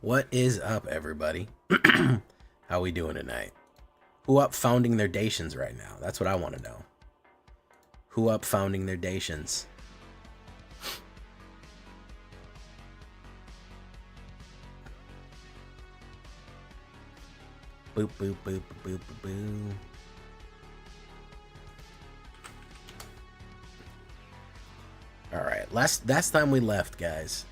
What is up, everybody? How we doing tonight? Who up founding their dations right now? That's what I want to know. Who up founding their dations? Boop, boop, boop, boop, boop, boop. All right, last time we left, guys.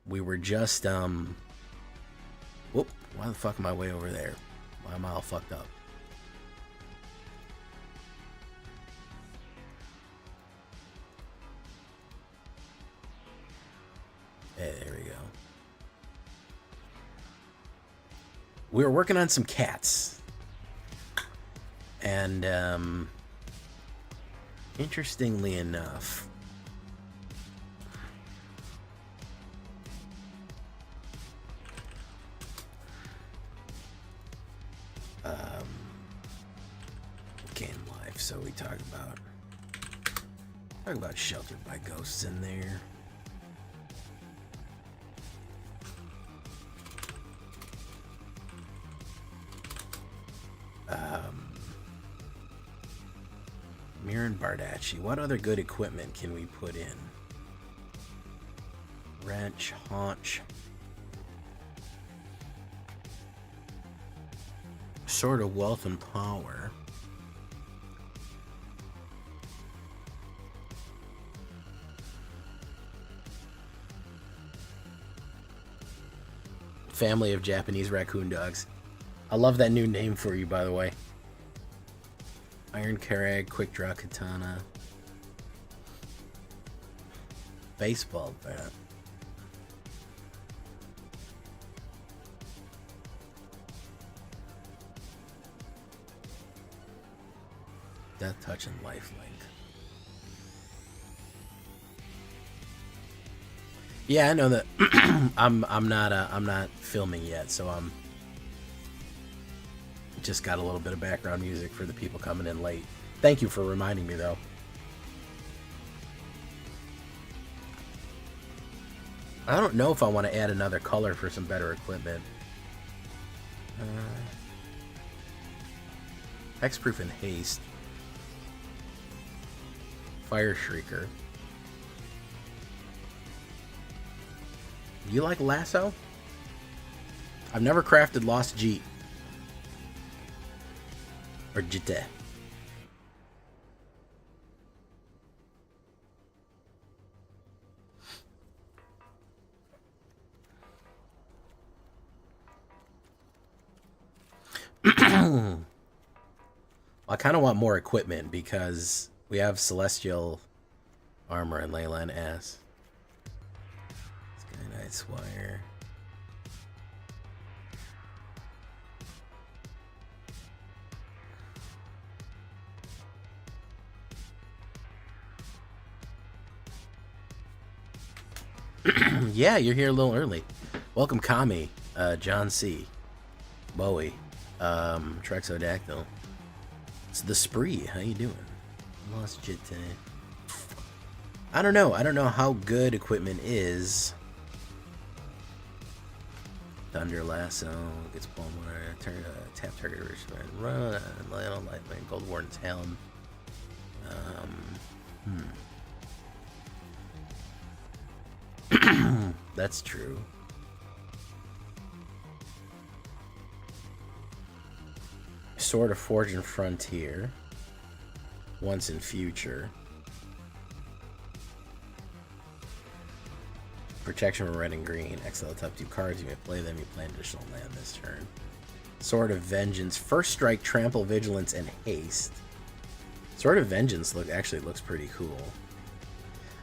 We were just whoop, why the fuck am I way over there? Why am I all fucked up? Hey, there we go. We were working on some cats. And interestingly enough, game life, so we talk about sheltered by ghosts in there. Mirren Bardacci. What other good equipment can we put in? Wrench, haunch. Sword of wealth and power. Family of Japanese raccoon dogs. I love that new name for you, by the way. Iron Karag, Quick Draw Katana. Baseball bat. Death Touch and Lifelink. Yeah, I know that. I'm not filming yet, so I'm just got a little bit of background music for the people coming in late. Thank you for reminding me, though. I don't know if I want to add another color for some better equipment. Hexproof and haste. Fire Shrieker. You like lasso? I've never crafted Lost Jeet. Or Jite. I kind of want more equipment because we have Celestial Armor and Leyline Ass. Sky Knight Swire. Yeah, you're here a little early. Welcome, Kami, John C, Bowie, Trexodactyl. It's the Spree. How you doing? Lost Jit. I don't know. I don't know how good equipment is. Thunder Lasso gets Palm Water. Tap target run. Lionel Lightning. Gold Warden's Helm. That's true. Sword of Fortune Frontier. Once in Future. Protection from red and green. Exile the top 2 cards. You may play them. You play an additional land this turn. Sword of Vengeance. First Strike, Trample, Vigilance, and Haste. Sword of Vengeance actually looks pretty cool.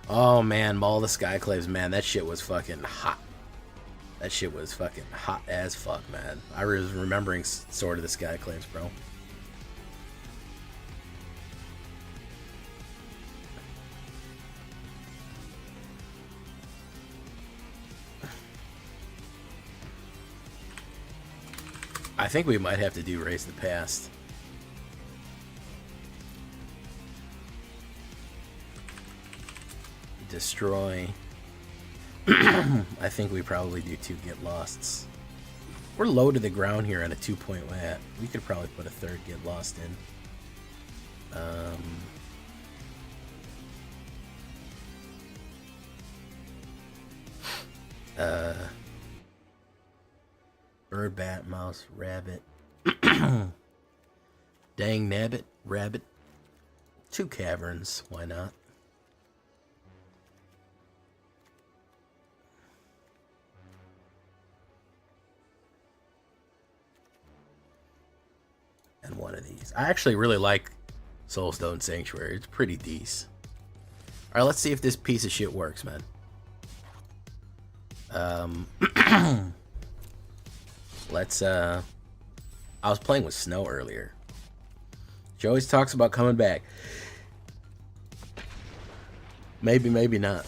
Oh man, Maul the Skyclaves, man, that shit was fucking hot. That shit was fucking hot as fuck, man. I was remembering Sword of the Skyclaves, bro. I think we might have to do Raise the Past. Destroy. I think we probably do 2 get losts. We're low to the ground here on a 2-point lat. We could probably put a 3rd get lost in. Bird, bat, mouse, rabbit. Dang nabbit, rabbit. 2 caverns, why not? And 1 of these. I actually really like Soulstone Sanctuary. It's pretty decent. Alright, let's see if this piece of shit works, man. Let's, I was playing with Snow earlier. She always talks about coming back. Maybe, maybe not.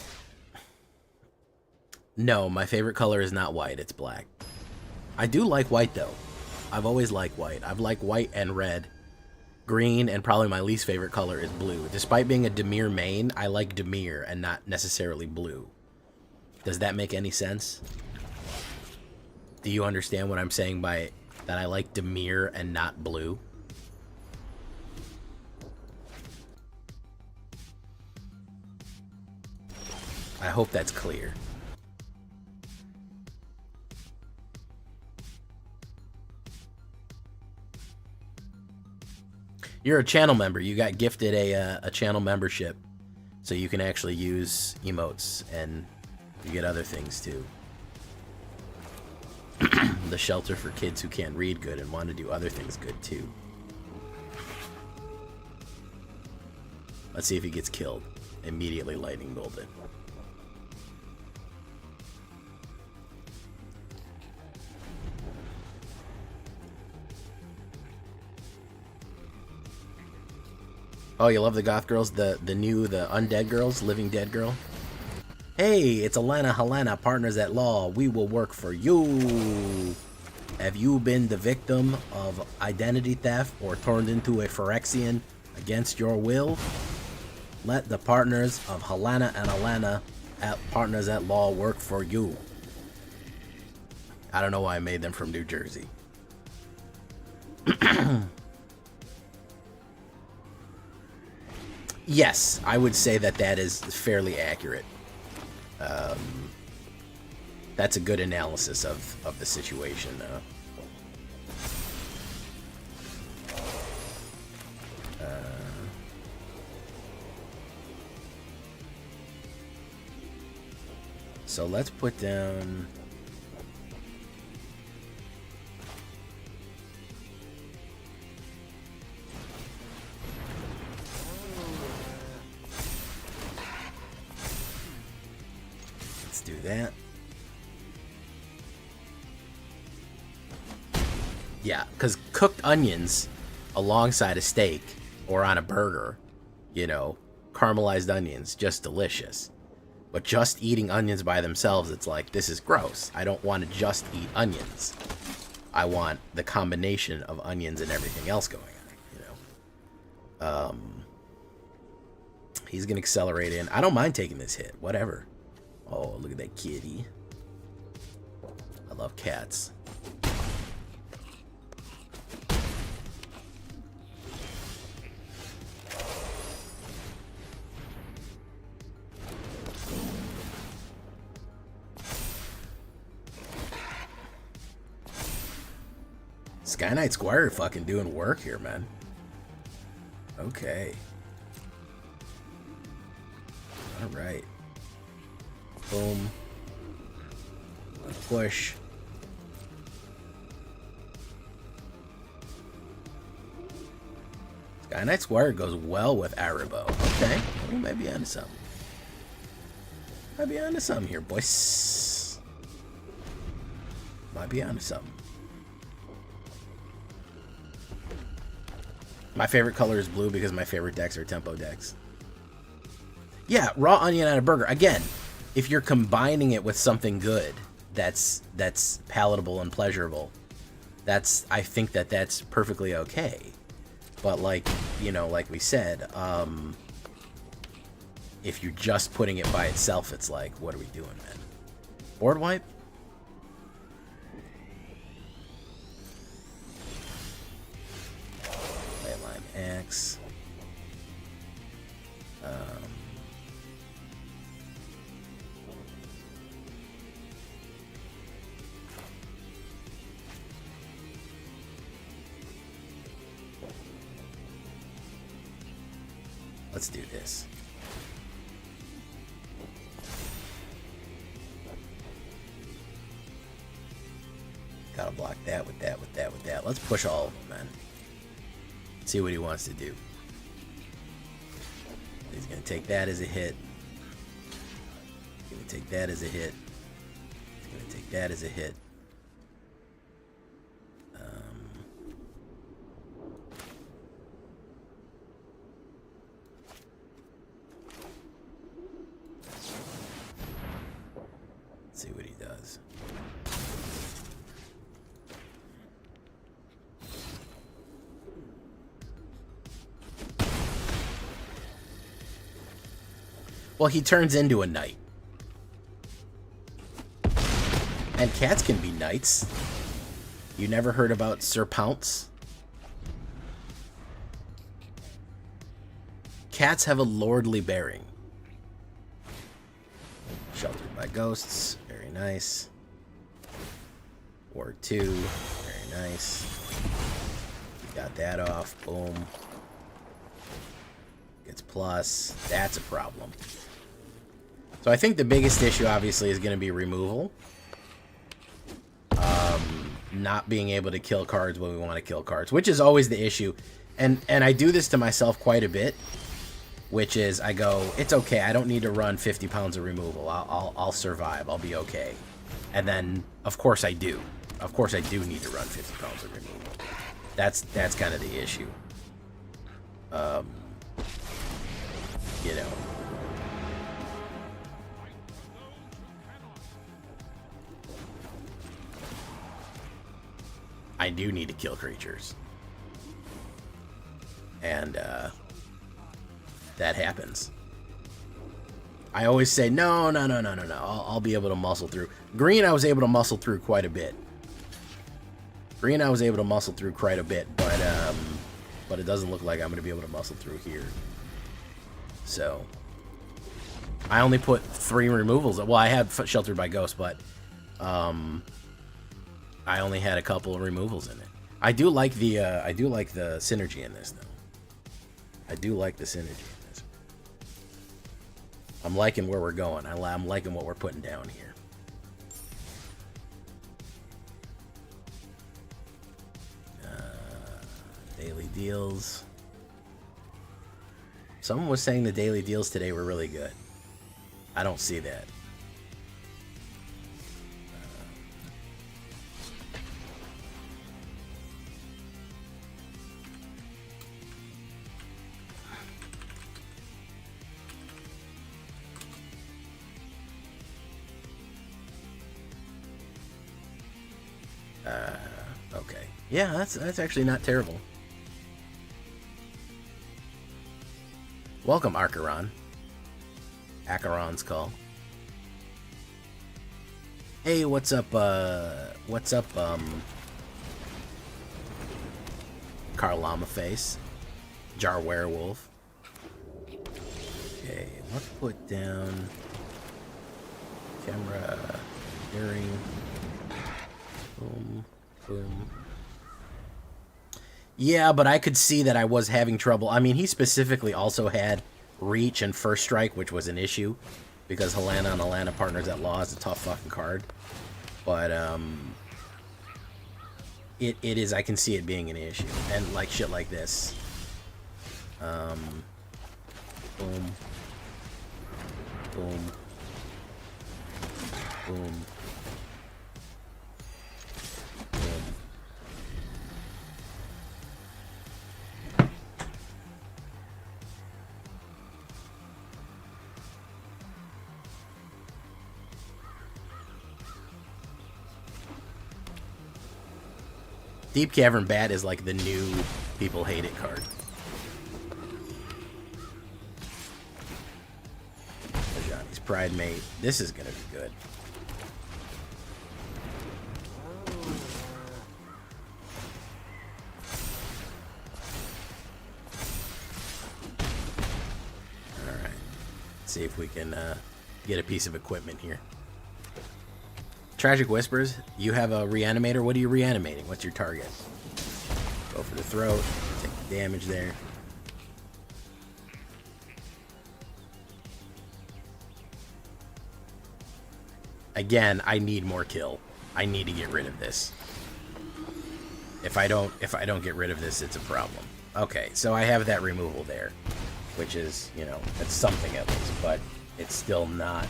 No, my favorite color is not white, it's black. I do like white, though. I've always liked white. I've liked white and red. Green, and probably my least favorite color is blue. Despite being a Dimir main, I like Dimir and not necessarily blue. Does that make any sense? Do you understand what I'm saying by that I like Dimir and not blue? I hope that's clear. You're a channel member. You got gifted a channel membership, so you can actually use emotes, and you get other things too. The shelter for kids who can't read good and want to do other things good too. Let's see if he gets killed. Immediately lightning bolted. Oh, you love the goth girls? The undead girls? Living dead girl? Hey, it's Alana Helena, partners at law. We will work for you. Have you been the victim of identity theft or turned into a Phyrexian against your will? Let the partners of Helena and Alana at Partners at Law work for you. I don't know why I made them from New Jersey. Yes, I would say that that is fairly accurate. That's a good analysis of the situation. So let's put down... Let's do that. Yeah, because cooked onions alongside a steak or on a burger, you know, caramelized onions, just delicious. But just eating onions by themselves, it's like, this is gross. I don't want to just eat onions. I want the combination of onions and everything else going on, you know. He's going to accelerate in. I don't mind taking this hit, whatever. Oh, look at that kitty. I love cats. Sky Knight Squire fucking doing work here, man. Okay. Alright. Boom. Push. Sky Knight Squire goes well with Aribo. Okay. We might be onto something. Might be onto something here, boys. Might be onto something. My favorite color is blue because my favorite decks are tempo decks. Yeah, raw onion on a burger. Again, if you're combining it with something good that's palatable and pleasurable, I think that's perfectly okay. But like, you know, like we said, if you're just putting it by itself, it's like, what are we doing, man? Board wipe? Landline X. Let's do this. Gotta block that with that, with that, with that. Let's push all of them, man. See what he wants to do. He's gonna take that as a hit. He's gonna take that as a hit. He's gonna take that as a hit. Let's see what he does. Well, he turns into a knight. And cats can be knights. You never heard about Sir Pounce? Cats have a lordly bearing. Sheltered by ghosts. Very nice. Ward 2. Very nice. Got that off. Boom. Gets plus. That's a problem. So I think the biggest issue, obviously, is going to be removal. Not being able to kill cards when we want to kill cards, which is always the issue. And I do this to myself quite a bit, which is I go, it's okay. I don't need to run 50 pounds of removal. I'll survive. I'll be okay. And then, of course, I do. Of course, I do need to run 50 pounds of removal. That's kind of the issue. You know. I do need to kill creatures. And, that happens. I always say, no. I'll be able to muscle through. Green, I was able to muscle through quite a bit. But it doesn't look like I'm going to be able to muscle through here. So, I only put 3 removals. Well, I had Sheltered by Ghost, but, I only had a couple of removals in it. I do like the synergy in this, though. I do like the synergy in this. I'm liking where we're going. I'm liking what we're putting down here. Daily deals. Someone was saying the daily deals today were really good. I don't see that. Okay. Yeah, that's actually not terrible. Welcome, Acheron. Acheron's call. Hey, what's up, Carlama Face? Jar Werewolf. Okay, let's put down camera, hearing. Boom, boom. Yeah, but I could see that I was having trouble. I mean, he specifically also had Reach and First Strike, which was an issue, because Helena and Helena Partners at Law is a tough fucking card. But, it is, I can see it being an issue. And, like, shit like this. Boom. Boom. Boom. Deep Cavern Bat is like the new people hate it card. Johnny's Pride Mate. This is gonna be good. see if we can get a piece of equipment here. Tragic Whispers, you have a reanimator. What are you reanimating? What's your target? Go for the throat. Take the damage there. Again, I need more kill. I need to get rid of this. If I don't get rid of this, it's a problem. Okay, so I have that removal there, which is, you know, it's something at least, but it's still not.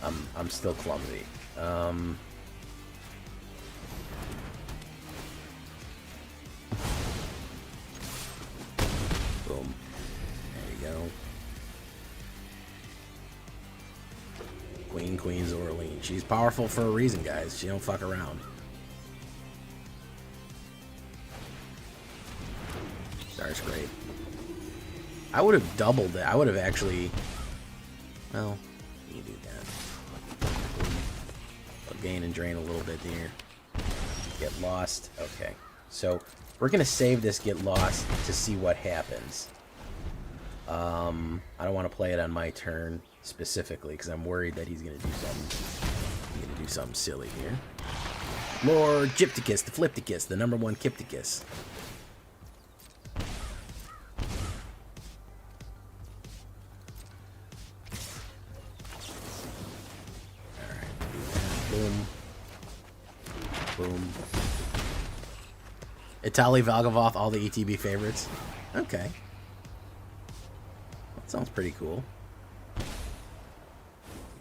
I'm still clumsy. Boom. There you go. Queen Zorline. She's powerful for a reason, guys. She don't fuck around. Starscrape. I would have doubled it. I would have actually... Well, you do that. I'll gain and drain a little bit here. Get lost. Okay. So, we're going to save this get lost to see what happens. I don't want to play it on my turn specifically because I'm worried that he's going to do something silly here. Lord Gypticus, the Flipticus, the #1 Kipticus. Boom. Boom. Itali, Valgavoth, all the ETB favorites. Okay. That sounds pretty cool. I'm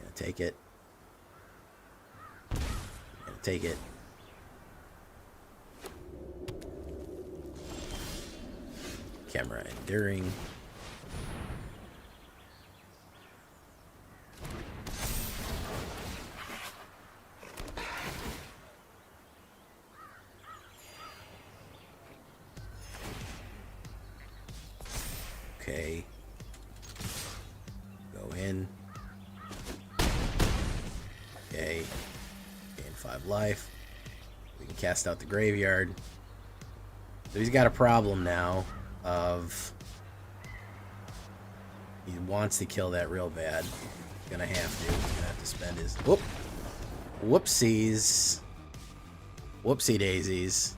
gonna take it. Take it. Camera enduring. Okay. Go in. Okay. Gain 5 life. We can cast out the graveyard. So he's got a problem now of... He wants to kill that real bad. He's gonna have to. He's gonna have to spend his... Whoop! Whoopsies. Whoopsie daisies.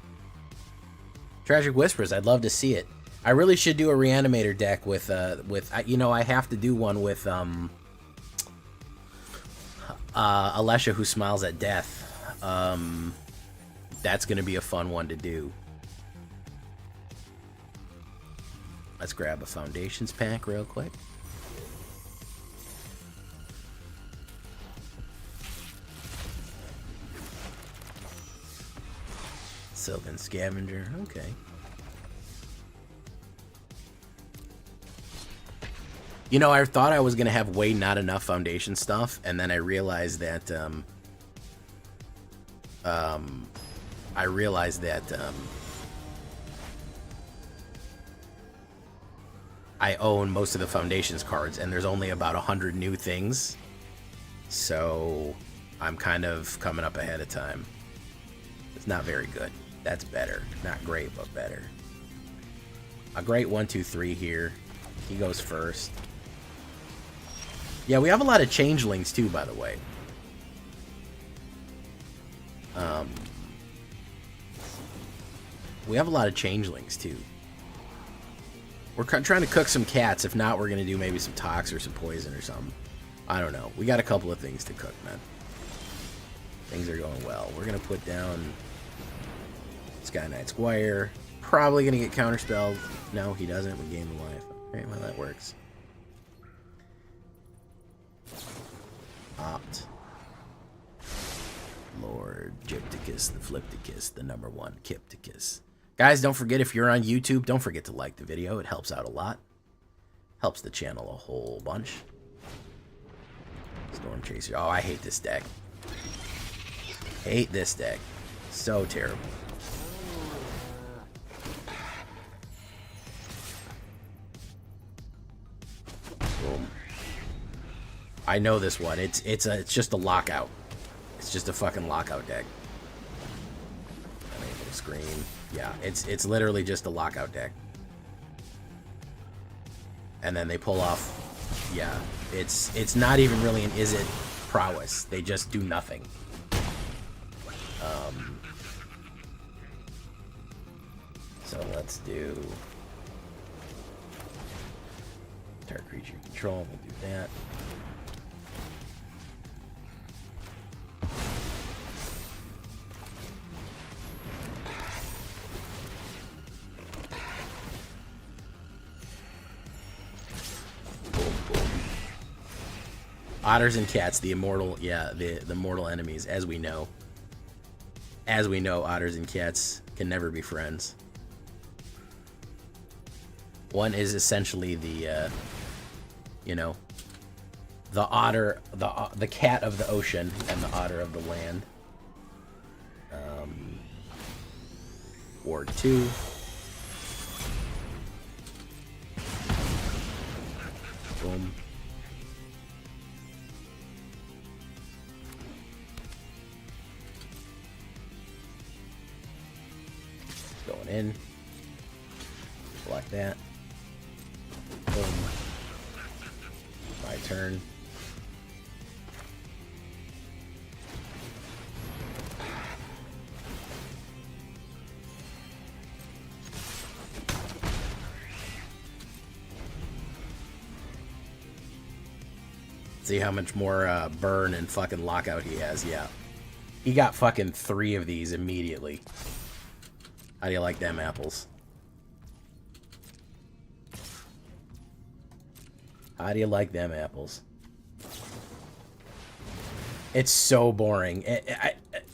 Tragic Whispers, I'd love to see it. I really should do a reanimator deck with you know, I have to do one with Alesha Who Smiles at Death. That's gonna be a fun one to do. Let's grab a Foundations pack real quick. Sylvan Scavenger, okay. You know, I thought I was going to have way not enough Foundation stuff, and then I realized that, I own most of the Foundations cards, and there's only about 100 new things, so I'm kind of coming up ahead of time. It's not very good. That's better. Not great, but better. A great 1, 2, 3 here. He goes first. Yeah, we have a lot of changelings too, by the way. We have a lot of changelings too. We're trying to cook some cats. If not, we're going to do maybe some tox or some poison or something. I don't know. We got a couple of things to cook, man. Things are going well. We're going to put down Sky Knight Squire. Probably going to get counterspelled. No, he doesn't. We gain the life. Okay, well, that works. Opt. Lord Gypticus, the Flipticus, the #1 Kipticus. Guys, don't forget, if you're on YouTube, don't forget to like the video. It helps out a lot. Helps the channel a whole bunch. Storm Chaser. Oh, I hate this deck. Hate this deck. So terrible. Boom. I know this one. It's just a lockout. It's just a fucking lockout deck. Unable to screen. Yeah, it's literally just a lockout deck. And then they pull off yeah, it's not even really an is it prowess. They just do nothing. So let's do target creature control. We'll do that. Otters and cats, the immortal, yeah, the mortal enemies, as we know. As we know, otters and cats can never be friends. One is essentially the, you know, the otter, the cat of the ocean, and the otter of the land. Ward 2. Boom. Going in. Block that. Boom. My turn. See how much more burn and fucking lockout he has. Yeah. He got fucking 3 of these immediately. How do you like them apples? How do you like them apples? It's so boring.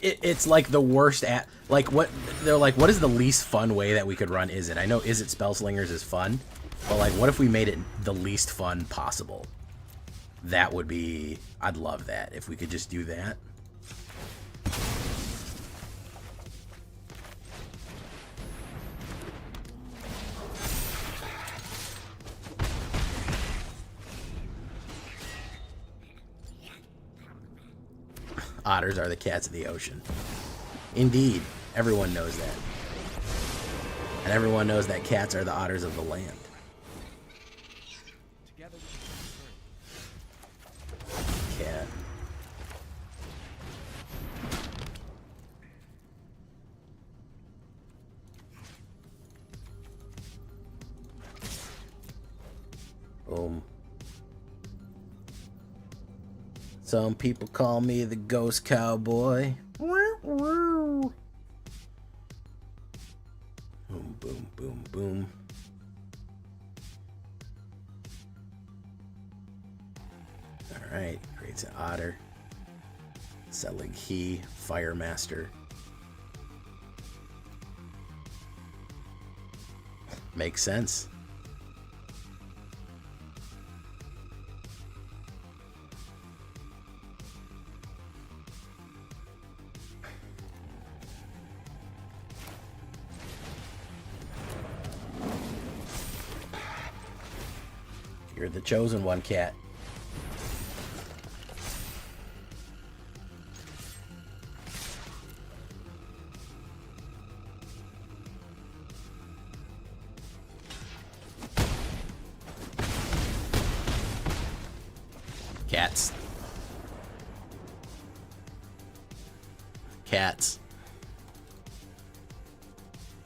It's like the worst like what they're like. What is the least fun way that we could run? Is it? I know Is It Spellslingers is fun, but like, what if we made it the least fun possible? That would be. I'd love that if we could just do that. Otters are the cats of the ocean. Indeed, everyone knows that. And everyone knows that cats are the otters of the land. Cat. Boom. Some people call me the ghost cowboy. Boom, boom, boom, boom. Alright, creates an otter. Selling he, fire master. Makes sense. You're the chosen one, cat. Cats. Cats.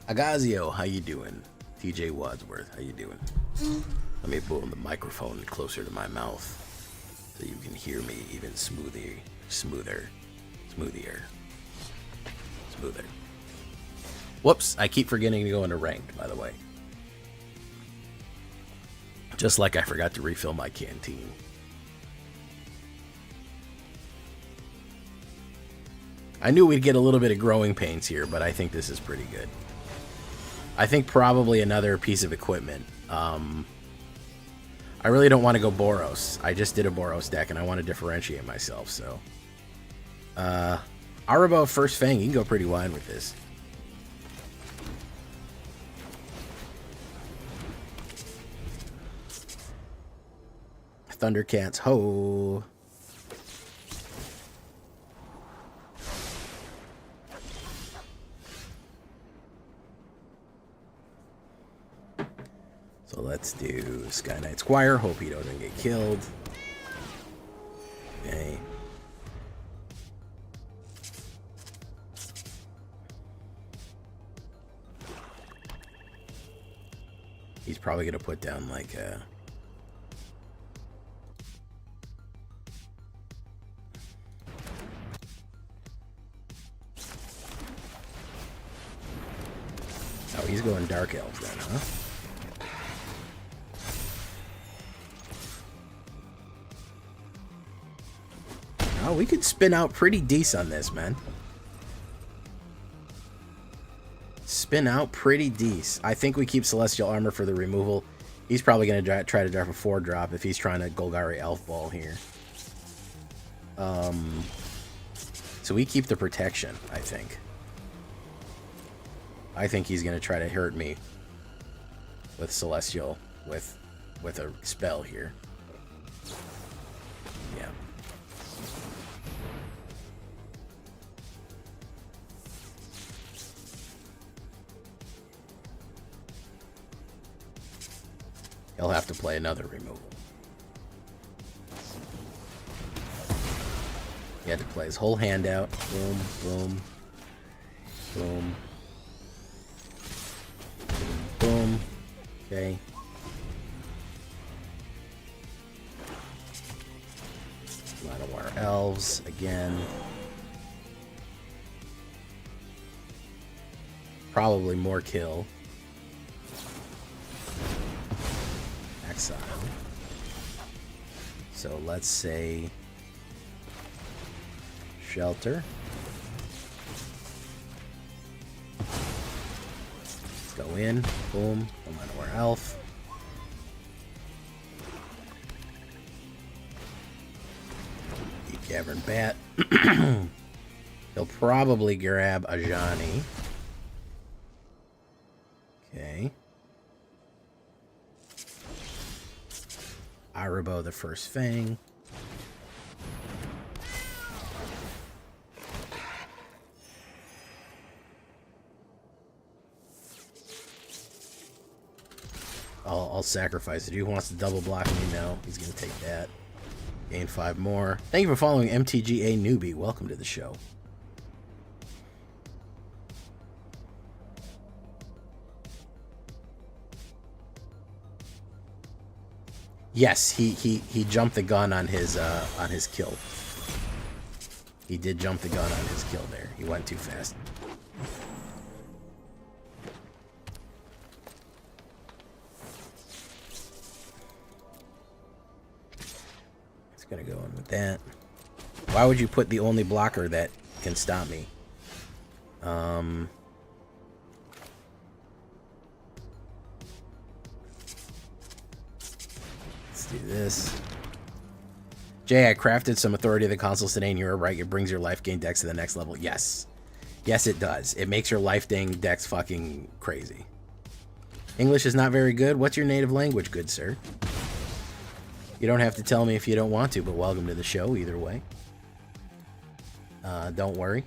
Agazio, how you doing? TJ Wadsworth, how you doing? Let me pull the microphone closer to my mouth so you can hear me even smoother. Whoops, I keep forgetting to go into ranked, by the way. Just like I forgot to refill my canteen. I knew we'd get a little bit of growing pains here, but I think this is pretty good. I think probably another piece of equipment. I really don't want to go Boros. I just did a Boros deck, and I want to differentiate myself, so... Arabo First Fang, you can go pretty wide with this. Thundercats, ho! So let's do Sky Knight Squire. Hope he doesn't get killed. Okay. He's probably going to put down like a... Oh, he's going Dark Elf then, huh? Oh, we could spin out pretty decent on this, man. Spin out pretty decent. I think we keep Celestial Armor for the removal. He's probably going to try to drop a 4-drop if he's trying to Golgari Elf Ball here. So we keep the protection, I think. I think he's going to try to hurt me with Celestial, with a spell here. Yeah. He'll have to play another removal. He had to play his whole hand out. Boom, boom, boom, boom. Okay. War Elves again. Probably more kill. Exile. So let's say Shelter. Let's go in. Boom. War Elf. Cavern Bat. He'll probably grab a Ajani. Okay. Arubo the First Fang. I'll sacrifice it. Who wants to double block me? No, he's going to take that. Gain 5 more. Thank you for following mtga Newbie. Welcome to the show. Yes, he jumped the gun on his kill. He did jump the gun on his kill there. He went too fast. Gonna go in with that. Why would you put the only blocker that can stop me? Let's do this. Jay, I crafted some Authority of the Consuls today in Europe, right? It brings your life gain dex to the next level. Yes. Yes, it does. It makes your life gain dex fucking crazy. English is not very good. What's your native language, good sir? You don't have to tell me if you don't want to, but welcome to the show either way. Don't worry.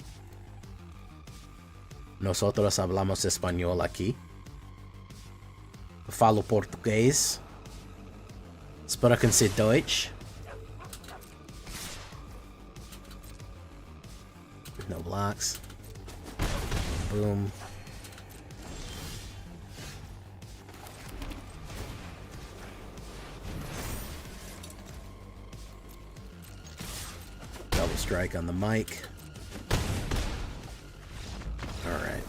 Nosotros hablamos español aquí. Falo português. Sprechen Sie Deutsch? No blocks. Boom. Double strike on the mic. Alright.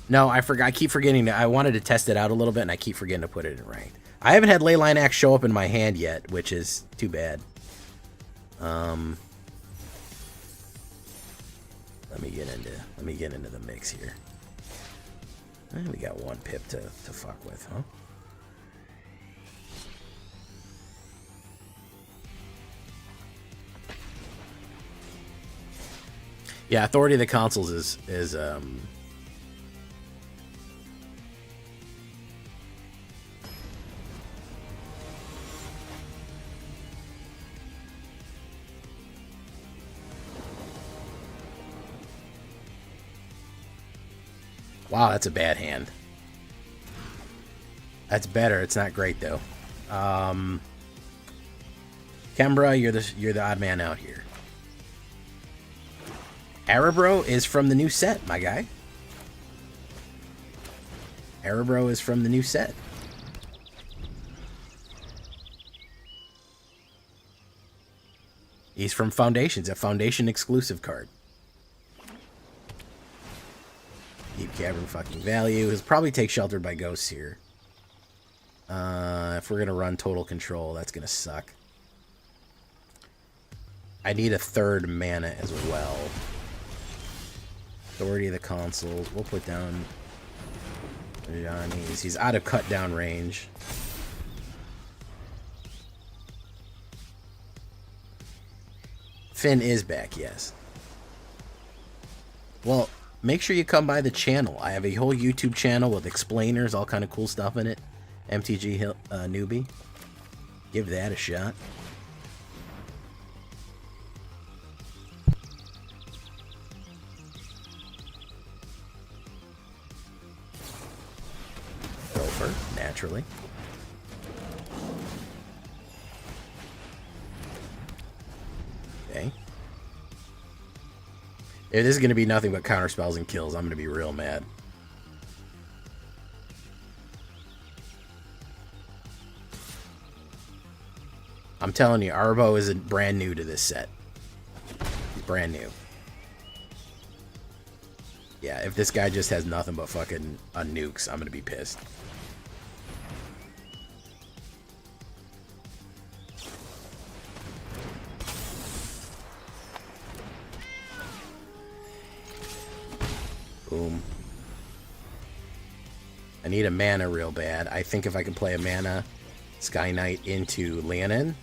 No, I forgot. I keep forgetting to. I wanted to test it out a little bit, and I keep forgetting to put it in ranked. I haven't had Leyline Axe show up in my hand yet, which is too bad. Let me get into the mix here. We got 1 pip to fuck with, huh? Yeah, Authority of the Consuls is wow, that's a bad hand. That's better. It's not great though. Kembra, you're the odd man out here. Arabro is from the new set, my guy. Arabro is from the new set. He's from Foundations, a Foundation exclusive card. Deep Cavern fucking value. He'll probably take Sheltered by Ghosts here. If we're going to run Total Control, that's going to suck. I need a third mana as well. Authority of the Consuls. We'll put down Johnny's. He's out of cut down range. Finn is back, yes. Well, make sure you come by the channel. I have a whole YouTube channel with explainers, all kind of cool stuff in it. MTG newbie. Give that a shot. Gopher, naturally. Okay. If this is going to be nothing but counter spells and kills, I'm going to be real mad. I'm telling you, Arbo isn't brand new to this set. He's brand new. Yeah, if this guy just has nothing but fucking nukes, I'm going to be pissed. Boom. I need a mana real bad. I think if I can play a mana Sky Knight into Leonin,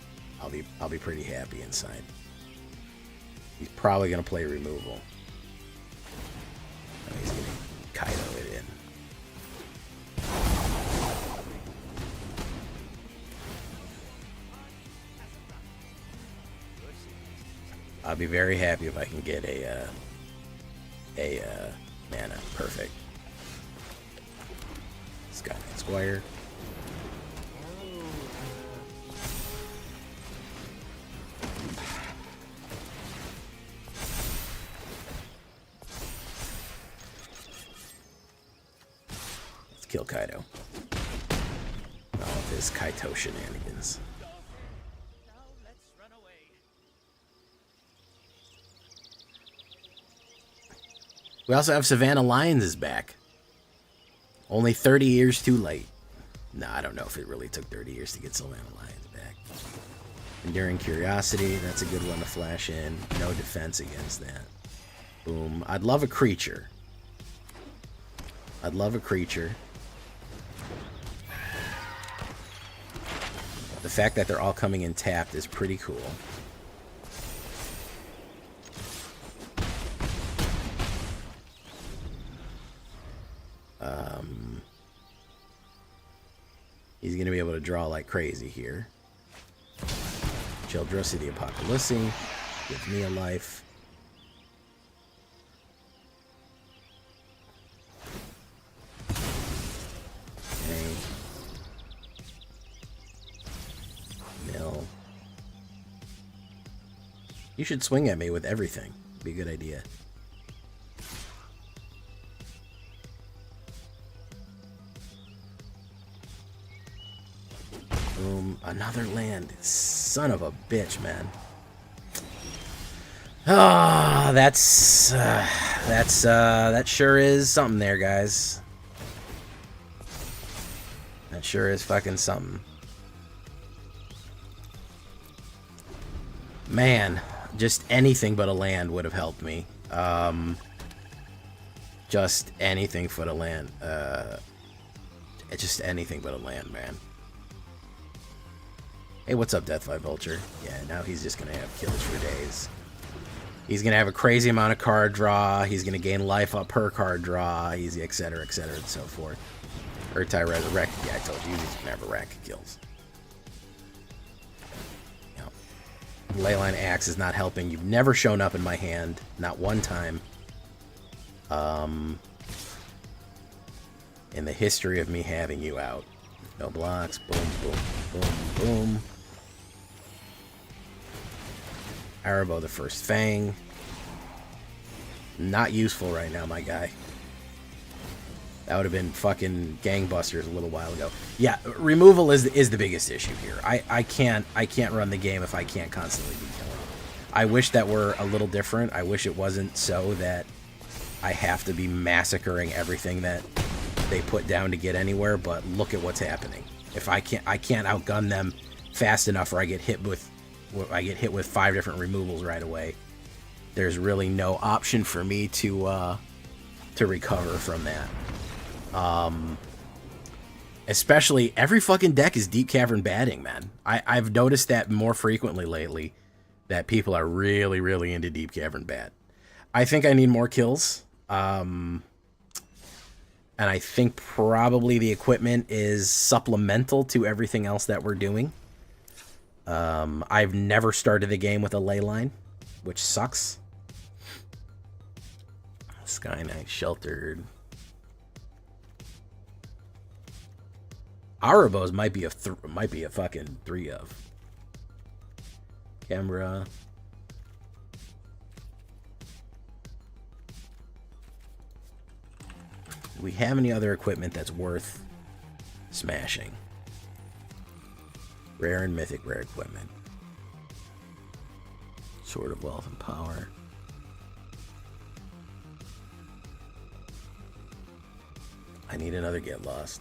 I'll be pretty happy inside. He's probably gonna play removal. And he's gonna Kaido it in. I'll be very happy if I can get a mana. Perfect. Sky Knight Squire. Let's kill Kaido. All of his Kaito shenanigans. We also have Savannah Lions is back. Only 30 years too late. Nah, I don't know if it really took 30 years to get Savannah Lions back. Enduring Curiosity, that's a good one to flash in. No defense against that. Boom. I'd love a creature. I'd love a creature. The fact that they're all coming in tapped is pretty cool. He's going to be able to draw like crazy here. Childress of the Apocalypse. Give me a life. Okay. Mill. You should swing at me with everything. Be a good idea. Boom. Another land. Son of a bitch, man. Ah, that sure is something there, guys. That sure is fucking something. Man, just anything but a land would have helped me. Just anything but a land. Just anything but a land, man. Hey, what's up, Deathfly Vulture? Yeah, now he's just going to have kills for days. He's going to have a crazy amount of card draw. He's going to gain life up per card draw. He's etc., and so forth. Urtai Resurrect. Yeah, I told you he's going to have a rack of kills. You know, Leyline Axe is not helping. You've never shown up in my hand. Not one time. In the history of me having you out. No blocks. Boom, boom, boom, boom. Arabo the first Fang. Not useful right now, my guy. That would have been fucking gangbusters a little while ago. Yeah, removal is the biggest issue here. I can't run the game if I can't constantly be killing. I wish that were a little different. I wish it wasn't so that I have to be massacring everything that they put down to get anywhere, but look at what's happening. If I can't outgun them fast enough, or I get hit with 5 different removals right away. There's really no option for me to recover from that. Especially every fucking deck is Deep Cavern batting, man. I've noticed that more frequently lately, that people are really, really into Deep Cavern bat. I think I need more kills. And I think probably the equipment is supplemental to everything else that we're doing. I've never started the game with a ley line, which sucks. Sky Knight sheltered. Arabos might be a fucking 3 of. Camera. Do we have any other equipment that's worth smashing? Rare and mythic rare equipment. Sword of Wealth and Power. I need another Get Lost.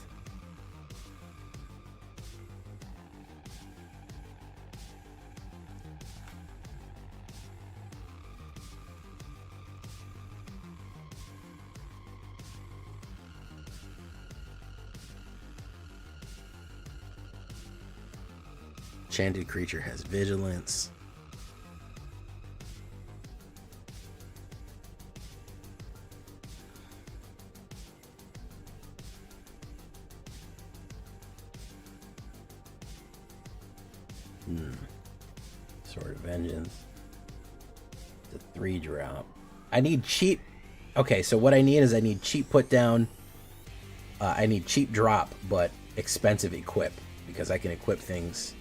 Enchanted creature has vigilance. Sword of Vengeance. It's a 3-drop. I need cheap. Okay, so what I need is I need cheap put down. I need cheap drop, but expensive equip, because I can equip things.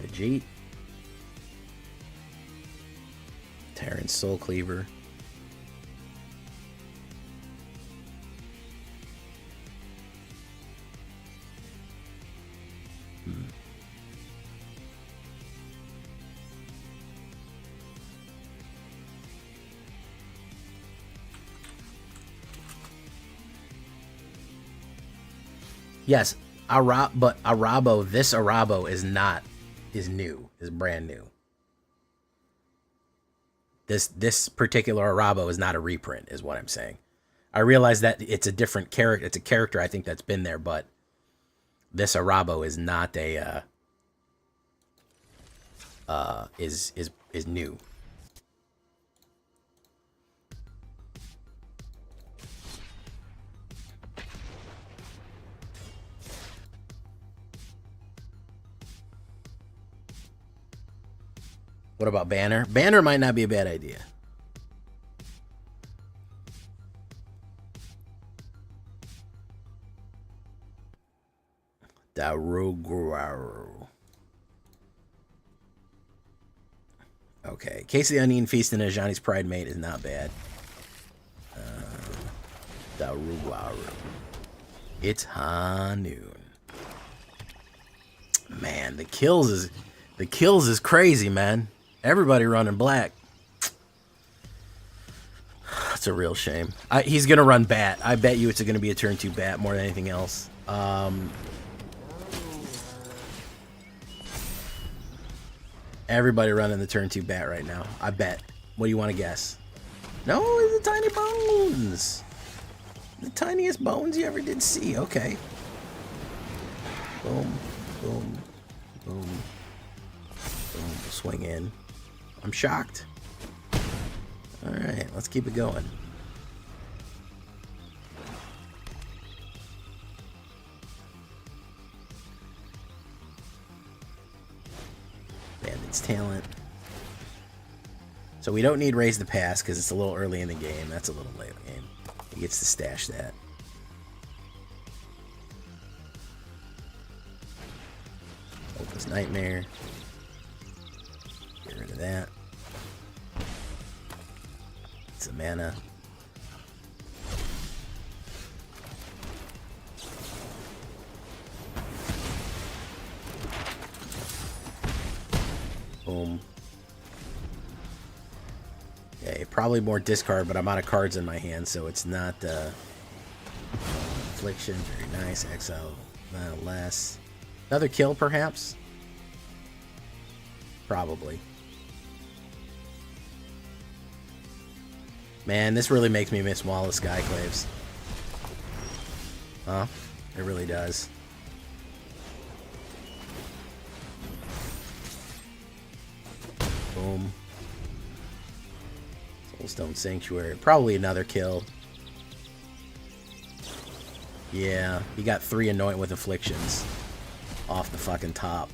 Vegete. Terran Soul Cleaver. Yes, but Arabo, this Arabo is new, is brand new. This particular Arabo is not a reprint, is what I'm saying. I realize that it's a different character. It's a character I think that's been there, but this Arabo is not a is new. What about Banner? Banner might not be a bad idea. Daruguaru. Okay. Case the Onion Feast and Ajani's Pride Mate is not bad. Daruguaru. It's high noon. Man, the kills is crazy, man. Everybody running black. That's a real shame. He's going to run bat. I bet you it's going to be a turn 2 bat more than anything else. Everybody running the turn 2 bat right now. I bet. What do you want to guess? No, it's the tiny bones. The tiniest bones you ever did see. Okay. Boom. Boom. Boom. Boom. Swing in. I'm shocked. Alright, let's keep it going. Bandit's Talent. So we don't need Raise the Pass because it's a little early in the game. That's a little late in the game. He gets to stash that. Opus Nightmare. Get rid of that. It's a mana. Boom. Okay, probably more discard, but I'm out of cards in my hand, so it's not Affliction. Very nice. Exile less. Another kill, perhaps? Probably. Man, this really makes me miss Wallace Skyclaves. Huh? It really does. Boom. Soulstone Sanctuary. Probably another kill. Yeah, he got 3 Anoint with Afflictions off the fucking top.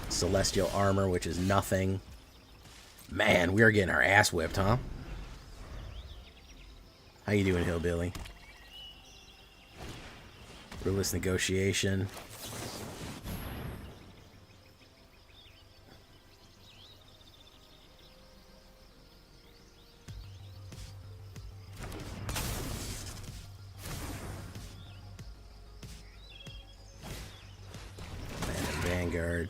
Celestial Armor, which is nothing. Man, we are getting our ass whipped, huh? How you doing, Hillbilly? Ruthless Negotiation. Vanguard.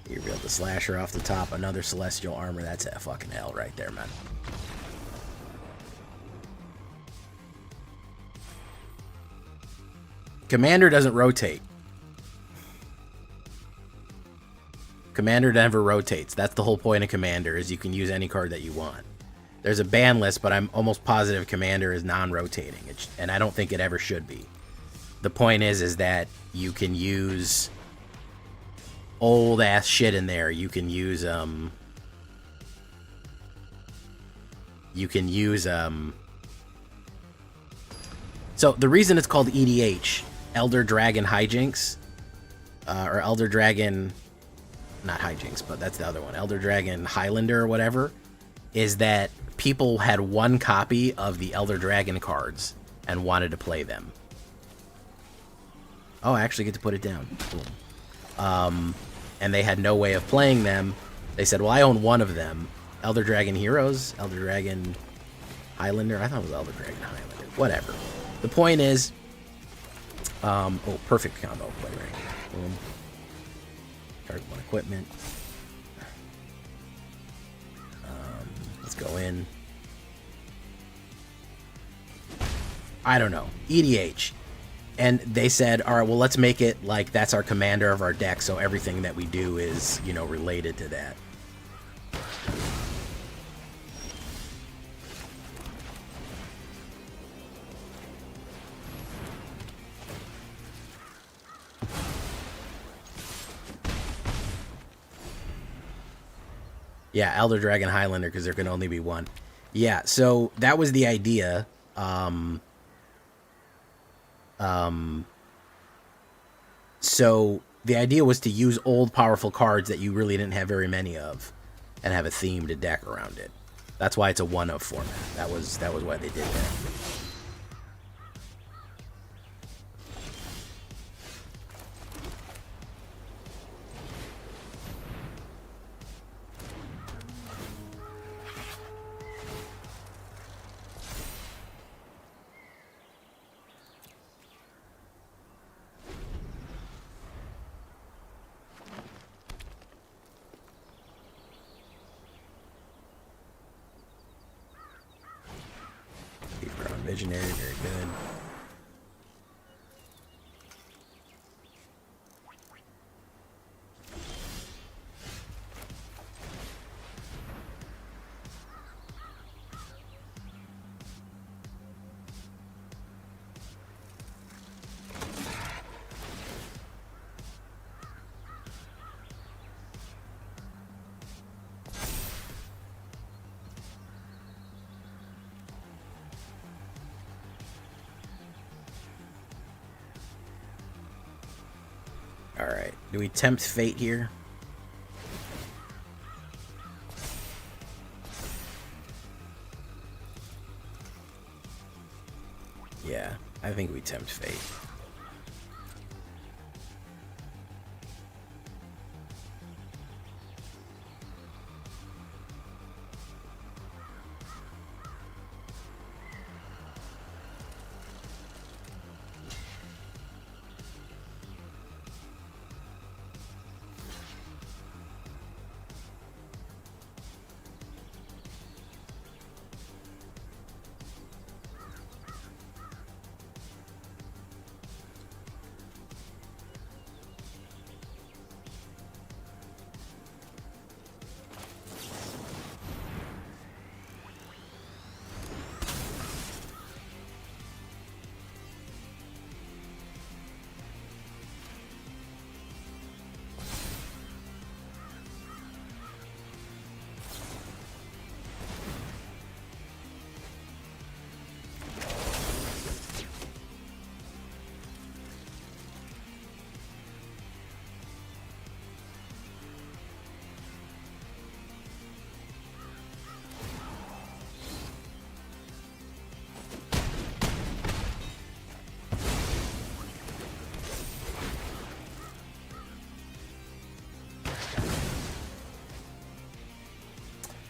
You reeled the Slasher off the top. Another Celestial Armor. That's a fucking hell right there, man. Commander doesn't rotate. Commander never rotates. That's the whole point of Commander, is you can use any card that you want. There's a ban list, but I'm almost positive Commander is non-rotating, and I don't think it ever should be. The point is that you can use old ass shit in there. You can use so the reason it's called EDH, Elder Dragon Hijinks, or Elder Dragon, not Hijinks, but that's the other one, Elder Dragon Highlander or whatever, is that people had one copy of the Elder Dragon cards and wanted to play them. Oh, I actually get to put it down. Boom. And they had no way of playing them. They said, well, I own one of them. Elder Dragon Heroes, Elder Dragon Highlander. I thought it was Elder Dragon Highlander. Whatever. The point is, oh, perfect combo play right here. Boom. Target 1 equipment. Let's go in. I don't know. EDH. And they said, all right, well, let's make it like that's our commander of our deck, so everything that we do is, you know, related to that. Yeah, Elder Dragon Highlander, because there can only be one. Yeah, so that was the idea. So the idea was to use old powerful cards that you really didn't have very many of and have a themed deck around it. That's why it's a 1-of format. That was why they did that. Visionary, very good. Alright. Do we tempt fate here? Yeah, I think we tempt fate.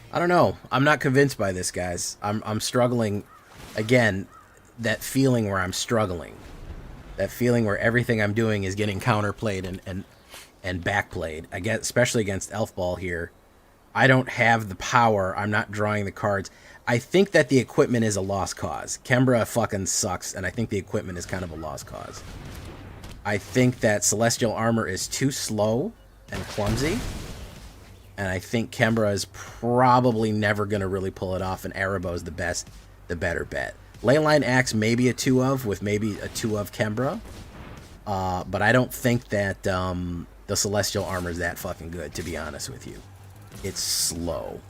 I don't know. I'm not convinced by this, guys. I'm struggling. Again, that feeling where I'm struggling. That feeling where everything I'm doing is getting counterplayed and backplayed. I get, especially against Elf Ball here. I don't have the power. I'm not drawing the cards. I think that the equipment is a lost cause. Kembra fucking sucks, and I think the equipment is kind of a lost cause. I think that Celestial Armor is too slow and clumsy. And I think Kembra is probably never going to really pull it off, and Erebos is the better bet. Leyline Axe maybe a 2 of, with maybe a 2 of Kembra. But I don't think that the Celestial Armor is that fucking good, to be honest with you. It's slow.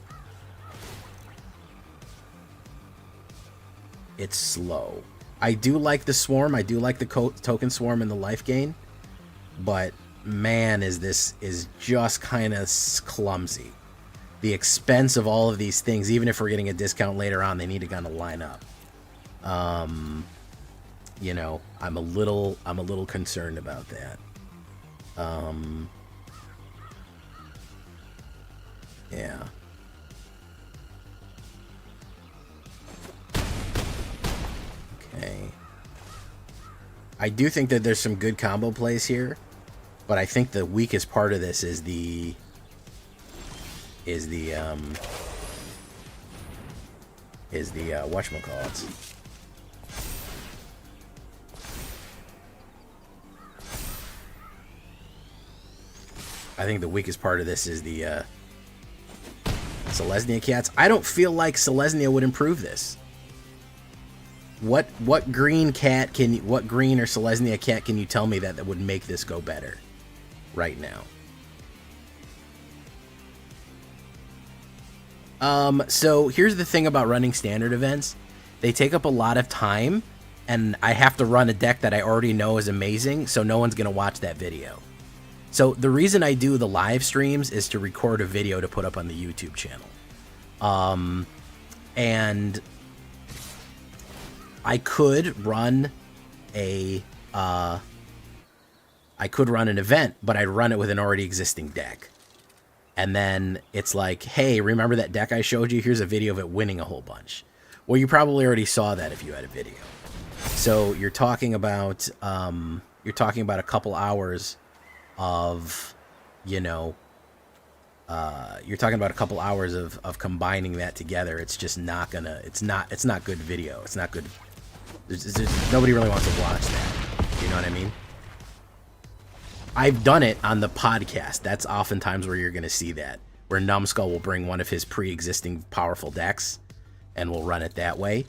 It's slow. I do like the Swarm. I do like the Token Swarm and the life gain. But man, is just kind of clumsy. The expense of all of these things, even if we're getting a discount later on, they need to kind of line up. You know, I'm a little concerned about that. Yeah. Okay. I do think that there's some good combo plays here. But I think the weakest part of this is the whatchamacallits. I think the weakest part of this is the Selesnya cats. I don't feel like Selesnya would improve this. What green cat can you, what green or Selesnya cat can you tell me that would make this go better right now? So here's the thing about running standard events. They take up a lot of time, and I have to run a deck that I already know is amazing, so no one's going to watch that video. So the reason I do the live streams is to record a video to put up on the YouTube channel. And I could run an event, but I'd run it with an already existing deck. And then it's like, hey, remember that deck I showed you? Here's a video of it winning a whole bunch. Well, you probably already saw that if you had a video. So you're talking about a couple hours of, you know, you're talking about a couple hours of combining that together. It's just not gonna. It's not good video. It's not good. Nobody really wants to watch that. You know what I mean? I've done it on the podcast. That's oftentimes where you're going to see that, where Numbskull will bring one of his pre-existing powerful decks and we'll run it that way.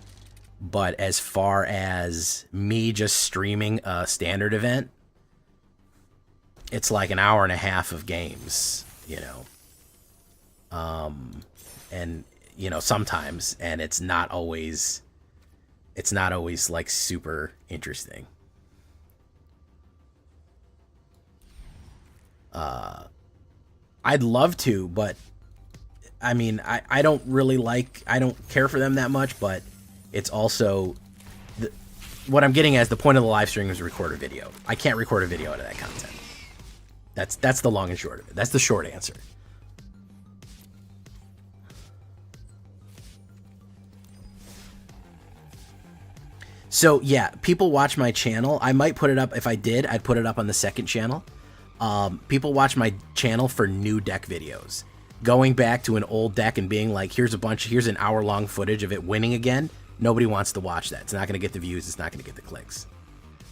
But as far as me just streaming a standard event, it's like an hour and a half of games, you know. And, you know, sometimes, and it's not always like super interesting. I'd love to, but I mean, I don't really like, I don't care for them that much, but it's also, what I'm getting at is the point of the live stream is to record a video. I can't record a video out of that content. That's the long and short of it. That's the short answer. So yeah, people watch my channel. I might put it up. If I did, I'd put it up on the second channel. People watch my channel for new deck videos. Going back to an old deck and being like, here's an hour-long footage of it winning again. Nobody wants to watch that. It's not going to get the views. It's not going to get the clicks.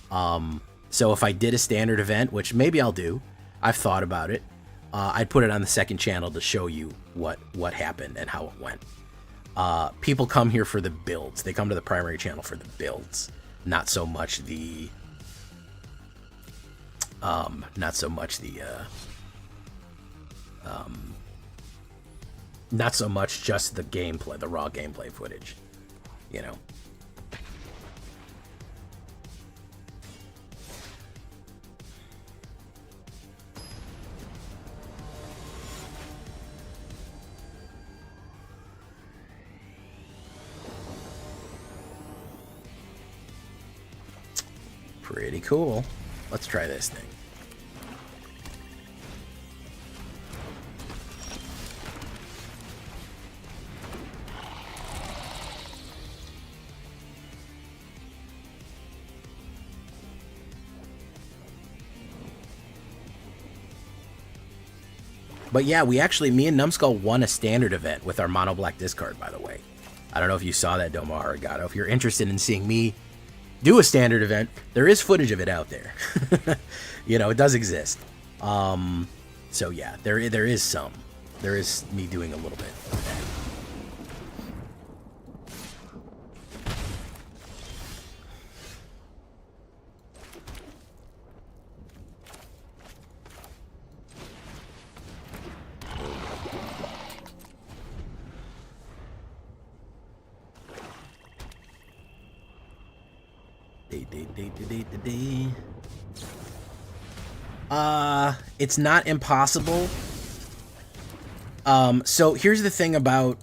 So if I did a standard event, which maybe I'll do, I've thought about it, I'd put it on the second channel to show you what happened and how it went. People come here for the builds. They come to the primary channel for the builds, not so much the not so much just the gameplay, the raw gameplay footage, you know. Pretty cool. Let's try this thing. But yeah, we actually, me and Numbskull won a standard event with our mono black discard, by the way. I don't know if you saw that, Domo Arigato. If you're interested in seeing me do a standard event, there is footage of it out there. You know, it does exist. So yeah, there is some. There is me doing a little bit of that. It's not impossible. So here's the thing about,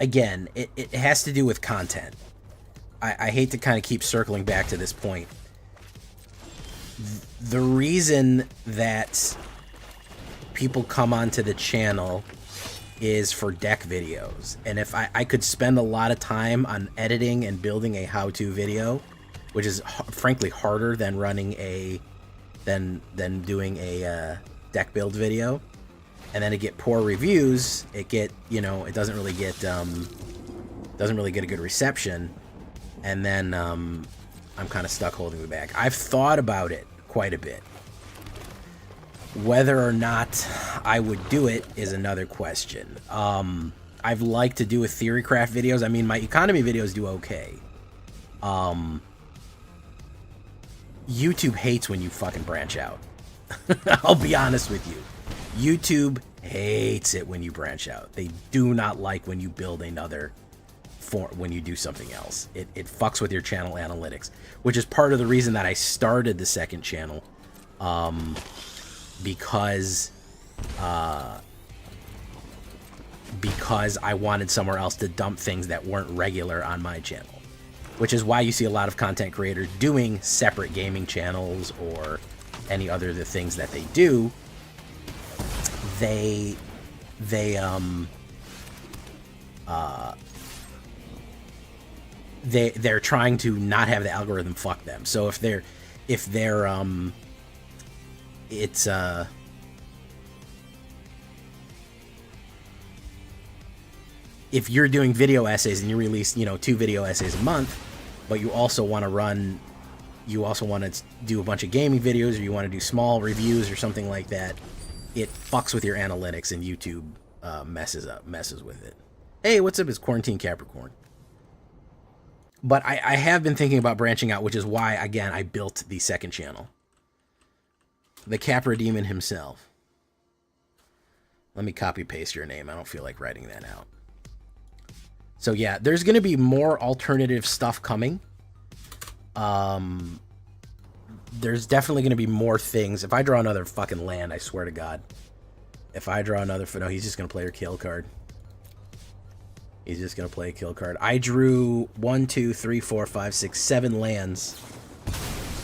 again, it has to do with content. I hate to kind of keep circling back to this point. The reason that people come onto the channel is for deck videos. And if I could spend a lot of time on editing and building a how-to video, which is frankly harder than running than doing a deck build video, and then to get poor reviews, it doesn't really get a good reception, and then I'm kind of stuck holding the bag. I've thought about it quite a bit. Whether or not I would do it is another question. I've liked to do a Theorycraft videos. I mean, my economy videos do okay. YouTube hates when you fucking branch out. I'll be honest with you. YouTube hates it when you branch out. They do not like when you build another form, when you do something else. It fucks with your channel analytics, which is part of the reason that I started the second channel, because I wanted somewhere else to dump things that weren't regular on my channel. Which is why you see a lot of content creators doing separate gaming channels or any other of the things that they do. They're trying to not have the algorithm fuck them. So if you're doing video essays and you release, 2 video essays a month, but you also want to do a bunch of gaming videos, or you want to do small reviews or something like that, it fucks with your analytics, and YouTube messes with it. Hey, what's up? It's Quarantine Capricorn. But I have been thinking about branching out, which is why, again, I built the second channel. The Capra Demon himself. Let me copy paste your name. I don't feel like writing that out. So yeah, there's going to be more alternative stuff coming. there's definitely going to be more things. If I draw another fucking land, I swear to God. If I draw another... No, he's just going to play your kill card. He's just going to play a kill card. I drew 1, 2, 3, 4, 5, 6, 7 lands.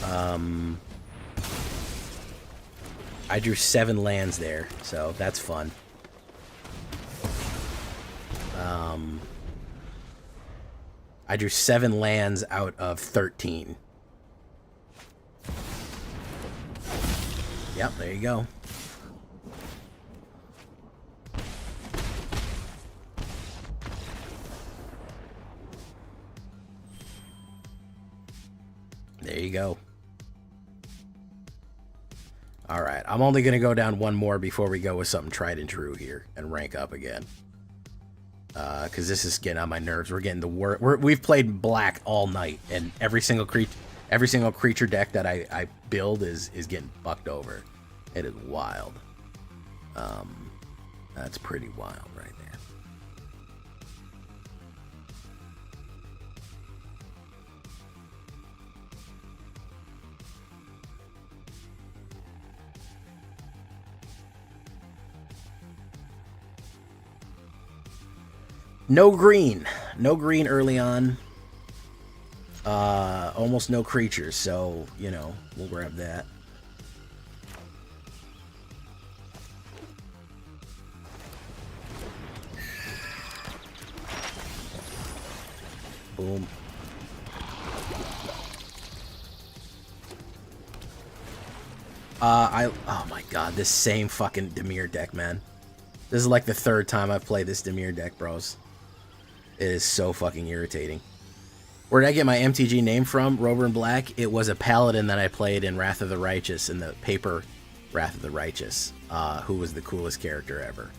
I drew 7 lands there, so that's fun. I drew 7 lands out of 13. Yep, there you go. There you go. All right, I'm only going to go down one more before we go with something tried and true here and rank up again. Because this is getting on my nerves. We're getting the we've played black all night, and every single creature deck that I build is getting fucked over. It is wild. That's pretty wild right there. No green. No green early on. Almost no creatures, so, you know, we'll grab that. Boom. Oh my god, this same fucking Dimir deck, man. This is like the 3rd time I've played this Dimir deck, bros. It is so fucking irritating. Where did I get my MTG name from? Rover and Black. It was a paladin that I played in Wrath of the Righteous, in the paper Wrath of the Righteous, who was the coolest character ever.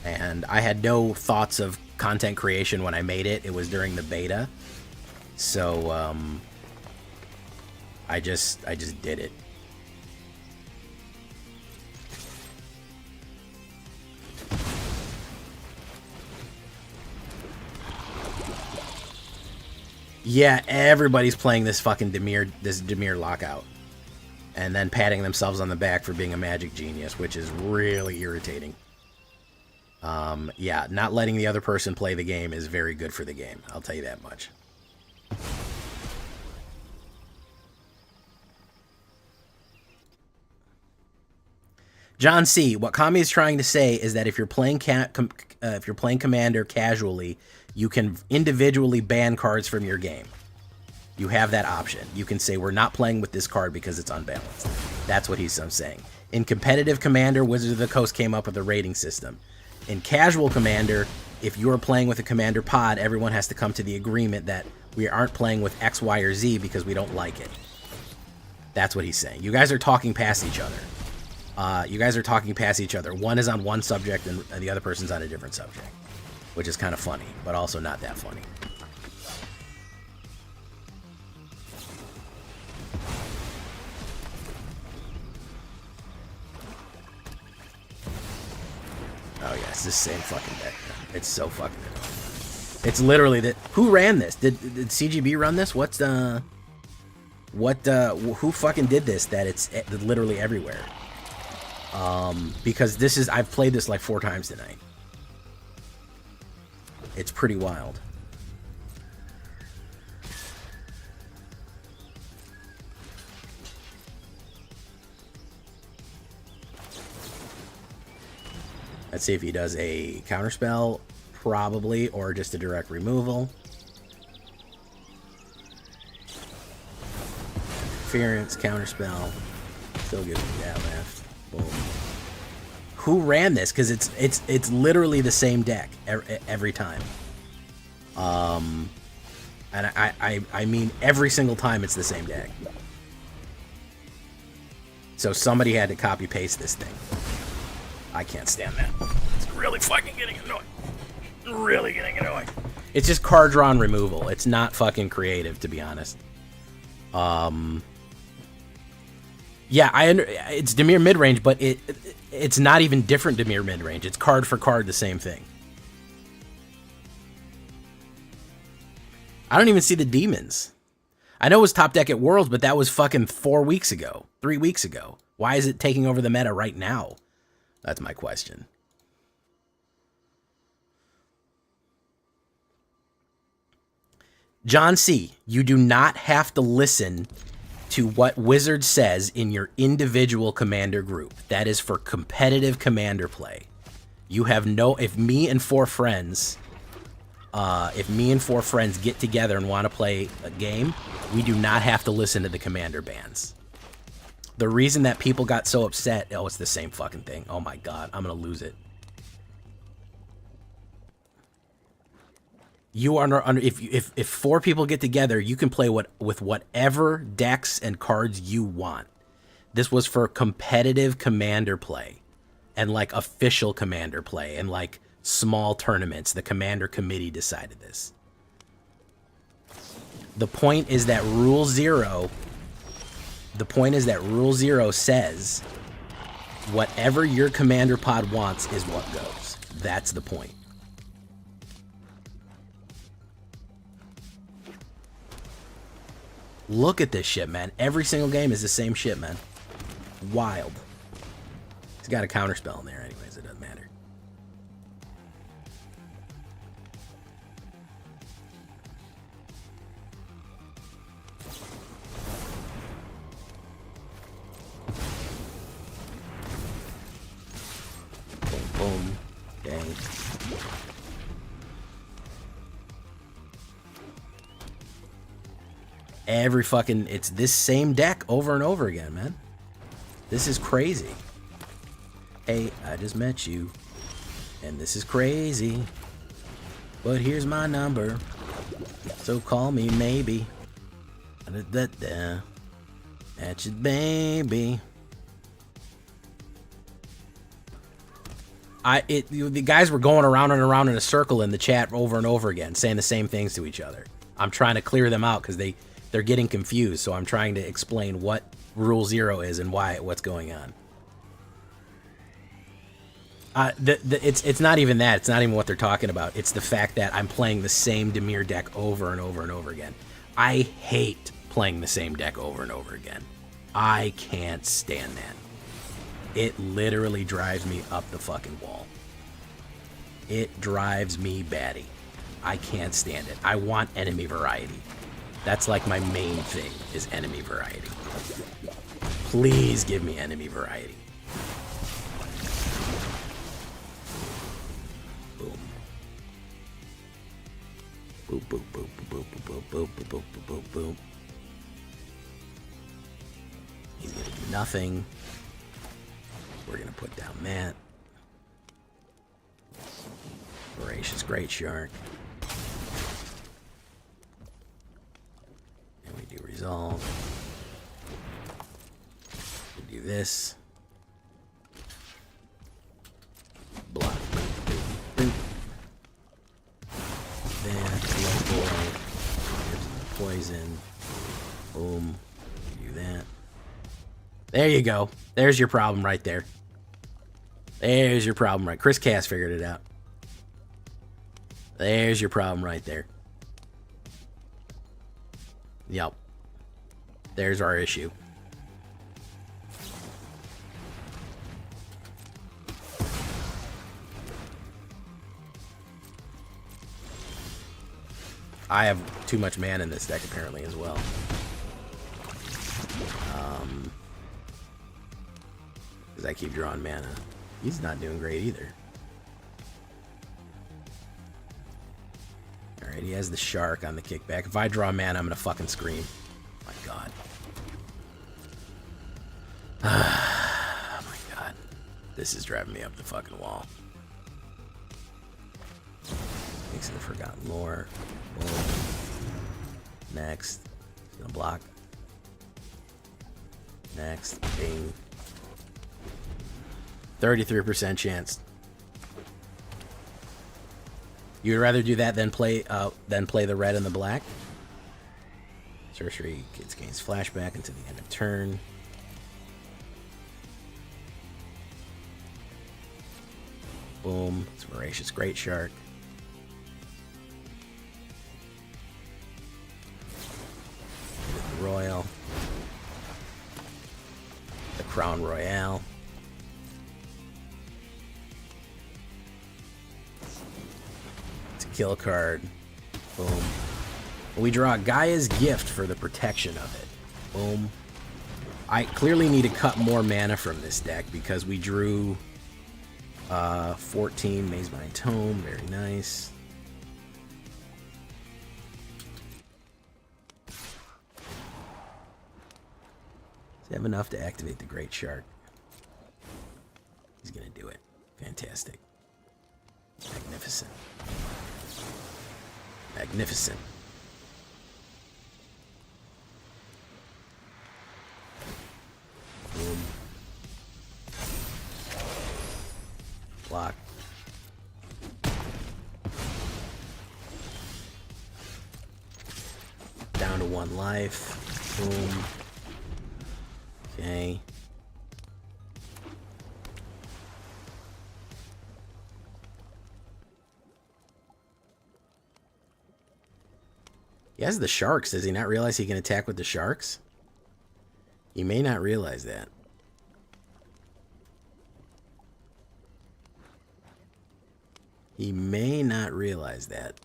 And I had no thoughts of content creation when I made it. It was during the beta. So, I just did it. Yeah, everybody's playing this fucking Dimir lockout. And then patting themselves on the back for being a magic genius, which is really irritating. Yeah, not letting the other person play the game is very good for the game. I'll tell you that much. John C. What Kami is trying to say is that if you're playing Commander casually, you can individually ban cards from your game. You have that option. You can say, we're not playing with this card because it's unbalanced. That's what he's saying. In competitive Commander, Wizards of the Coast came up with a rating system. In casual Commander, if you're playing with a Commander pod, everyone has to come to the agreement that we aren't playing with X, Y, or Z because we don't like it. That's what he's saying. You guys are talking past each other. One is on one subject and the other person's on a different subject, which is kind of funny, but also not that funny. Oh yeah, it's the same fucking deck. It's so fucking annoying. It's literally that. Who ran this? Did CGB run this? Who fucking did this? That it's literally everywhere. Because this is, I've played this like 4 times tonight. It's pretty wild. Let's see if he does a counterspell, probably, or just a direct removal. Interference, counterspell, still gives me that left. Boom. Who ran this? Because it's literally the same deck every time. And I mean every single time it's the same deck. So somebody had to copy paste this thing. I can't stand that. It's really fucking getting annoying. Really getting annoying. It's just card draw and removal. It's not fucking creative, to be honest. Yeah, it's Dimir midrange, but it's not even different Dimir midrange. It's card for card the same thing. I don't even see the demons. I know it was top deck at Worlds, but that was fucking 4 weeks ago, 3 weeks ago. Why is it taking over the meta right now? That's my question. John C., you do not have to listen to what Wizard says in your individual commander group. That is for competitive commander play. You have no... If me and four friends get together and want to play a game, we do not have to listen to the commander bans. The reason that people got so upset... Oh, it's the same fucking thing. Oh my god, I'm going to lose it. You are under... If four people get together, you can play with whatever decks and cards you want. This was for competitive commander play. And like official commander play. And like small tournaments. The commander committee decided this. The point is that Rule 0... The point is that Rule 0 says whatever your commander pod wants is what goes. That's the point. Look at this shit, man. Every single game is the same shit, man. Wild. He's got a counterspell in there anyways. It doesn't matter. Boom, boom. Dang. Every fucking... It's this same deck over and over again, man. This is crazy. Hey, I just met you. And this is crazy. But here's my number. So call me maybe. Da-da-da-da. That's your baby. The guys were going around and around in a circle in the chat over and over again, saying the same things to each other. I'm trying to clear them out because they're getting confused, so I'm trying to explain what Rule 0 is and what's going on. It's not even that. It's not even what they're talking about. It's the fact that I'm playing the same Dimir deck over and over and over again. I hate playing the same deck over and over again. I can't stand that. It literally drives me up the fucking wall. It drives me batty. I can't stand it. I want enemy variety. That's like my main thing, is enemy variety. Please give me enemy variety. Boom. Boop, boop, boop, boop, boop, boop, boop, boop, boop, boop, boop. He's gonna do nothing. We're gonna put down that. Voracious Great Shark. And we do resolve. We do this. Block. Boop, boop. That. Low boy. Here's the poison. Boom. We do that. There you go. There's your problem right there. There's your problem right. Chris Cass figured it out. There's your problem right there. Yep. There's our issue. I have too much mana in this deck apparently as well. Because I keep drawing mana. He's not doing great either. Alright, he has the shark on the kickback. If I draw mana, I'm gonna fucking scream. My god. Oh my god. This is driving me up the fucking wall. Thanks to the Forgotten Lore. Boom. Next. He's gonna block. Next. Bing. 33% chance. You'd rather do that than play the red and the black? Sorcery gains flashback until the end of turn. Boom. It's Voracious Great Shark. Royal. The Crown Royale. It's a kill card. Boom. We draw Gaia's Gift for the protection of it. Boom. I clearly need to cut more mana from this deck because we drew 14 Maze-Bind Tome. Very nice. Does he have enough to activate the Great Shark? He's going to do it. Fantastic. Magnificent. Magnificent. Boom. Block. Down to 1 life. Boom. Okay. He has the sharks. Does he not realize he can attack with the sharks? He may not realize that. He may not realize that.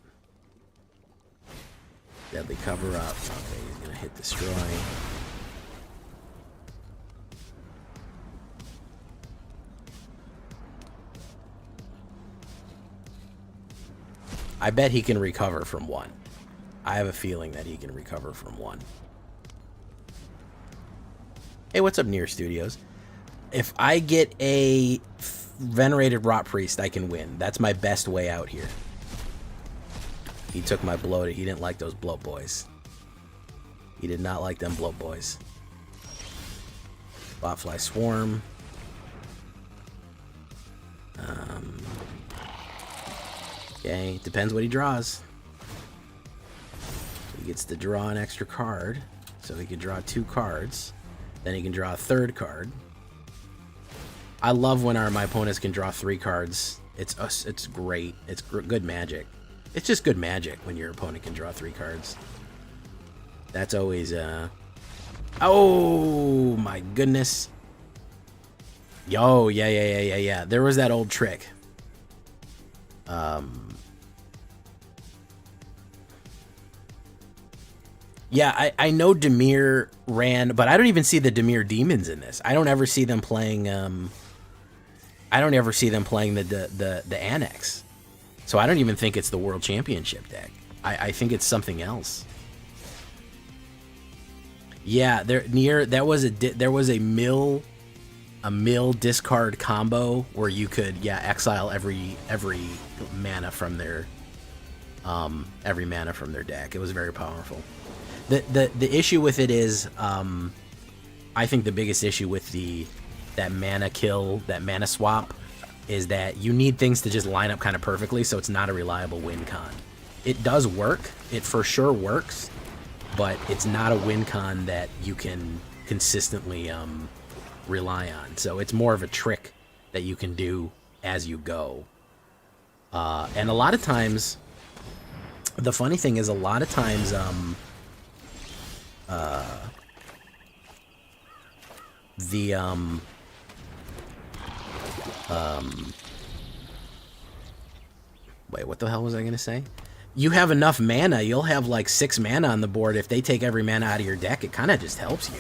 Deadly cover up. Okay, he's gonna hit destroy. I bet he can recover from 1. I have a feeling that he can recover from 1. Hey, what's up, Near Studios? If I get a Venerated Rot Priest, I can win. That's my best way out here. He took my bloat. He didn't like those bloat boys. He did not like them bloat boys. Botfly Swarm. Okay, depends what he draws. He gets to draw an extra card, so he can draw 2 cards. Then he can draw a 3rd card. I love when my opponents can draw 3 cards. It's great. It's good magic. It's just good magic when your opponent can draw 3 cards. That's always oh my goodness. Yo, yeah. There was that old trick. Yeah, I know Dimir ran, but I don't even see the Dimir demons in this. I don't ever see them playing. I don't ever see them playing the Annex. So I don't even think it's the World Championship deck. I think it's something else. Yeah, there was a mill discard combo where you could exile every mana from their deck. It was very powerful. The issue with it is I think the biggest issue with that mana kill, that mana swap, is that you need things to just line up kind of perfectly, so it's not a reliable win con. It does work, it for sure works, but it's not a win con that you can consistently rely on. So it's more of a trick that you can do as you go. And a lot of times, the funny thing is, a lot of times, wait, what the hell was I gonna say? You have enough mana, you'll have like 6 mana on the board. If they take every mana out of your deck, it kind of just helps you.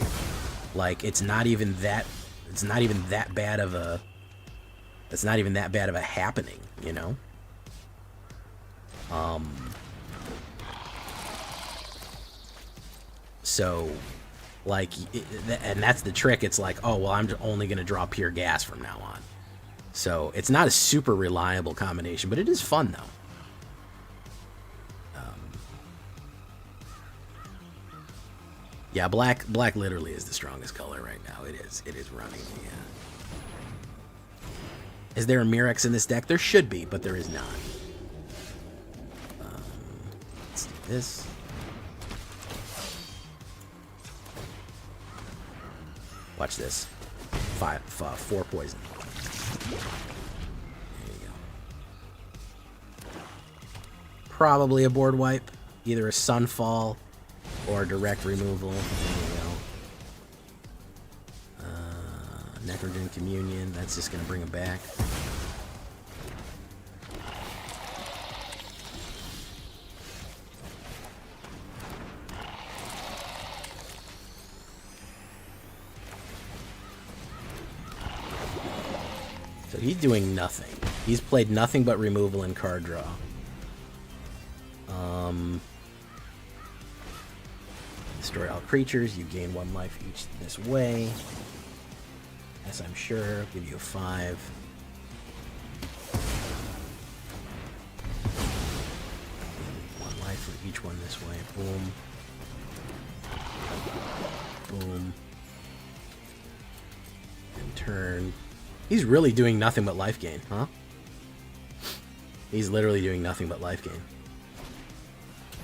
Like, it's not even that bad of a happening, you know? So, like, and that's the trick. It's like, oh, well, I'm only going to draw pure gas from now on. So, it's not a super reliable combination, but it is fun, though. Yeah, black literally is the strongest color right now. It is running, yeah. Is there a Mirex in this deck? There should be, but there is not. Let's do this. Watch this. 4 poison. There you go. Probably a board wipe. Either a Sunfall or direct removal. There you go. Necrogen Communion, that's just going to bring him back. So he's doing nothing. He's played nothing but removal and card draw. Destroy all creatures. You gain 1 life each this way. As I'm sure, give you a 5. One life for each one this way. Boom. Boom. And turn. He's really doing nothing but life gain, huh? He's literally doing nothing but life gain.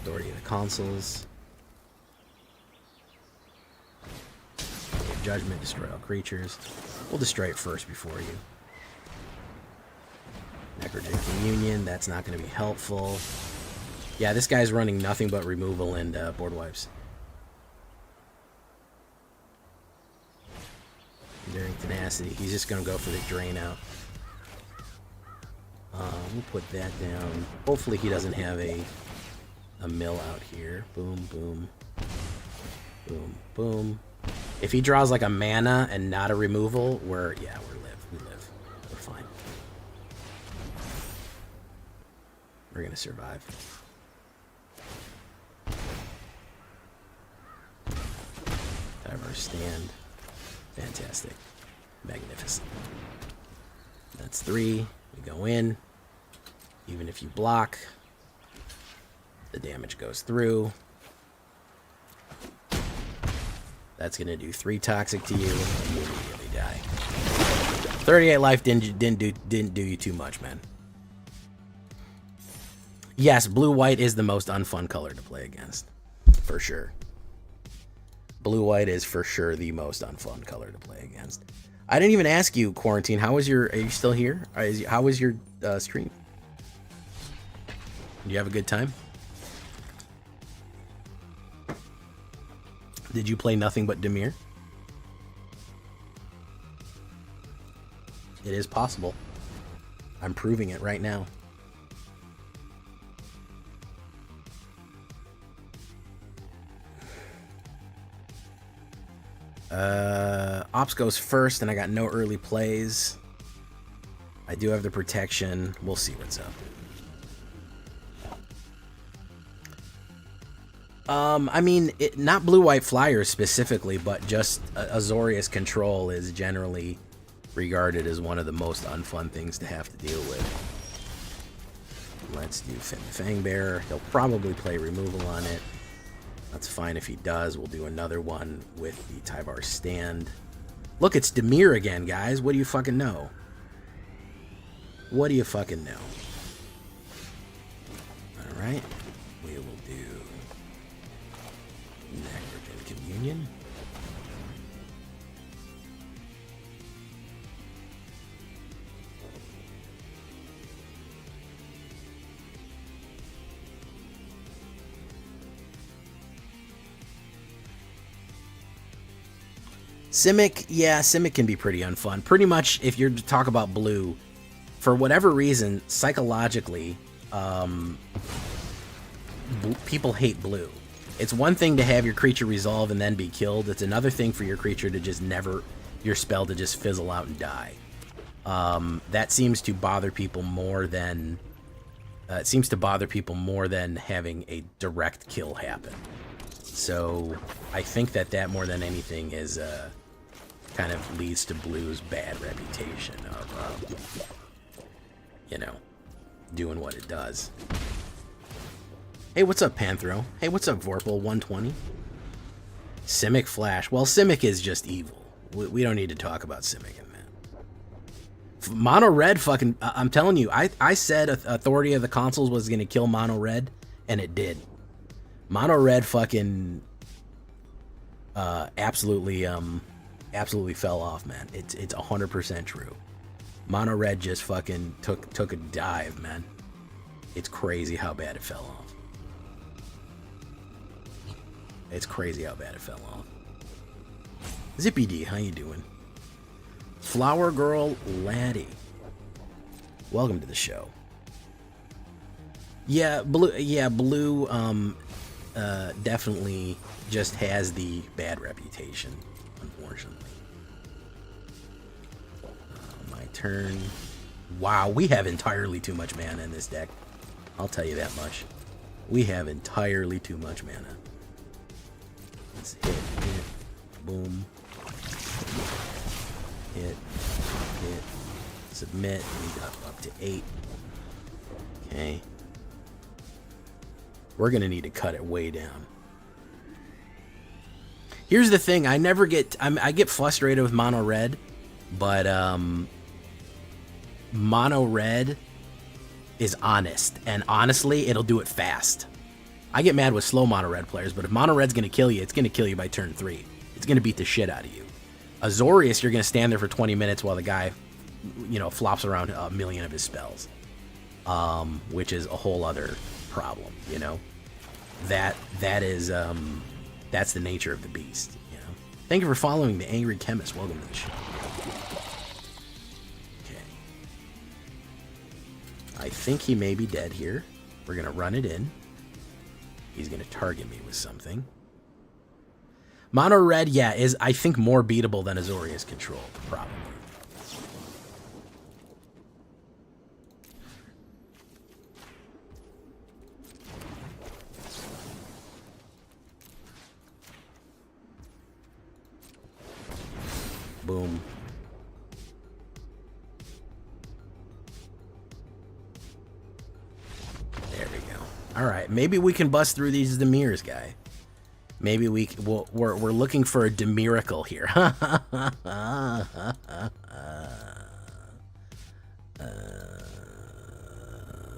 Authority of the Consuls. Judgment, destroy all creatures. We'll destroy it first before you. Necrogen Communion, that's not going to be helpful. Yeah, this guy's running nothing but removal and board wipes. Enduring Tenacity, he's just going to go for the drain out. We'll put that down. Hopefully he doesn't have a mill out here. Boom, boom. Boom, boom. If he draws like a mana and not a removal, we live. We're fine. We're gonna survive. Timer stand. Fantastic. Magnificent. That's 3. We go in. Even if you block, the damage goes through. That's gonna do 3 toxic to you, and you immediately die. 38 life didn't do you too much, man. Yes, blue-white is the most unfun color to play against, for sure. Blue-white is for sure the most unfun color to play against. I didn't even ask you, Quarantine. How was your? Are you still here? How was your stream? Did you have a good time? Did you play nothing but Dimir? It is possible. I'm proving it right now. Ops goes first, and I got no early plays. I do have the protection. We'll see what's up. I mean, not blue-white flyers specifically, but just Azorius control is generally regarded as one of the most unfun things to have to deal with. Let's do Fangbearer. He'll probably play removal on it. That's fine if he does. We'll do another one with the Tyvar stand. Look, it's Dimir again, guys. What do you fucking know? What do you fucking know? Alright. We will do Necrogen Communion. Simic, yeah, Simic can be pretty unfun. Pretty much, if you're to talk about blue, for whatever reason, psychologically, people hate blue. It's one thing to have your creature resolve and then be killed. It's another thing for your creature to just your spell to just fizzle out and die. That seems to bother people more than, having a direct kill happen. So I think that more than anything is kind of leads to blue's bad reputation of, doing what it does. Hey, what's up, Panthro? Hey, what's up, Vorpal 120? Simic Flash. Well, Simic is just evil. We don't need to talk about Simic in that. Mono Red fucking... I'm telling you, I said Authority of the Consuls was going to kill Mono Red, and it did. Mono Red fucking absolutely fell off, man. It's 100% true. Mono Red just fucking took a dive, man. It's crazy how bad it fell off. It's crazy how bad it fell off. Zippy D, how you doing? Flower Girl Laddie. Welcome to the show. Yeah, blue. Yeah, blue. Definitely just has the bad reputation, unfortunately. My turn. Wow, we have entirely too much mana in this deck. I'll tell you that much. We have entirely too much mana. Let's hit, boom. Hit, submit. We got up to 8. Okay. We're gonna need to cut it way down. Here's the thing: I get frustrated with mono red, but mono red is honest, and honestly, it'll do it fast. I get mad with slow mono red players, but if mono red's gonna kill you, it's gonna kill you by turn 3. It's gonna beat the shit out of you. Azorius, you're gonna stand there for 20 minutes while the guy, flops around a million of his spells, which is a whole other problem. That's the nature of the beast. Thank you for following the Angry Chemist. Welcome to the show. Okay. I think he may be dead here. We're gonna run it in. He's gonna target me with something. Mono red, yeah, is I think more beatable than Azorius Control, probably. Boom. There we go. All right, maybe we can bust through these Demirs, guy. Maybe we're looking for a Demiracle here.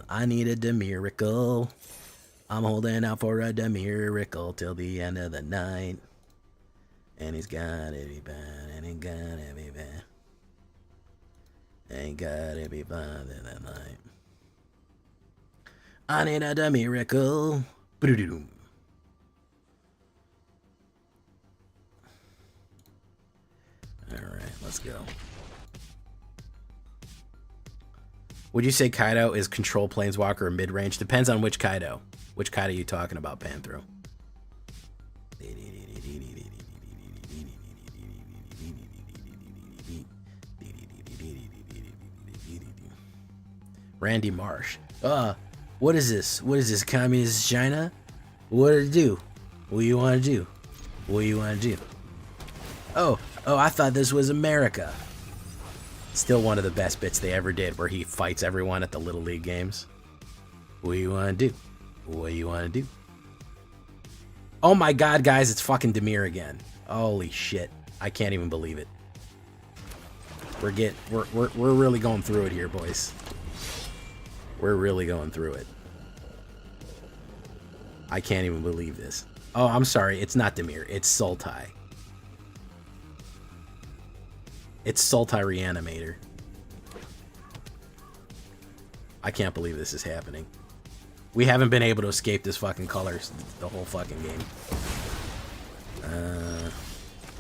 I need a Demiracle. I'm holding out for a Demiracle till the end of the night. And he's gotta be bad, and he gotta be bad. Ain't gotta be bad in the night. I need a miracle. Ba-do-do-doom. Alright, let's go. Would you say Kaido is control planeswalker or mid-range? Depends on which Kaido. Which Kaido are you talking about, Panthro? Randy Marsh. What is this? What is this? Communist China? What did it do? What do you want to do? What do you want to do? Oh, I thought this was America. Still one of the best bits they ever did, where he fights everyone at the Little League games. What do you want to do? What do you want to do? Oh my god, guys, it's fucking Dimir again. Holy shit. I can't even believe it. We're really going through it here, boys. We're really going through it. I can't even believe this. Oh, I'm sorry. It's not Dimir. It's Sultai. It's Sultai Reanimator. I can't believe this is happening. We haven't been able to escape this fucking colors the whole fucking game.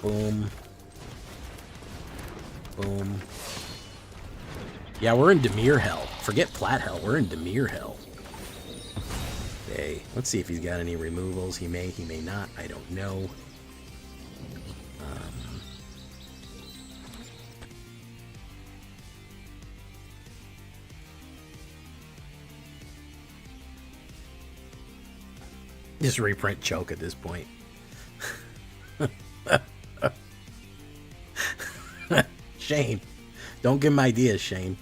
Boom. Boom. Yeah, we're in Dimir hell. Forget Plat hell. We're in Dimir hell. Okay, let's see if he's got any removals. He may not. I don't know. Just reprint choke at this point. Shane, don't give him ideas, Shane.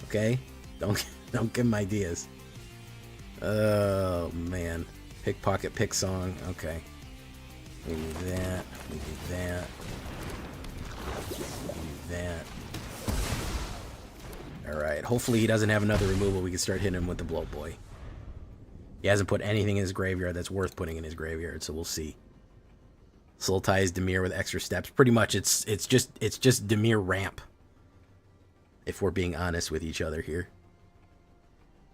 Okay? Don't give him ideas. Oh man, pickpocket pick song. Okay, we do that. We do that. We do that. All right. Hopefully he doesn't have another removal. We can start hitting him with the blow boy. He hasn't put anything in his graveyard that's worth putting in his graveyard, so we'll see. Sultai is Dimir with extra steps. Pretty much, it's just Dimir ramp. If we're being honest with each other here.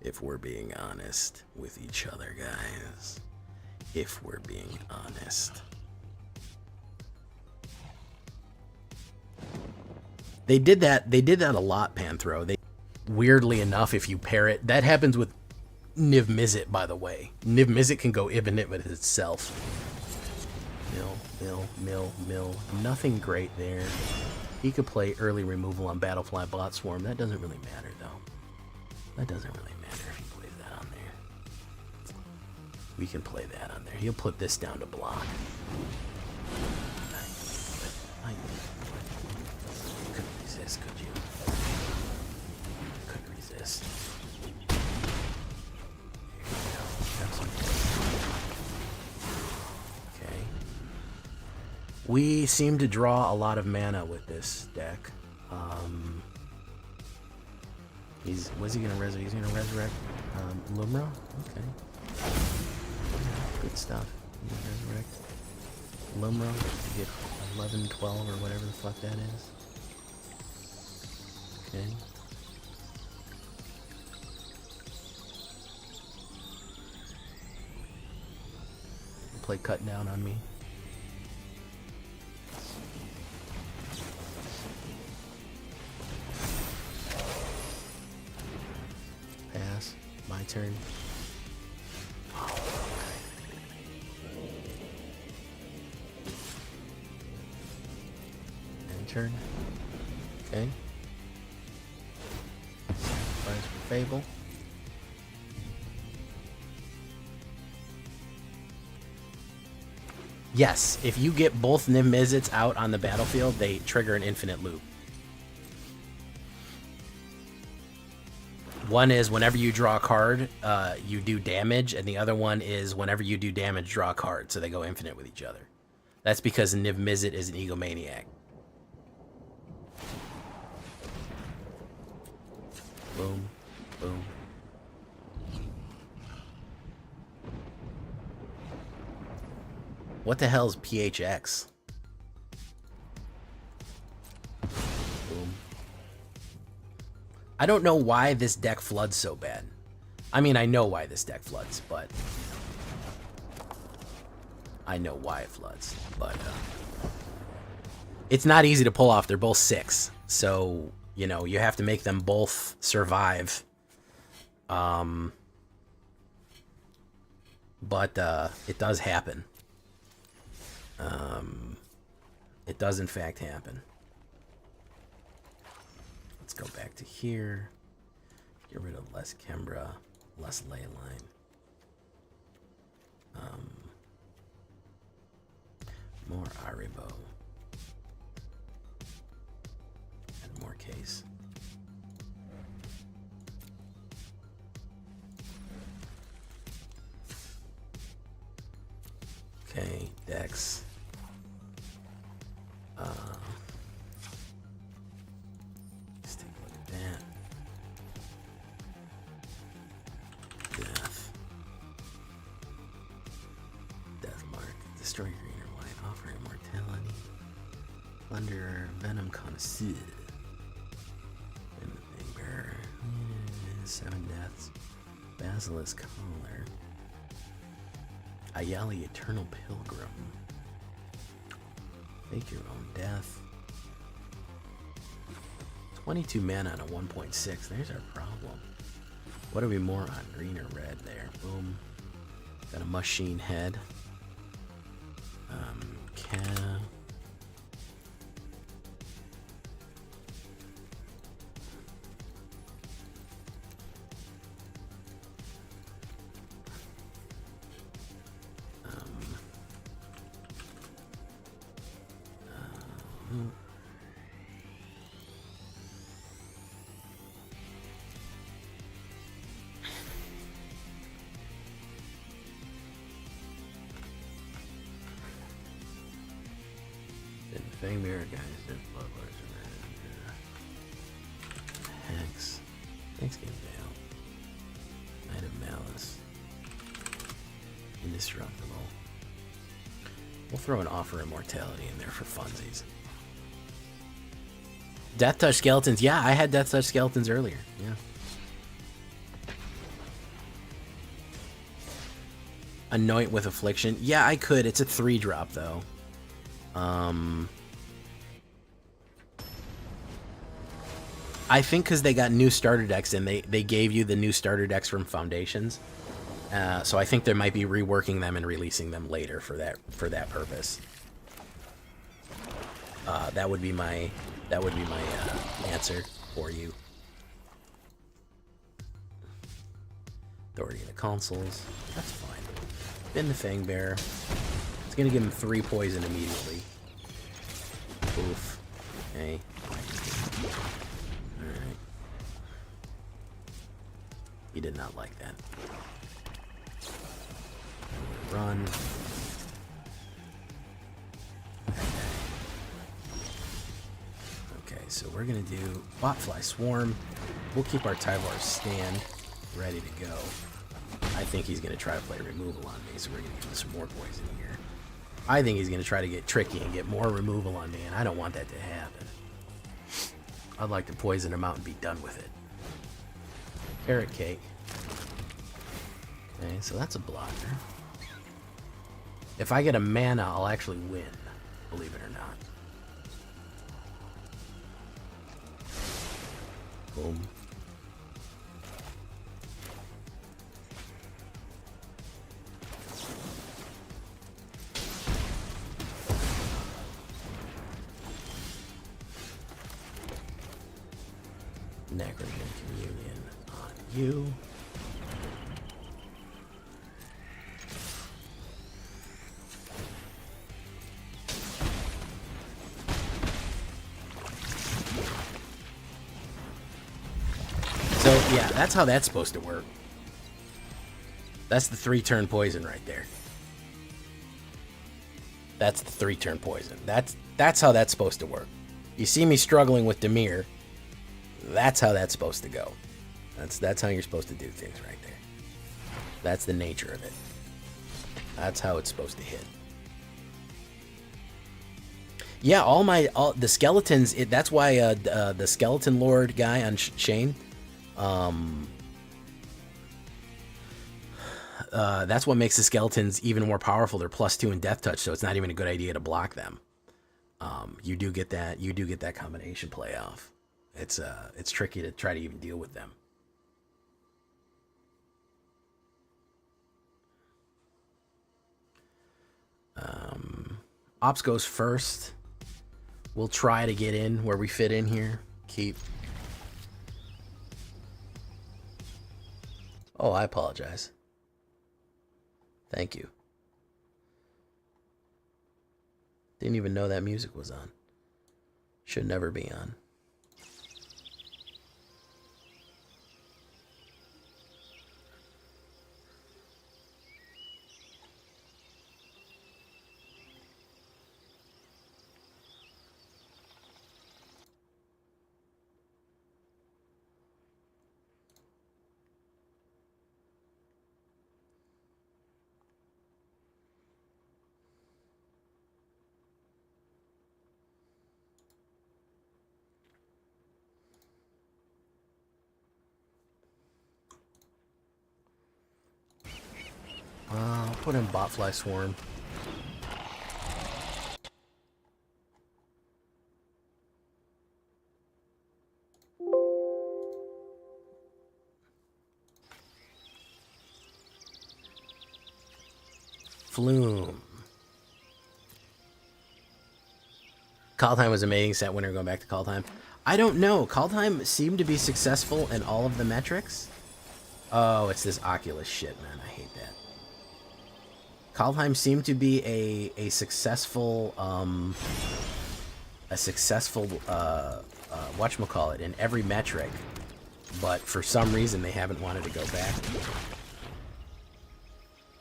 If we're being honest with each other, guys. if we're being honest. They did that a lot, Panthro. Weirdly enough, if you pair it, that happens with Niv Mizzet, by the way. Niv Mizzet can go Ibn with itself. Mill. Nothing great there. He could play early removal on Battlefly Bot Swarm. That doesn't really matter, though. That doesn't really matter if he plays that on there. We can play that on there. He'll put this down to block. You couldn't resist, could you? Couldn't resist. Okay. We seem to draw a lot of mana with this deck. What's he gonna resurrect? He's gonna resurrect Lumra? Okay. Good stuff. He's gonna resurrect Lumra to get 11, 12, or whatever the fuck that is. Okay. Play cut down on me. Pass. My turn. End turn. Okay. Sacrifice for Fable. Yes, if you get both Niv Mizzets out on the battlefield, they trigger an infinite loop. One is whenever you draw a card, you do damage, and the other one is whenever you do damage, draw a card, so they go infinite with each other. That's because Niv Mizzet is an egomaniac. Boom, boom. What the hell is PHX? Boom. I don't know why this deck floods so bad. I mean, I know why this deck floods, but... I know why it floods, but... It's not easy to pull off. They're both 6. So, you know, you have to make them both survive. But, it does happen. It does in fact happen. Let's go back to here. Get rid of less Kembra, less Leyline. More Aribo. And more Case. Okay, Dex. Let's take a look at that. Death. Death Mark. Destroy green or white. Offer immortality. Plunder. Venom Connoisseur. Venom 7 deaths. Basilisk Collar. Ayali Eternal Pilgrim. Fake your own death. 22 mana on a 1.6. There's our problem. What are we more on? Green or red there? Boom. Got a machine head. Cam. Fang Mirror guys, there's Bloodlords and Hex. Hex Game Veil. Knight of Malice. Indestructible. We'll throw an Offer Immortality in there for funsies. Death Touch Skeletons. Yeah, I had Death Touch Skeletons earlier. Yeah. Anoint with Affliction. Yeah, I could. It's a 3-drop, though. I think because they got new starter decks and they gave you the new starter decks from Foundations. So I think they might be reworking them and releasing them later for that purpose. That would be my answer for you. Authority in the consoles. That's fine. Bin the Fangbearer. It's gonna give him 3 poison immediately. Oof. Okay. Alright. He did not like that. Run. Okay, so we're gonna do Botfly Swarm. We'll keep our Tyvar stand ready to go. I think he's gonna try to play removal on me, so we're gonna give him some more poison here. I think he's gonna try to get tricky and get more removal on me, and I don't want that to happen. I'd like to poison him out and be done with it. Carrot Cake. Okay, so that's a blocker. If I get a mana, I'll actually win, believe it or not. Boom. Necrogen Communion on you. So, yeah, that's how that's supposed to work. That's the 3-turn poison right there. That's the 3-turn poison. That's how that's supposed to work. You see me struggling with Dimir. That's how that's supposed to go. That's how you're supposed to do things right there. That's the nature of it. That's how it's supposed to hit. Yeah, all the skeletons. That's why the skeleton lord guy on Shane. That's what makes the skeletons even more powerful. They're +2 in death touch, so it's not even a good idea to block them. You do get that combination play off. It's tricky to try to even deal with them. Ops goes first. We'll try to get in where we fit in here. Keep. Oh, I apologize. Thank you. Didn't even know that music was on. Should never be on. I'll put in Botfly Swarm. Flume. Kaldheim was amazing. Set winner going back to Kaldheim. I don't know. Kaldheim seemed to be successful in all of the metrics. Oh, it's this Oculus shit, man. I hate that. Kaldheim seemed to be a successful whatchamacallit in every metric, but for some reason they haven't wanted to go back.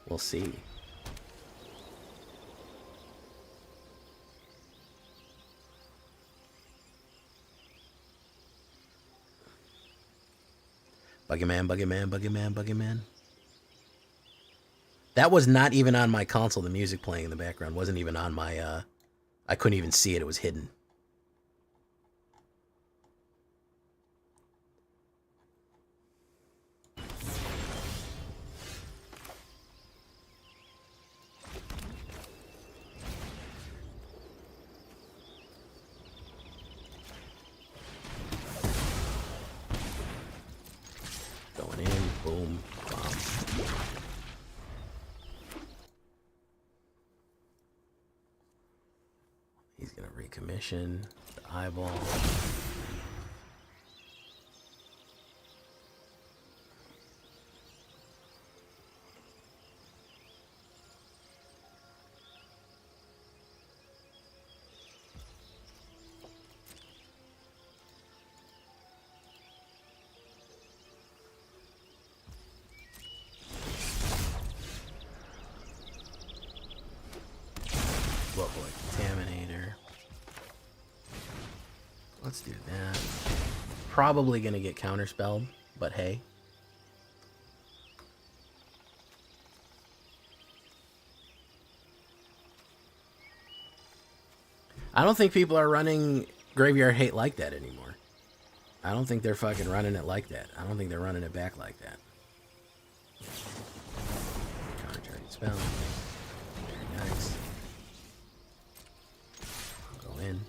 We'll see. Buggyman, Buggyman, Buggyman, Buggyman. That was not even on my console. The music playing in the background wasn't even on my, I couldn't even see it. It was hidden. He's gonna recommission the eyeball. What boy? Contaminator. Let's do that. Probably gonna get counterspelled, but hey. I don't think people are running Graveyard Hate like that anymore. I don't think they're fucking running it like that. I don't think they're running it back like that. Counter-target spell. Very nice. Go in.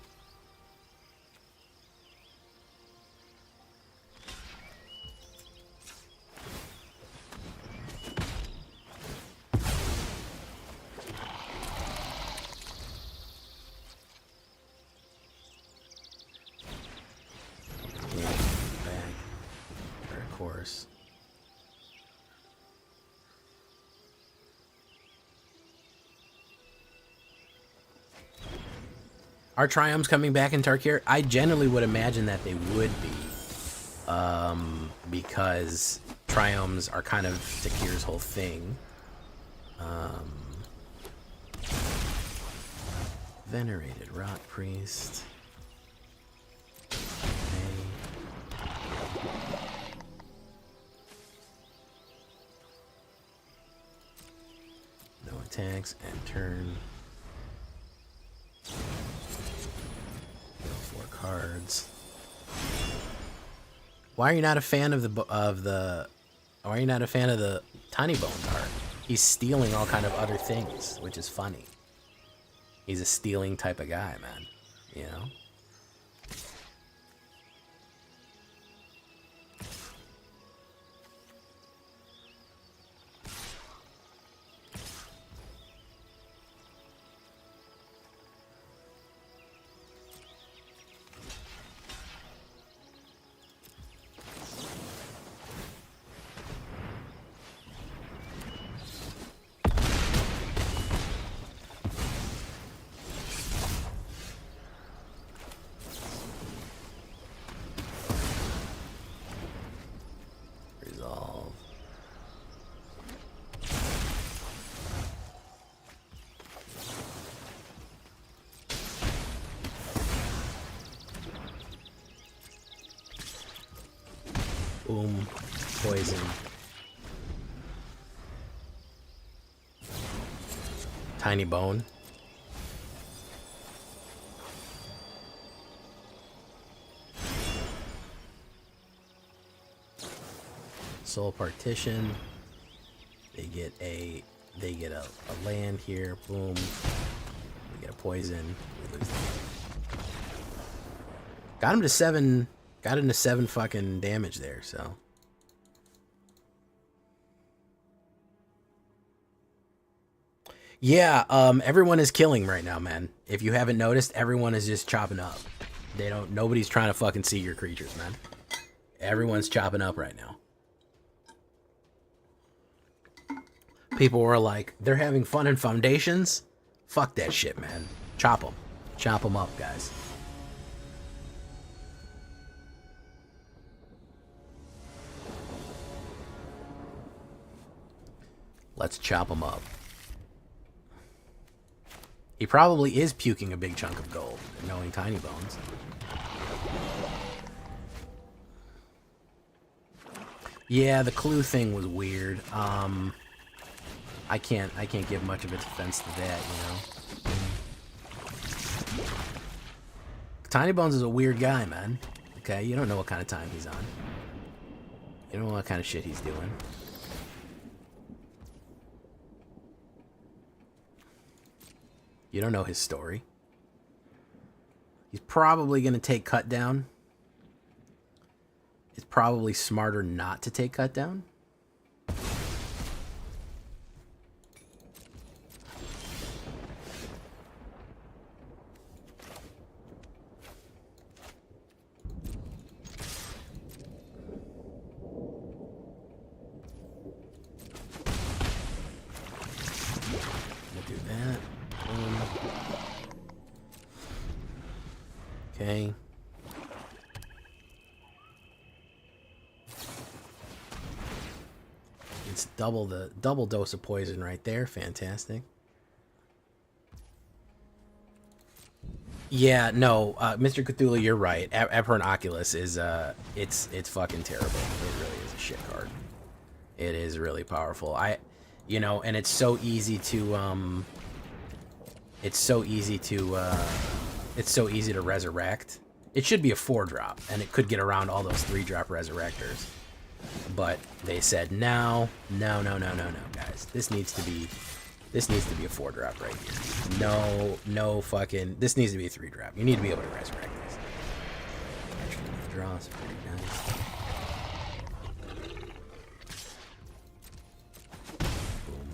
Are Triumphs coming back in Tarkir? I generally would imagine that they would be. Because Triumphs are kind of Takir's whole thing. Venerated Rock Priest. Okay. No attacks and turn. Cards. Why are you not a fan of the why are you not a fan of the Tiny Bones art? He's stealing all kind of other things, which is funny. He's a stealing type of guy, man. You know? Boom. Poison. Tiny Bone. Soul Partition. They get a land here. Boom. We get a poison. We lose. Got him to 7. Got into 7 fucking damage there, so. Yeah, everyone is killing right now, man. If you haven't noticed, everyone is just chopping up. Nobody's trying to fucking see your creatures, man. Everyone's chopping up right now. People were like, they're having fun in Foundations? Fuck that shit, man. Chop them. Chop them up, guys. Let's chop him up. He probably is puking a big chunk of gold, knowing Tiny Bones. Yeah, the clue thing was weird. I can't give much of a defense to that, you know. Tiny Bones is a weird guy, man. Okay, you don't know what kind of time he's on. You don't know what kind of shit he's doing. You don't know his story. He's probably going to take cut down. It's probably smarter not to take cut down. Okay. It's double dose of poison right there. Fantastic. Yeah, no, Mr. Cthulhu, you're right. Abhorrent Oculus is it's fucking terrible. It really is a shit card. It is really powerful. And it's so easy to it's so easy to resurrect. It should be a 4-drop, and it could get around all those 3-drop resurrectors. But they said no, guys. This needs to be a 4-drop right here. No fucking. This needs to be a 3-drop. You need to be able to resurrect this. Extra withdraws, pretty nice. Boom.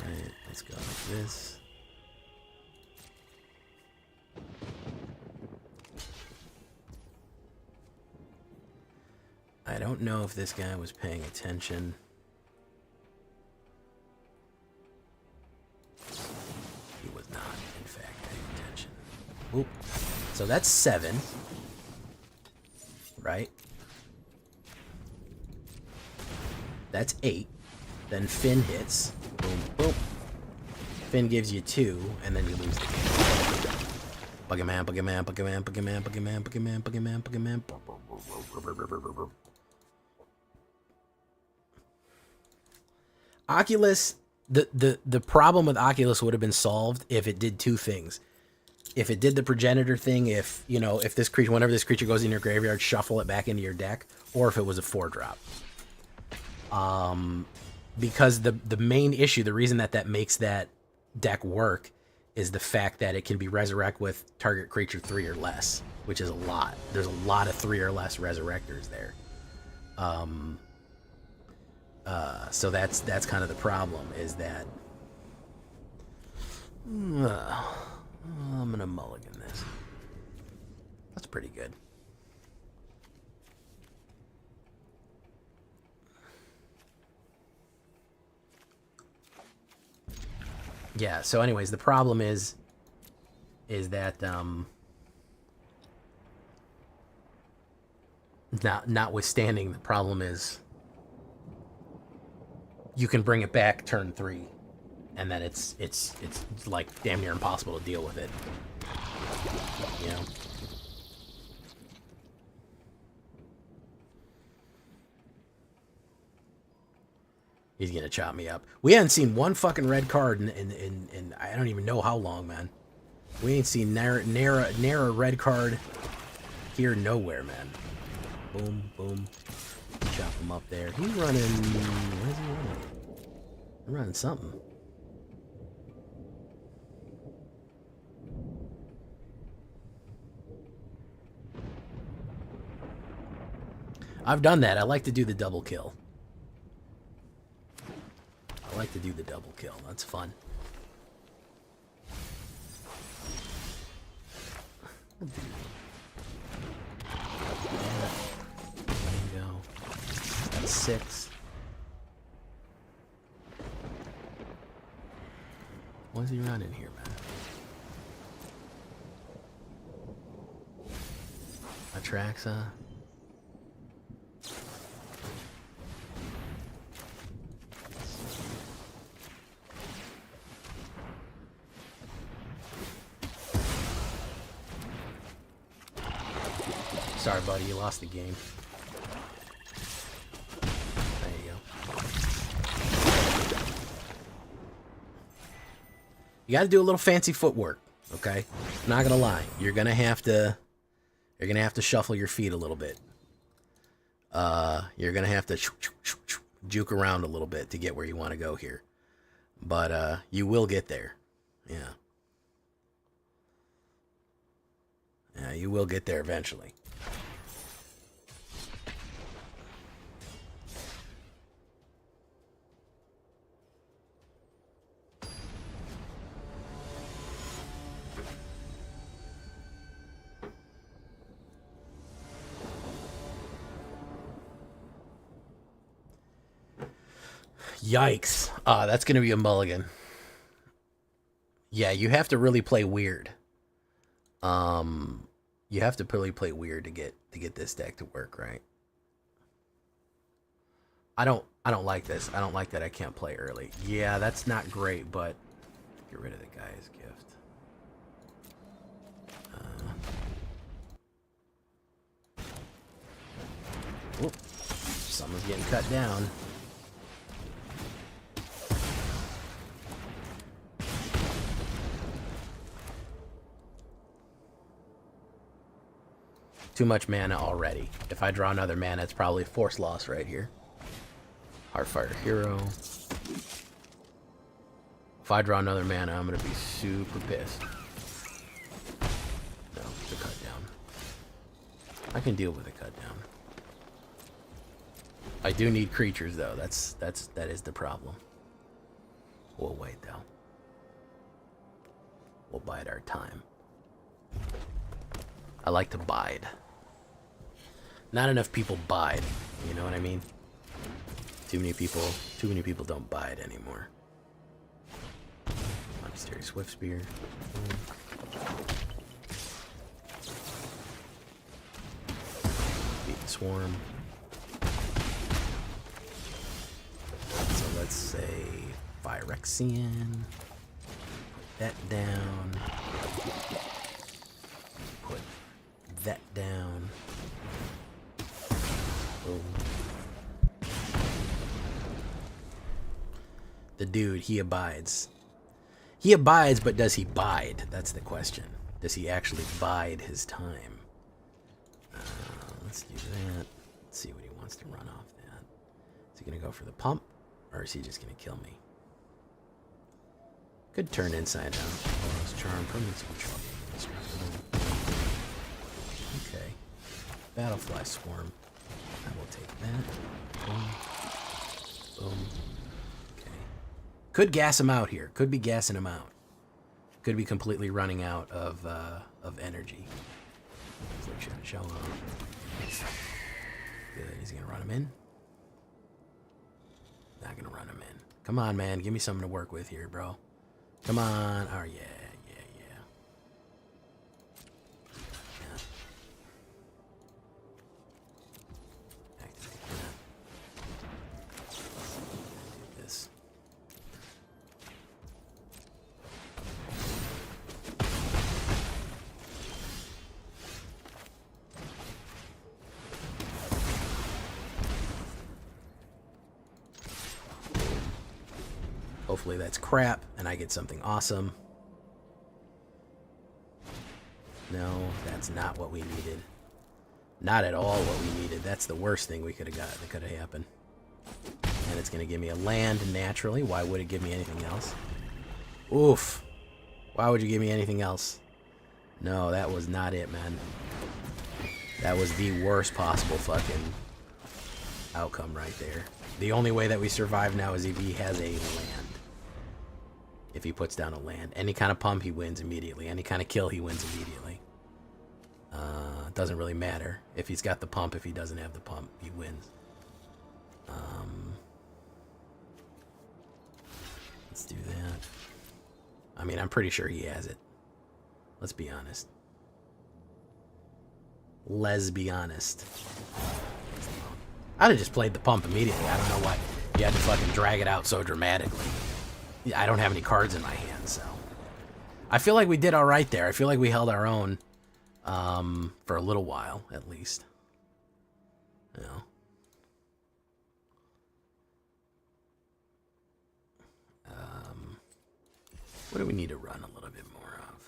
Alright, let's go like this. I don't know if this guy was paying attention. He was not, in fact, paying attention. Oop. So that's 7. Right? That's 8. Then Finn hits. Boom, boom. Finn gives you 2, and then you lose the game. Buggerman, Buggerman, Buggerman, Buggerman, Buggerman, Buggerman, Buggerman, Buggerman. Oculus, the problem with Oculus would have been solved if it did 2 things. If it did the progenitor thing, if this creature, whenever this creature goes in your graveyard, shuffle it back into your deck, or if it was a 4-drop. Because the main issue, the reason that makes that deck work, is the fact that it can be resurrect with target creature 3 or less, which is a lot. There's a lot of 3 or less resurrectors there. So that's kind of the problem, is that I'm gonna mulligan this. That's pretty good. Yeah, so anyways, the problem is that notwithstanding, the problem is you can bring it back turn 3, and then it's like damn near impossible to deal with it. You know? He's gonna chop me up. We haven't seen one fucking red card in I don't even know how long, man. We ain't seen near a red card here nowhere, man. Boom, boom. Chop him up there. He's running. What is he running? He's running something. I've done that. I like to do the double kill. I like to do the double kill. That's fun. There you go. That's 6. What's he running here, man? Atraxa. Sorry, buddy, you lost the game. There you go. You got to do a little fancy footwork, okay? Not gonna lie, you're gonna have to shuffle your feet a little bit. You're gonna have to juke around a little bit to get where you want to go here, but you will get there. Yeah. Yeah, you will get there eventually. Yikes. That's going to be a mulligan. Yeah, you have to really play weird. You have to really play weird to get this deck to work, right? I don't like this. I don't like that I can't play early. Yeah, that's not great, but get rid of the guy's gift. Whoop. Someone's getting cut down. Too much mana already. If I draw another mana, it's probably force loss right here. Heartfire Hero. If I draw another mana, I'm going to be super pissed. No, it's a cut down. I can deal with a cut down. I do need creatures though. That is the problem. We'll wait though. We'll bide our time. I like to bide. Not enough people bide. You know what I mean? Too many people don't bide anymore. Monastery Swift Spear. Beat the Swarm. So let's say Phyrexian. Put that down. Put that down. Boom. The dude, he abides. He abides, but does he bide? That's the question. Does he actually bide his time? Let's do that. Let's see what he wants to run off that. Is he going to go for the pump? Or is he just going to kill me? Could turn inside out. Lost Charm, permanent control. Okay. Battlefly Swarm. I will take that. Boom. Boom. Could gas him out here. Could be gassing him out. Could be completely running out of energy. So show off. Good. He's gonna run him in. Not gonna run him in. Come on, man. Give me something to work with here, bro. Come on. Oh yeah. Hopefully that's crap and I get something awesome. No, that's not what we needed. Not at all what we needed. That's the worst thing we could have got that could have happened. And it's going to give me a land naturally. Why would it give me anything else? Oof. Why would you give me anything else? No, that was not it, man. That was the worst possible fucking outcome right there. The only way that we survive now is if he has a land. If he puts down a land. Any kind of pump, he wins immediately. Any kind of kill, he wins immediately. It doesn't really matter. If he's got the pump, if he doesn't have the pump, he wins. Let's do that. I mean, I'm pretty sure he has it. Let's be honest. Let's be honest. I'd have just played the pump immediately. I don't know why you had to fucking drag it out so dramatically. I don't have any cards in my hand, so. I feel like we did all right there. I feel like we held our own for a little while, at least. You know. What do we need to run a little bit more of?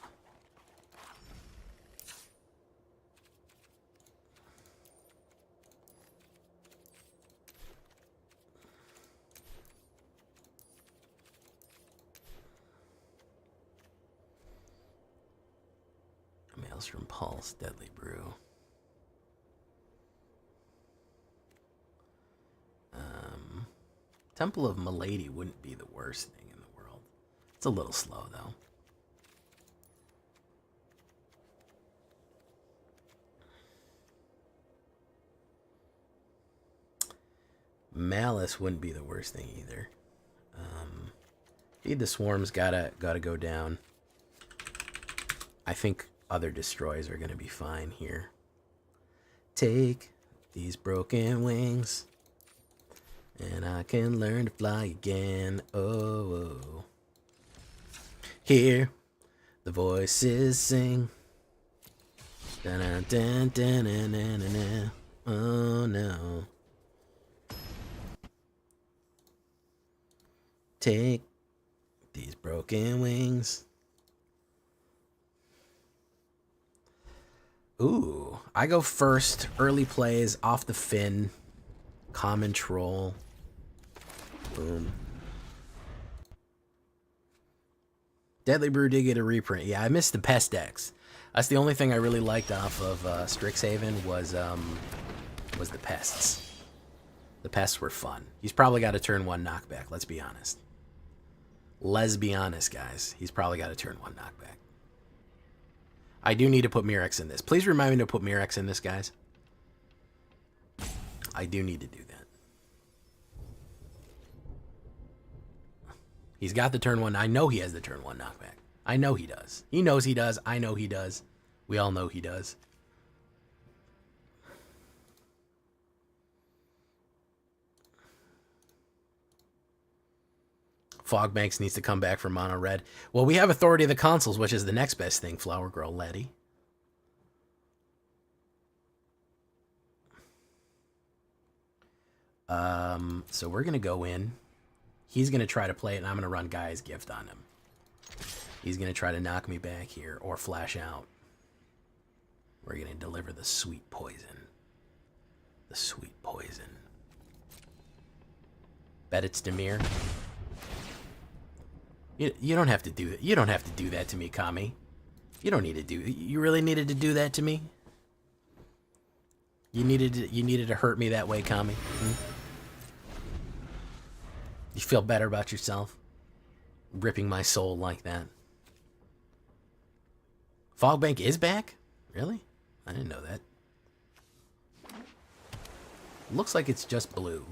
Maelstrom Pulse, Deadly Brew. Temple of Milady wouldn't be the worst thing in the world. It's a little slow, though. Malice wouldn't be the worst thing either. Feed the Swarm's gotta go down. I think other destroys are going to be fine here. Take these broken wings, and I can learn to fly again. Oh. Hear the voices sing. Da-da-da-da-da-da-da-da. Oh no. Take these broken wings. Ooh, I go first. Early plays off the fin. Common troll. Boom. Deadly Brew did get a reprint. Yeah, I missed the pest decks. That's the only thing I really liked off of Strixhaven was the pests. The pests were fun. He's probably got a turn 1 knockback, let's be honest. Let's be honest, guys. He's probably got a turn 1 knockback. I do need to put Mirex in this. Please remind me to put Mirex in this, guys. I do need to do that. He's got the turn 1. I know he has the turn 1 knockback. I know he does. He knows he does. I know he does. We all know he does. Fogbanks needs to come back for mono red. Well, we have Authority of the Consuls, which is the next best thing, Flower Girl Letty. So we're going to go in. He's going to try to play it, and I'm going to run Gaia's Gift on him. He's going to try to knock me back here or flash out. We're going to deliver the sweet poison. The sweet poison. Bet it's Demir. You don't have to do that. You don't have to do that to me, Kami. You don't need to do. You really needed to do that to me. You needed to hurt me that way, Kami. You feel better about yourself, ripping my soul like that. Fogbank is back? Really? I didn't know that. Looks like it's just blue.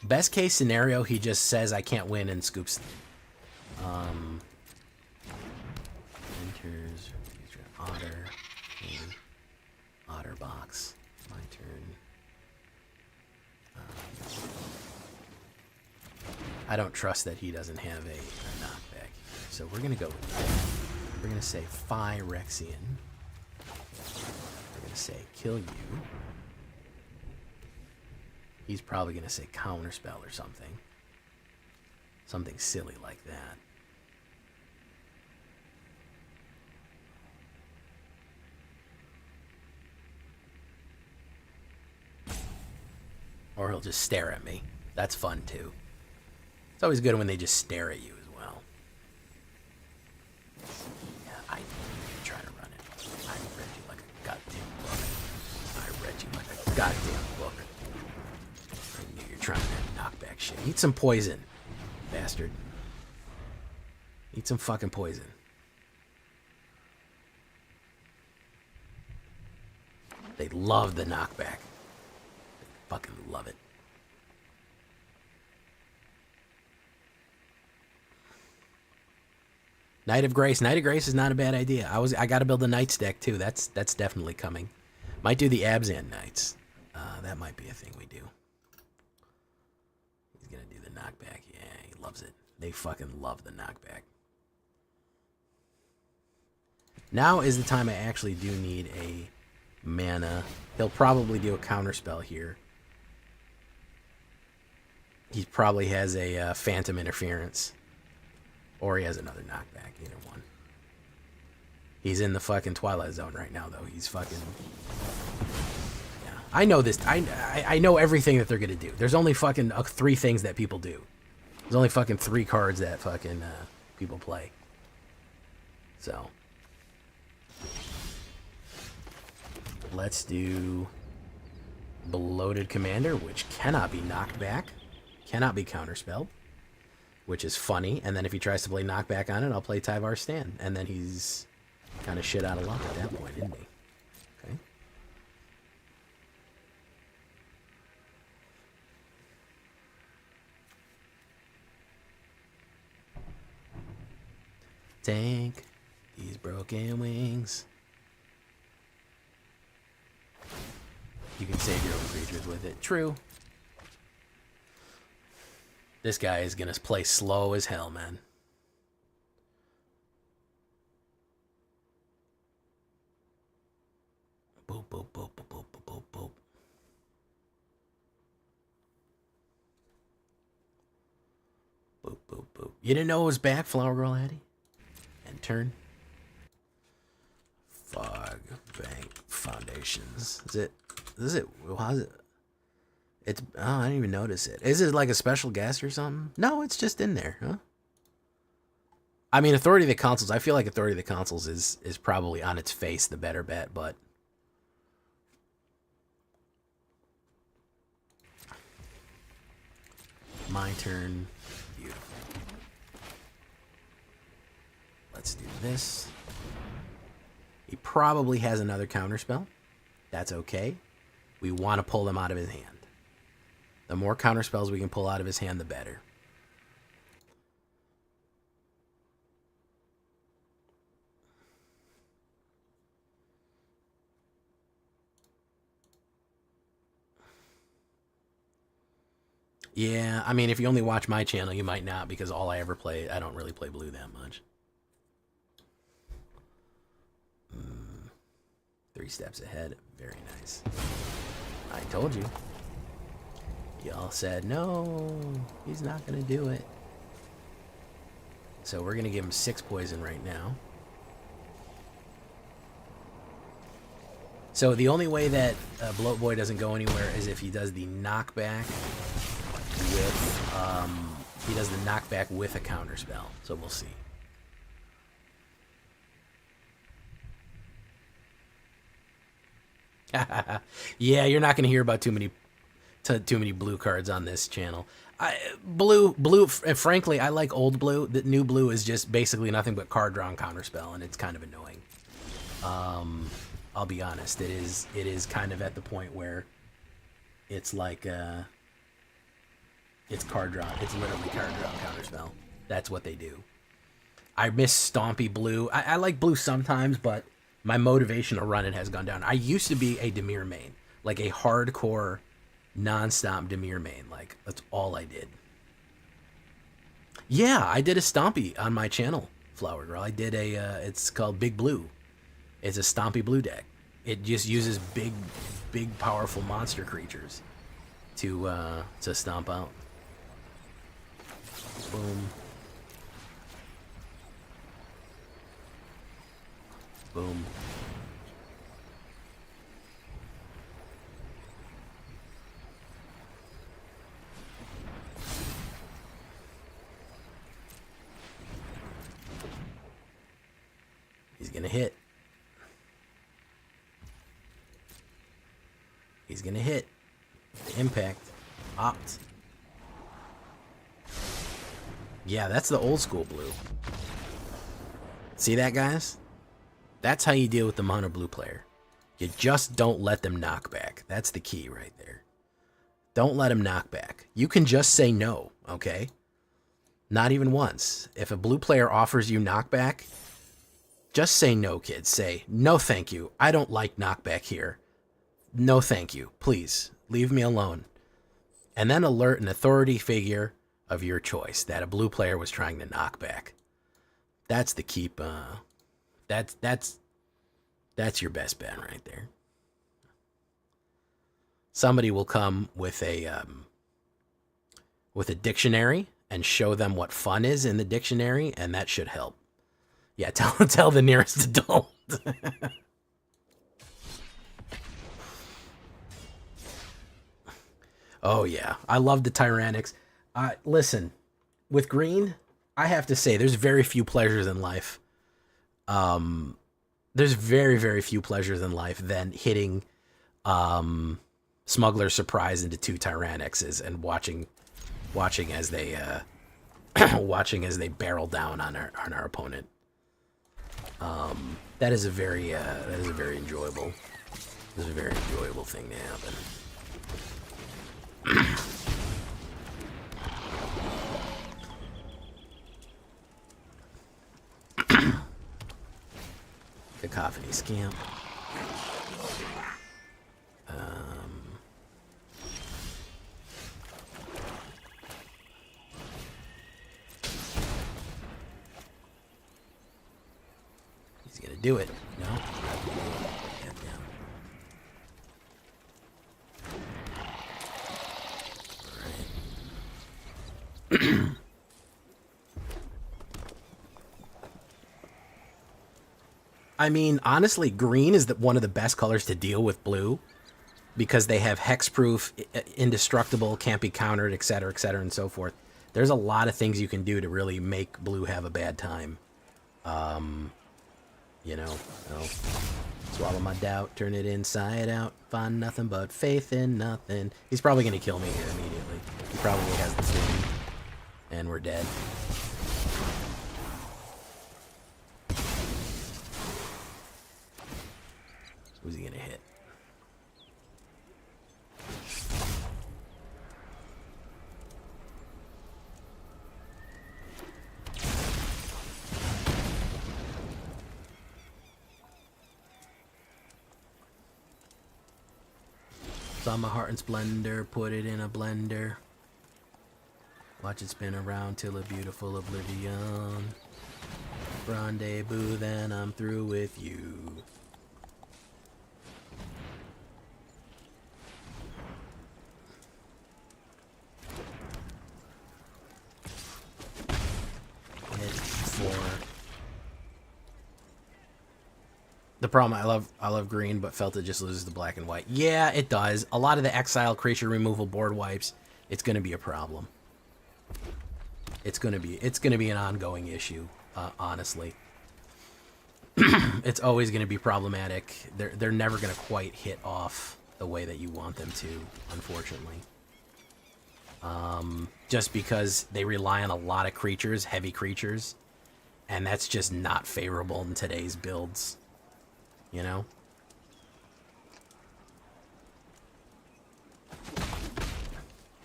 Best case scenario, he just says I can't win and scoops. Enters Otter. Otter box. My turn. I don't trust that he doesn't have a knockback here. So we're gonna go with that. We're gonna say Phyrexian. We're gonna say kill you. He's probably going to say counterspell or something. Something silly like that. Or he'll just stare at me. That's fun, too. It's always good when they just stare at you as well. Yeah, I knew you were trying to run it. I read you like a goddamn book. I read you like a goddamn book. Trying to knock back shit. Eat some poison, bastard. Eat some fucking poison. They love the knockback. They fucking love it. Knight of Grace. Knight of Grace is not a bad idea. I got to build a Knights deck too. That's definitely coming. Might do the Abzan Knights. That might be a thing we do. Knockback, yeah, he loves it. They fucking love the knockback. Now is the time I actually do need a mana. He'll probably do a counterspell here. He probably has a Phantom Interference. Or he has another knockback, either one. He's in the fucking Twilight Zone right now, though. He's fucking... I know this. I know everything that they're gonna do. There's only fucking 3 things that people do. There's only fucking 3 cards that fucking people play. So let's do Bloated Commander, which cannot be knocked back, cannot be counterspelled, which is funny. And then if he tries to play knockback on it, I'll play Tyvar Stan, and then he's kind of shit out of luck at that point, isn't he? Okay. Tank These broken wings. You can save your own creatures with it. True. This guy is gonna play slow as hell, man. Boop, boop, boop, boop, boop, boop, boop. Boop, boop, boop. You didn't know it was back, Flower Girl Addy? And turn. Fog Bank Foundations. Is it? How's it? It's, oh, I didn't even notice it. Is it like a special guest or something? No, it's just in there, huh? I mean, Authority of the Consuls, I feel like Authority of the Consuls is probably on its face the better bet, but... My turn. Beautiful. Let's do this. He probably has another counterspell. That's okay. We want to pull them out of his hand. The more counterspells we can pull out of his hand, the better. Yeah, I mean, if you only watch my channel, you might not, because all I ever play, I don't really play blue that much. 3 steps ahead. Very nice. I told you. Y'all said, no, he's not going to do it. So we're going to give him 6 poison right now. So the only way that Bloat Boy doesn't go anywhere is if he does the knockback with a counter spell. So we'll see. Yeah, you're not going to hear about too many blue cards on this channel. Blue. Frankly, I like old blue. The new blue is just basically nothing but card draw and counterspell, and it's kind of annoying. I'll be honest. It is kind of at the point where it's like it's card draw. It's literally card draw and counterspell. That's what they do. I miss Stompy blue. I like blue sometimes, but my motivation to run it has gone down. I used to be a Dimir main, like a hardcore, non-stop Dimir main. Like, that's all I did. Yeah, I did a Stompy on my channel, Flower Girl. I did a, it's called Big Blue. It's a Stompy blue deck. It just uses big, powerful monster creatures to stomp out. Boom. Boom. He's gonna hit. He's gonna hit. The impact. Opt. Yeah, that's the old school blue. See that, guys? That's how you deal with the mono blue player. You just don't let them knock back. That's the key right there. Don't let them knock back. You can just say no, okay? Not even once. If a blue player offers you knockback, just say no, kids. Say, no thank you. I don't like knockback here. No thank you. Please, leave me alone. And then alert an authority figure of your choice that a blue player was trying to knock back. That's the keep, that's your best bet right there. Somebody will come with a dictionary and show them what fun is in the dictionary, and that should help. Yeah, tell the nearest adult. Oh yeah, I love the Tyrannics. Listen, with green, I have to say there's very few pleasures in life. There's very few pleasures in life than hitting Smuggler's Surprise into 2 Tyrannics and watching as they barrel down on our opponent. That is a very enjoyable thing to happen. Cacophony Scamp. He's gonna do it. No? I mean, honestly, green is one of the best colors to deal with blue because they have hexproof, indestructible, can't be countered, etc., and so forth. There's a lot of things you can do to really make blue have a bad time. You know, I'll swallow my doubt, turn it inside out, find nothing but faith in nothing. He's probably going to kill me here immediately. He probably has the swing, and we're dead. Who's he gonna hit? Saw my heart in splendor, put it in a blender. Watch it spin around till a beautiful oblivion. Rendezvous, then I'm through with you. The problem, I love green, but felt it just loses the black and white. Yeah, it does. A lot of the exile creature removal board wipes, it's going to be a problem. It's going to be an ongoing issue, honestly. It's always going to be problematic. They're never going to quite hit off the way that you want them to, unfortunately. Just because they rely on a lot of creatures, heavy creatures, and that's just not favorable in today's builds. You know?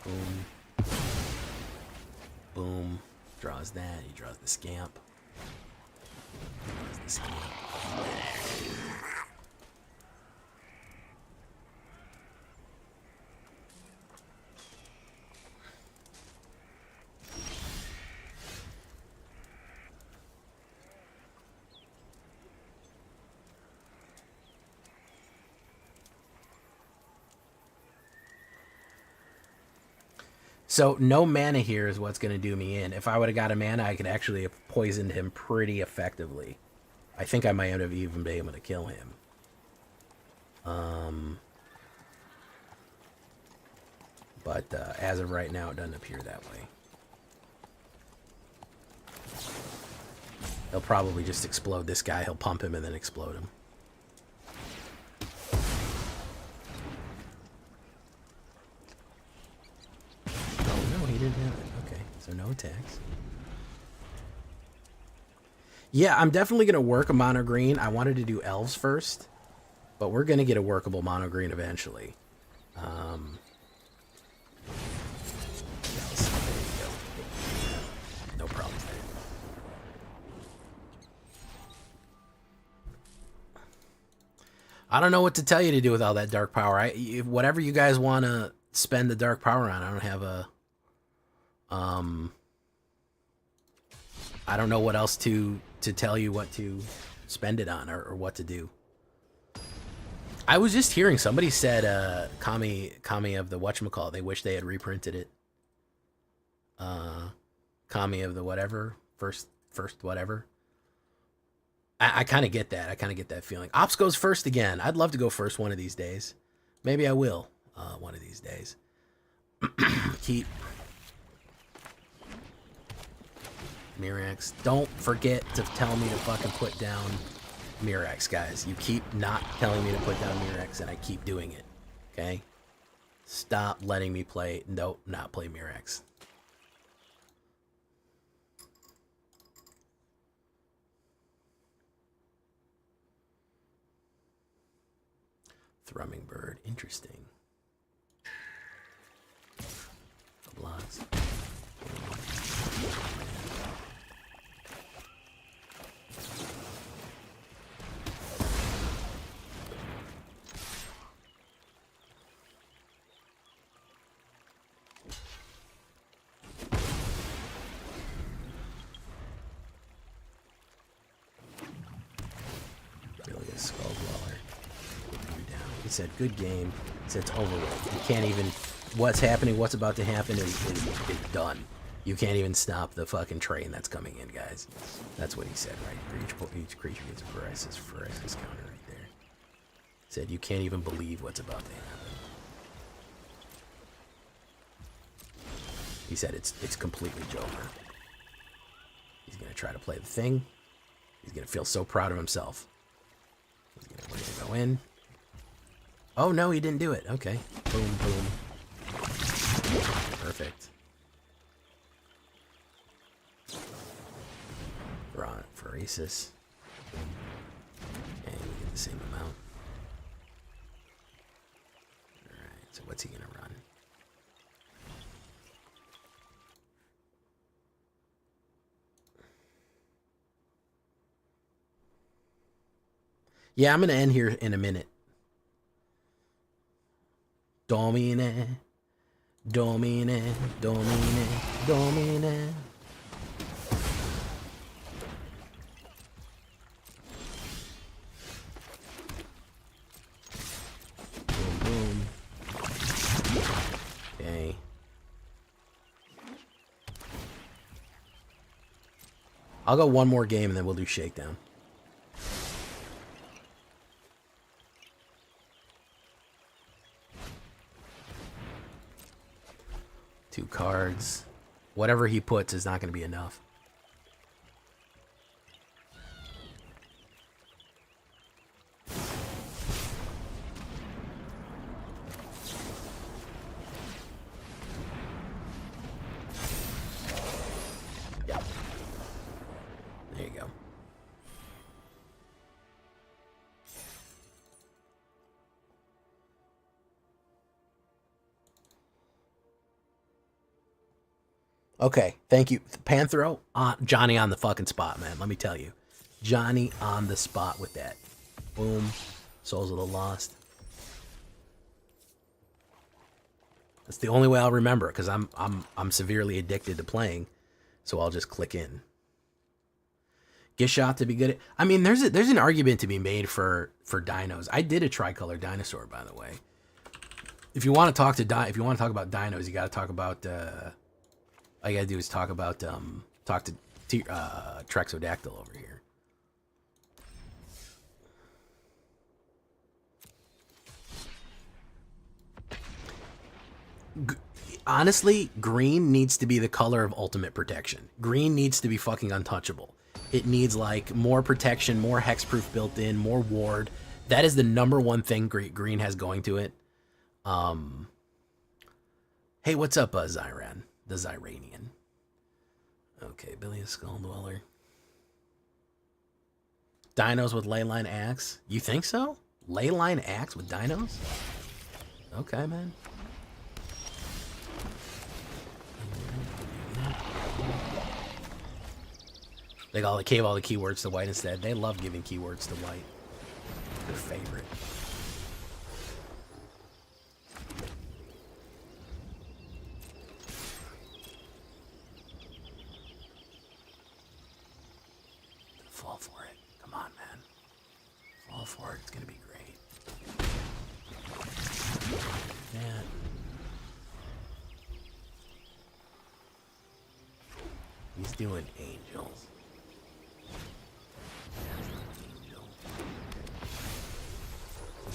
Boom. Boom. Draws that. He draws the scamp. Draws the scamp. So no mana here is what's going to do me in. If I would have got a mana, I could actually have poisoned him pretty effectively. I think I might have even been able to kill him. But as of right now, it doesn't appear that way. He'll probably just explode this guy. He'll pump him and then explode him. Okay, so no attacks. Yeah, I'm definitely going to work a mono green. I wanted to do elves first, but we're going to get a workable mono green eventually. There you go. No problem there. I don't know what to tell you to do with all that dark power. Whatever you guys want to spend the dark power on, I don't have a... I don't know what else to tell you what to spend it on or what to do. I was just hearing somebody said Kami of the whatchamacallit, they wish they had reprinted it. Kami of the whatever, first whatever. I kind of get that. I kind of get that feeling. Ops goes first again. I'd love to go first one of these days. Maybe I will one of these days. Keep Mirax. Don't forget to tell me to fucking put down Mirax, guys. You keep not telling me to put down Mirax, and I keep doing it. Okay? Stop letting me play. Nope, not play Mirax. Thrumming Bird. Interesting. Blocks. He said, good game. He said, it's over with. You can't even... What's happening, what's about to happen is done. You can't even stop the fucking train that's coming in, guys. That's what he said, right? Each creature gets a paralysis counter right there. He said, you can't even believe what's about to happen. He said, it's completely Joker. He's going to try to play the thing. He's going to feel so proud of himself. He's going to go in. Oh, no, he didn't do it. Okay. Boom, boom. Perfect. For Asus. And you get the same amount. Alright, so what's he going to run? Yeah, I'm going to end here in a minute. Domine. Domine. Domine. Domine. Boom, boom. Okay. I'll go one more game and then we'll do shakedown. Two cards. Whatever he puts is not going to be enough. Yeah. There you go. Okay, thank you. Panthro, Johnny on the fucking spot, man. Let me tell you. Johnny on the spot with that. Boom. Souls of the Lost. That's the only way I'll remember it, because I'm severely addicted to playing. So I'll just click in. Gishoff to be good at... I mean, there's an argument to be made for dinos. I did a tricolor dinosaur, by the way. If you want to talk about dinos, you got to talk about... all you gotta do is talk to Trexodactyl over here. Honestly, green needs to be the color of ultimate protection. Green needs to be fucking untouchable. It needs like more protection, more hexproof built in, more ward. That is the number one thing green has going to it. Hey, what's up, Zyran? The Zyranian. Okay, Billy is Skull Dweller. Dinos with Leyline Axe. You think so? Leyline Axe with dinos? Okay, man. They gave all the keywords to white instead. They love giving keywords to white. Their favorite. Fall for it. Come on, man. Fall for it. It's going to be great. Man. He's doing angels. Angel.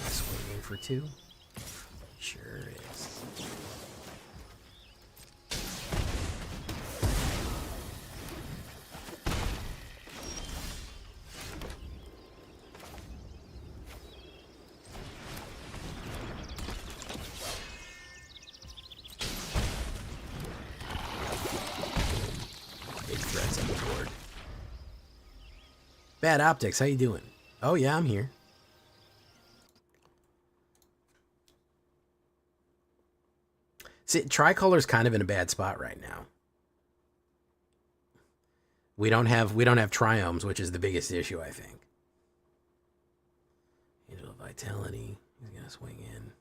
Swing in for two? Sure is. Bad Optics, how you doing? Oh yeah, I'm here. See, Tricolor's kind of in a bad spot right now. We don't have Triomes, which is the biggest issue, I think. Angel of Vitality. He's gonna swing in.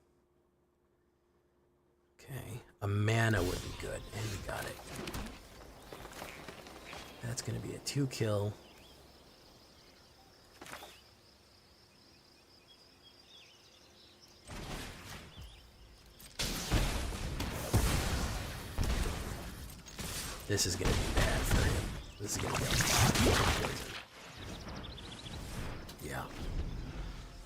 Okay. A mana would be good, and we got it. That's gonna be a 2-kill. This is going to be bad for him. This is going to be a lot of poison. Yeah.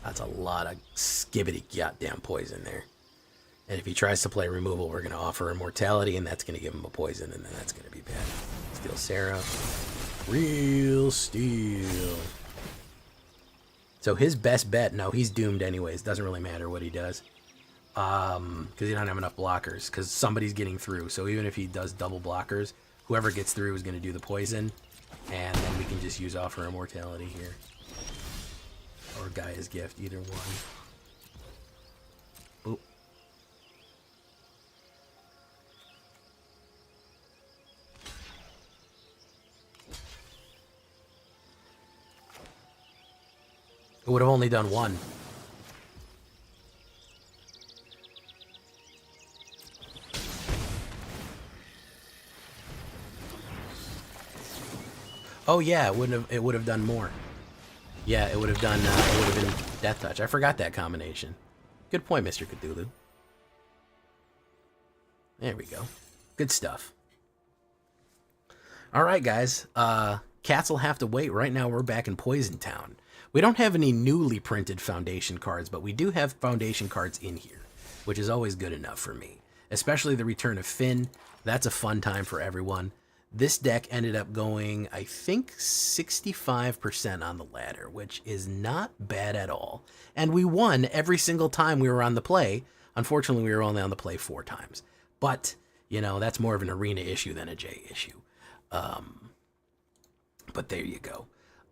That's a lot of skibbity goddamn poison there. And if he tries to play removal, we're going to offer immortality, and that's going to give him a poison, and then that's going to be bad. Steal Sarah. Real steal. So his best bet, no, he's doomed anyways. Doesn't really matter what he does. Because he doesn't have enough blockers. Because somebody's getting through. So even if he does double blockers, whoever gets through is going to do the poison. And then we can just use offer immortality here. Or Gaia's Gift, either one. Oop. It would have only done one. Oh yeah, it would have done more. Yeah, it would have done. It would have been Death Touch. I forgot that combination. Good point, Mr. Cthulhu. There we go. Good stuff. All right, guys. Cats will have to wait. Right now, we're back in Poison Town. We don't have any newly printed Foundation cards, but we do have Foundation cards in here, which is always good enough for me. Especially the return of Finn. That's a fun time for everyone. This deck ended up going, I think, 65% on the ladder, which is not bad at all. And we won every single time we were on the play. Unfortunately, we were only on the play 4 times. But, you know, that's more of an arena issue than a J issue. But there you go.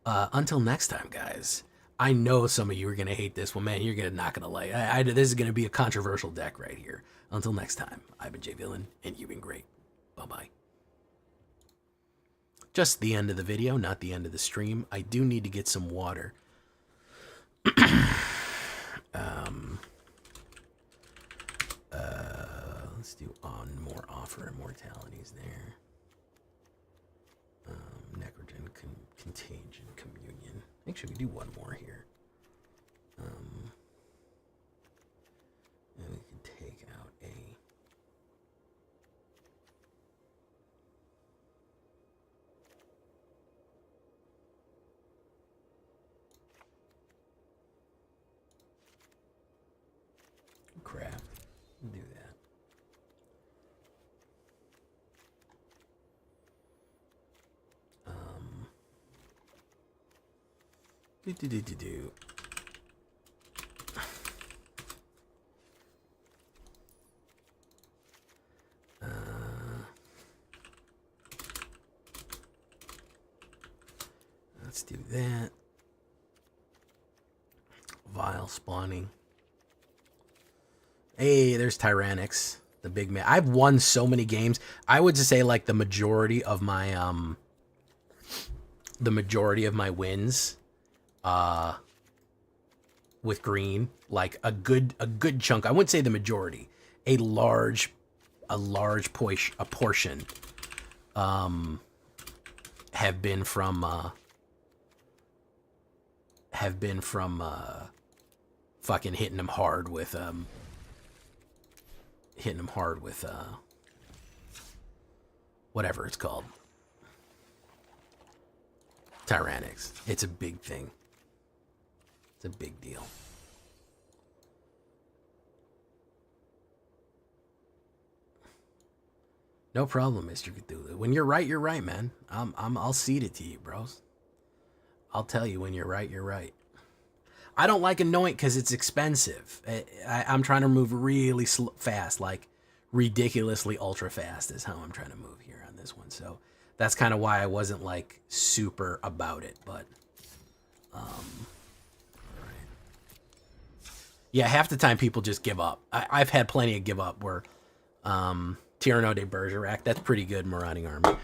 Until next time, guys. I know some of you are going to hate this one. Man, you're not going to like it. This is going to be a controversial deck right here. Until next time, I've been J Villain, and you've been great. Bye-bye. Just the end of the video, not the end of the stream. I do need to get some water. Let's do more offer immortalities there. Necrogen, Contagion, Communion. Actually, we do one more here. And we can take out a... craft. Do that. Do. Let's do that. Vial spawning. Hey, there's Tyrannix, the big man. I've won so many games. I would just say like the majority of my wins with green, like a good chunk. I wouldn't say the majority. A large portion have been from fucking hitting them hard with whatever it's called. Tyrannix. It's a big thing. It's a big deal. No problem, Mr. Cthulhu. When you're right, man. I'll cede it to you, bros. I'll tell you when you're right, you're right. I don't like Anoint because it's expensive. I'm trying to move really fast, like ridiculously ultra fast is how I'm trying to move here on this one. So that's kind of why I wasn't like super about it, but right. Yeah, half the time people just give up. I've had plenty of give up where Tyranno de Bergerac, that's pretty good Marauding Army.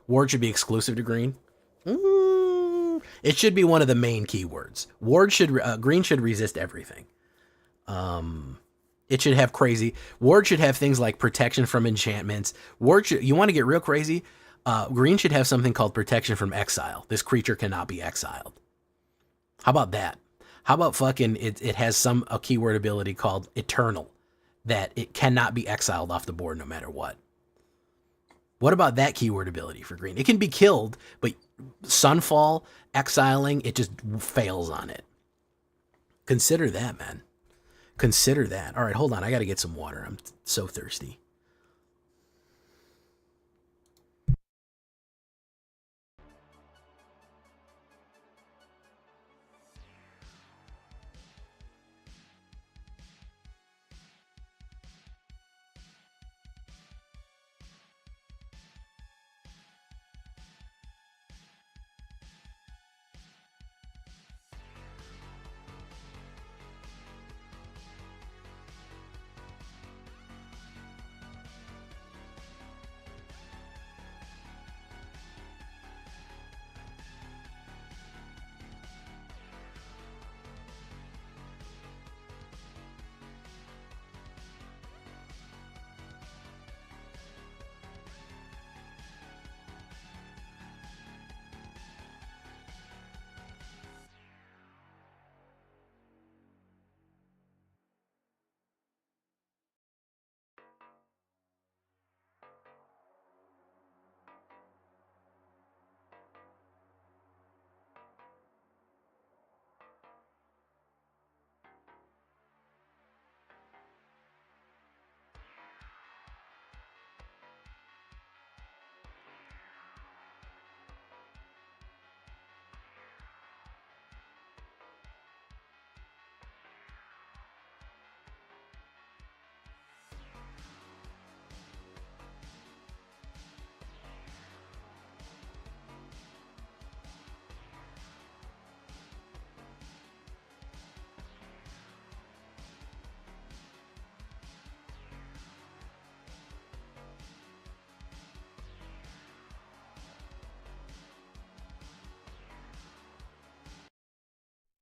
Ward should be exclusive to green. It should be one of the main keywords. Green should resist everything. It should have crazy. Ward should have things like protection from enchantments. You want to get real crazy? Green should have something called protection from exile. This creature cannot be exiled. How about that? How about fucking it has a keyword ability called eternal. that it cannot be exiled off the board no matter what. What about that keyword ability for green? It can be killed, but Sunfall, exiling, it just fails on it. Consider that, man. Consider that. All right, hold on. I got to get some water. I'm so thirsty.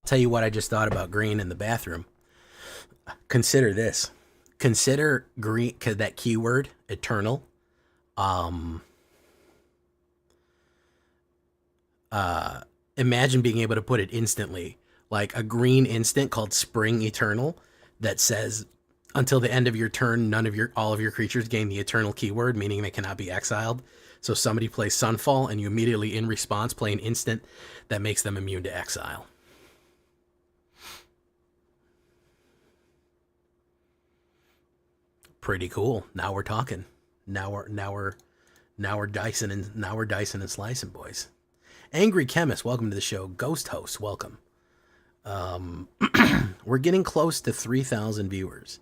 Tell you what I just thought about green in the bathroom. Consider this. Consider green, that keyword, eternal. Imagine being able to put it instantly. Like a green instant called Spring Eternal that says, until the end of your turn, all of your creatures gain the eternal keyword, meaning they cannot be exiled. So somebody plays Sunfall, and you immediately, in response, play an instant that makes them immune to exile. Pretty cool. Now we're talking. Now we're dicing and slicing, boys. Angry Chemist, welcome to the show. Ghost Host, welcome. We're getting close to 3,000 viewers.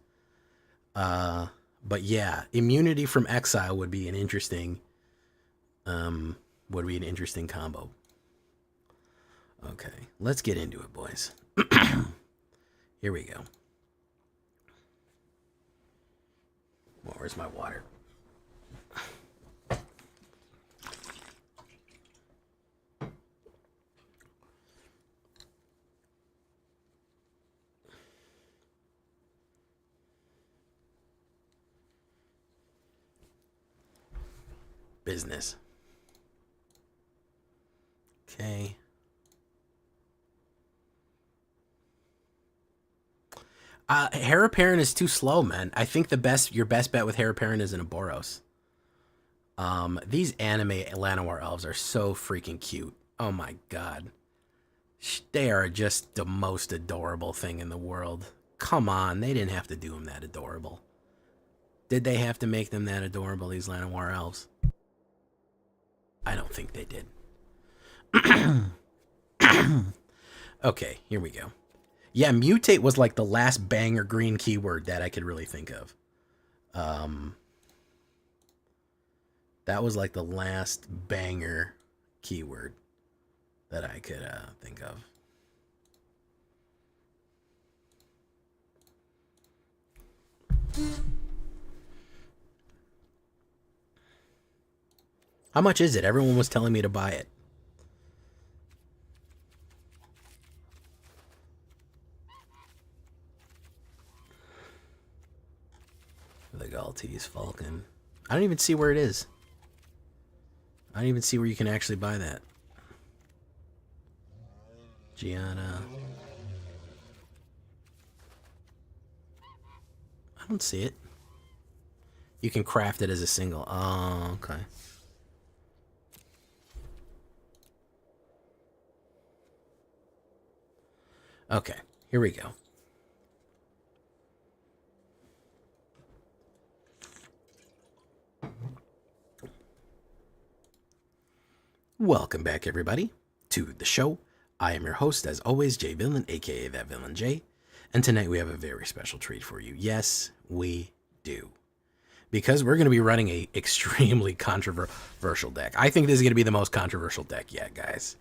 But yeah, immunity from exile would be an interesting combo. Okay, let's get into it, boys. Here we go. Well, where's my water? Business. Okay. Heir Apparent is too slow, man. I think your best bet with Heir Apparent is an Aboros. These anime Llanowar elves are so freaking cute. Oh my god. They are just the most adorable thing in the world. Come on, they didn't have to do them that adorable. Did they have to make them that adorable, these Llanowar elves? I don't think they did. Okay, here we go. Yeah, mutate was like the last banger green keyword that I could really think of. That was like the last banger keyword that I could think of. How much is it? Everyone was telling me to buy it. The Galtese Falcon. I don't even see where it is. I don't even see where you can actually buy that. Gianna. I I don't see it. You can craft it as a single. Oh, okay. Okay, here we go. Welcome back, everybody, to the show. I am your host, as always, Jay Villain, aka That Villain Jay, and tonight we have a very special treat for you. Yes, we do. Because we're going to be running a extremely controversial deck. I think this is going to be the most controversial deck yet, guys.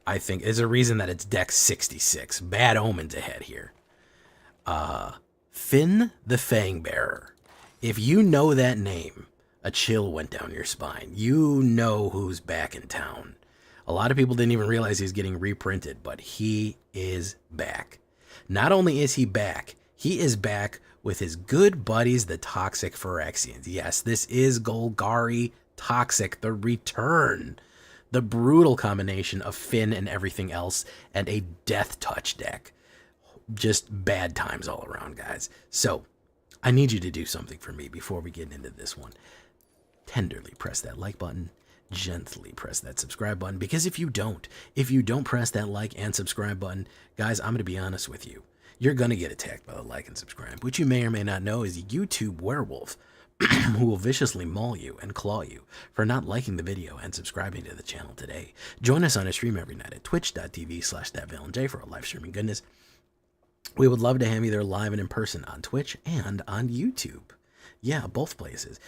I think there's a reason that it's deck 66. Bad omens ahead here. Finn the Fangbearer. If you know that name, a chill went down your spine. You know who's back in town. A lot of people didn't even realize he's getting reprinted, but he is back. Not only is he back with his good buddies, the Toxic Phyrexians. Yes, this is Golgari Toxic, the return. The brutal combination of Finn and everything else, and a Death Touch deck. Just bad times all around, guys. So, I need you to do something for me before we get into this one. Tenderly press that like button. Gently press that subscribe button, because if you don't press that like and subscribe button, guys, I'm going to be honest with you. You're going to get attacked by the like and subscribe. What you may or may not know is a YouTube werewolf who will viciously maul you and claw you for not liking the video and subscribing to the channel today. Join us on a stream every night at twitch.tv/thatvillainj for a live streaming goodness. We would love to have you there live and in person on Twitch and on YouTube. Yeah, both places.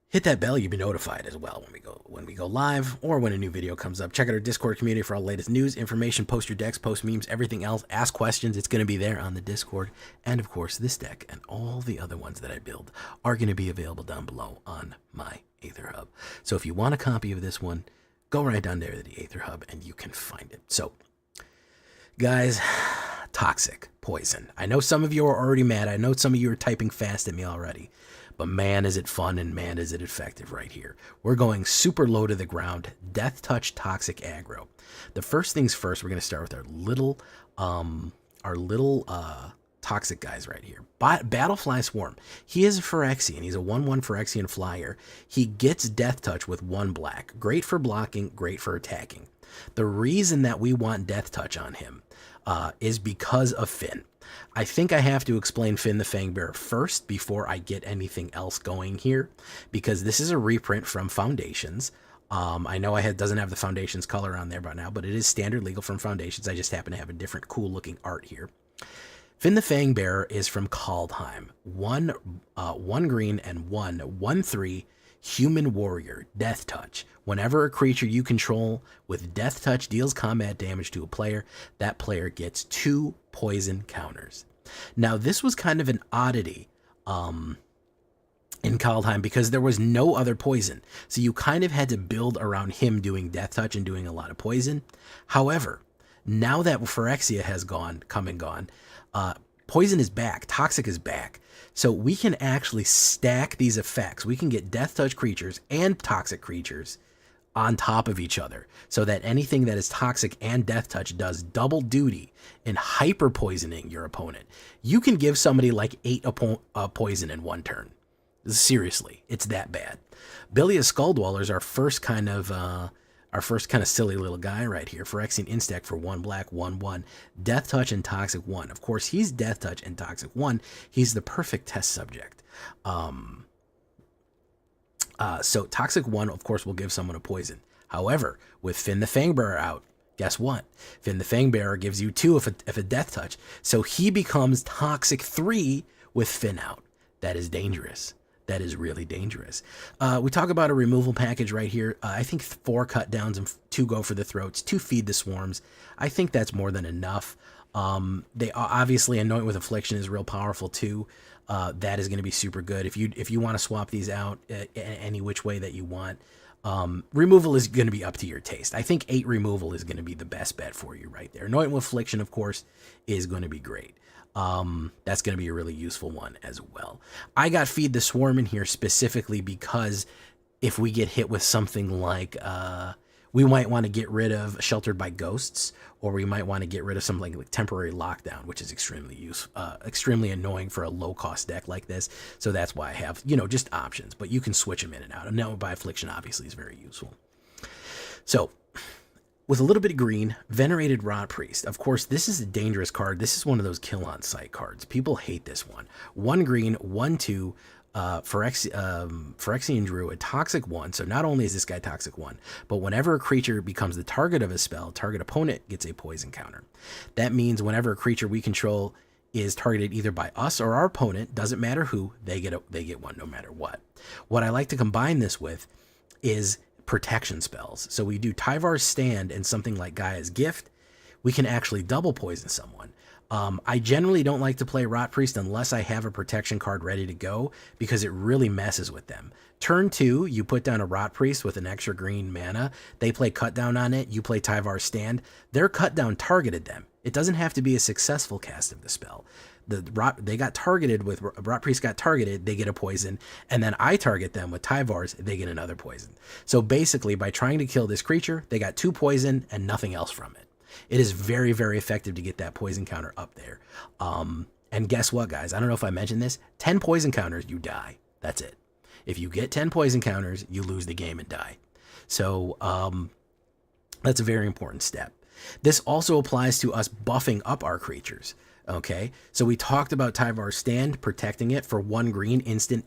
Hit that bell, you'll be notified as well when we go live or when a new video comes up. Check out our Discord community for all the latest news, information, post your decks, post memes, everything else. Ask questions. It's going to be there on the Discord. And of course, this deck and all the other ones that I build are going to be available down below on my AetherHub. So if you want a copy of this one, go right down there to the AetherHub and you can find it. So, guys, Toxic, Poison. I know some of you are already mad. I know some of you are typing fast at me already. But man, is it fun and man, is it effective right here. We're going super low to the ground, Death Touch, Toxic aggro. The first things first, we're going to start with our little toxic guys right here. Battlefly Swarm. He is a Phyrexian. He's a 1/1 Phyrexian flyer. He gets Death Touch with 1 black. Great for blocking, great for attacking. The reason that we want Death Touch on him is because of Finn. I think I have to explain Finn the Fangbearer first before I get anything else going here, because this is a reprint from Foundations. I know doesn't have the Foundations color on there by now, but it is standard legal from Foundations. I just happen to have a different cool looking art here. Finn the Fangbearer is from Kaldheim. 1 green and 1/3 Human Warrior, Death Touch. Whenever a creature you control with Death Touch deals combat damage to a player, that player gets 2 poison counters. Now, this was kind of an oddity in Kaldheim because there was no other poison. So you kind of had to build around him doing Death Touch and doing a lot of poison. However, now that Phyrexia has come and gone, poison is back. Toxic is back. So we can actually stack these effects. We can get Death Touch creatures and Toxic creatures on top of each other, so that anything that is Toxic and Death Touch does double duty in hyper poisoning your opponent. You can give somebody like 8 poison in 1 turn. Seriously, it's that bad. Bilious Skulldwellers, our first kind of silly little guy right here. Phyrexian Instack for 1 black, 1/1. Death Touch and Toxic 1. Of course, he's Death Touch and Toxic 1. He's the perfect test subject. So Toxic 1, of course, will give someone a poison. However, with Finn the Fangbearer out, guess what? Finn the Fangbearer gives you 2 if a Death Touch. So he becomes Toxic 3 with Finn out. That is dangerous. That is really dangerous. We talk about a removal package right here. I think 4 cut downs and 2 go for the throats, 2 feed the swarms. I think that's more than enough. They obviously Anoint with Affliction is real powerful too. That is going to be super good. If you want to swap these out any which way that you want, removal is going to be up to your taste. I think 8 removal is going to be the best bet for you right there. Anoint with Affliction, of course, is going to be great. That's going to be a really useful one as well. I got Feed the Swarm in here specifically because if we get hit with something like We might want to get rid of Sheltered by Ghosts, or we might want to get rid of something like Temporary Lockdown, which is extremely annoying for a low-cost deck like this. So that's why I have, just options. But you can switch them in and out. And Knelt by Affliction obviously is very useful. So, with a little bit of green, Venerated Rot Priest. Of course, this is a dangerous card. This is one of those kill-on-sight cards. People hate this one. 1 green, 1/2, Phyrexian Druid, Toxic 1. So not only is this guy Toxic 1, but whenever a creature becomes the target of a spell, target opponent gets a poison counter. That means whenever a creature we control is targeted either by us or our opponent, doesn't matter who, they get one no matter what. What I like to combine this with is protection spells. So we do Tyvar's Stand and something like Gaia's Gift. We can actually double poison someone. I generally don't like to play Rot Priest unless I have a protection card ready to go, because it really messes with them. Turn 2, you put down a Rot Priest with an extra green mana. They play Cut Down on it. You play Tyvar's Stand. Their Cut Down targeted them. It doesn't have to be a successful cast of the spell. They got targeted with Rot Priest got targeted, they get a poison, and then I target them with Tyvar's, they get another poison. So basically, by trying to kill this creature, they got 2 poison and nothing else from it. It is very, very effective to get that poison counter up there. And guess what, guys? I don't know if I mentioned this. 10 poison counters, you die. That's it. If you get 10 poison counters, you lose the game and die. So that's a very important step. This also applies to us buffing up our creatures. Okay, so we talked about Tyvar's Stand, protecting it for 1 green, instant,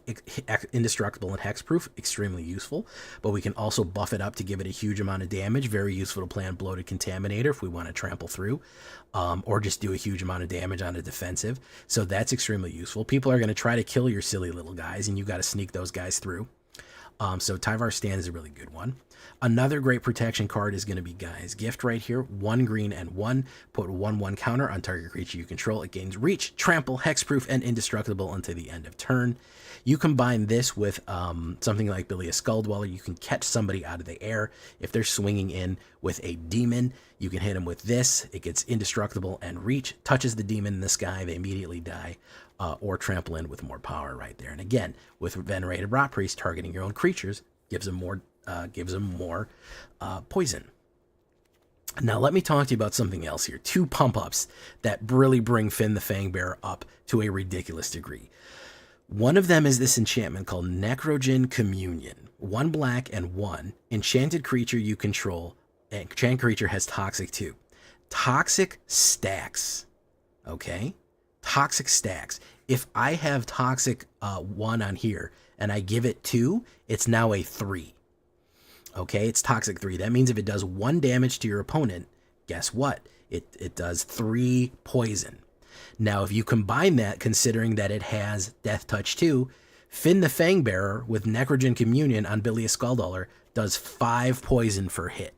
indestructible, and hexproof, extremely useful. But we can also buff it up to give it a huge amount of damage, very useful to play on Bloated Contaminator if we want to trample through, or just do a huge amount of damage on a defensive. So that's extremely useful. People are going to try to kill your silly little guys, and you got to sneak those guys through. So Tyvar's Stand is a really good one. Another great protection card is going to be Gaia's Gift right here. 1 green and 1. Put 1/1 counter on target creature you control. It gains reach, trample, hexproof, and indestructible until the end of turn. You combine this with something like Bilious Skulldweller. You can catch somebody out of the air. If they're swinging in with a demon, you can hit them with this. It gets indestructible and reach. Touches the demon in the sky. They immediately die. Or trample in with more power right there. And again, with Venerated Rot Priest, targeting your own creatures gives them more poison. Now let me talk to you about something else here. 2 pump-ups that really bring Finn the Fangbearer up to a ridiculous degree. One of them is this enchantment called Necrogen Communion. 1 black and 1. Enchanted creature you control. Enchanted creature has Toxic 2. Toxic stacks. Okay? Toxic stacks. If I have Toxic 1 on here and I give it 2, it's now a 3. Okay, it's Toxic 3. That means if it does 1 damage to your opponent, guess what? It does 3 poison. Now, if you combine that, considering that it has Death Touch 2, Finn the Fangbearer with Necrogen Communion on Bilious Skulldweller does 5 poison per hit.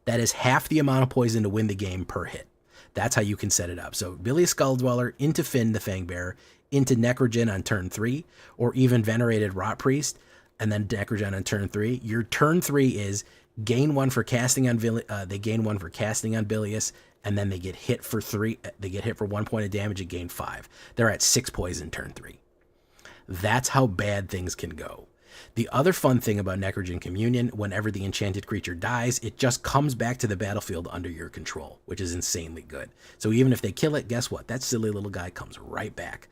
That is half the amount of poison to win the game per hit. That's how you can set it up. So Bilious Skulldweller into Finn the Fangbearer, into Necrogen on turn 3, or even Venerated Rot Priest, and then Necrogen on turn 3. Your turn 3 is gain 1 for casting on they gain 1 for casting on Bilious, and then they get hit for 3. They get hit for 1 point of damage and gain 5. They're at 6 poison turn 3. That's how bad things can go. The other fun thing about Necrogen Communion, whenever the enchanted creature dies, it just comes back to the battlefield under your control, which is insanely good. So even if they kill it, guess what? That silly little guy comes right back.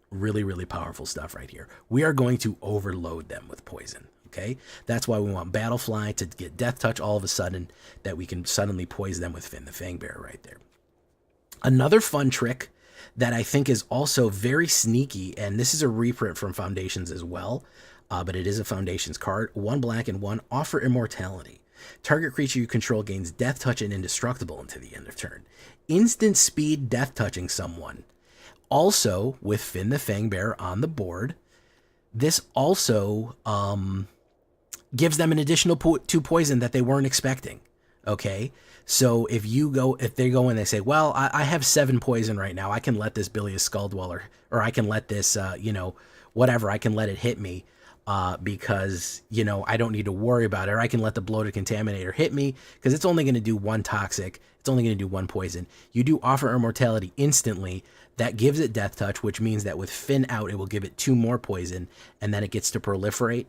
Really, really powerful stuff right here. We are going to overload them with poison, okay? That's why we want Battlefly to get Death Touch all of a sudden, that we can suddenly poison them with Finn the Fangbearer right there. Another fun trick that I think is also very sneaky, and this is a reprint from Foundations as well, but it is a Foundations card. 1 black and 1, Offer Immortality. Target creature you control gains Death Touch and Indestructible until the end of turn. Instant speed Death Touching someone. Also, with Finn the Fangbearer on the board, this also gives them an additional 2 poison that they weren't expecting. Okay, so if they go and they say, well, I have 7 poison right now, I can let this Bilious Skulldweller, or I can let this, whatever, I can let it hit me, because, I don't need to worry about it, or I can let the Bloated Contaminator hit me, because it's only going to do 1 toxic, it's only going to do 1 poison. You do Offer Immortality instantly, that gives it Death Touch, which means that with Finn out, it will give it 2 more poison, and then it gets to proliferate.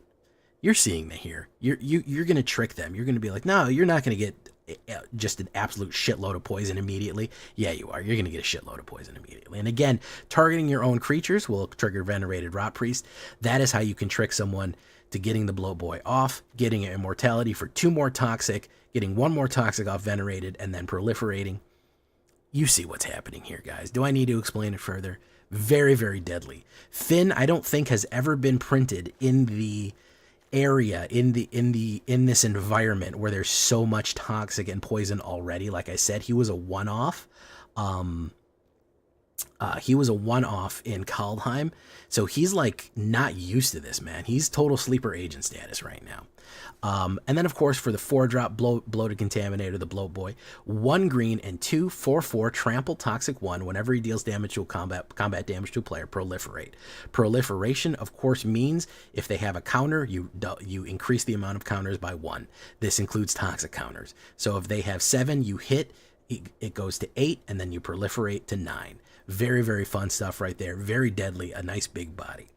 You're seeing that here. You're going to trick them. You're going to be like, no, you're not going to get just an absolute shitload of poison immediately. Yeah, you are. You're going to get a shitload of poison immediately. And again, targeting your own creatures will trigger Venerated Rot Priest. That is how you can trick someone to getting the Bloat Boy off, getting an Immortality for 2 more Toxic, getting 1 more Toxic off Venerated, and then proliferating. You see what's happening here, guys. Do I need to explain it further? Very, very deadly. Finn, I don't think, has ever been printed in the area in this environment where there's so much toxic and poison already. Like I said, he was a one-off. He was a one-off in Kaldheim, so he's like not used to this, man. He's total sleeper agent status right now. And then, of course, for the 4-drop Bloated Contaminator, the Bloat Boy, 1 green and 2 4/4 trample toxic 1. Whenever he deals damage to a combat damage to a player, proliferate. Proliferation, of course, means if they have a counter, you increase the amount of counters by 1. This includes toxic counters. So if they have 7, you hit, it goes to 8, and then you proliferate to 9. Very, very fun stuff right there. Very deadly. A nice big body.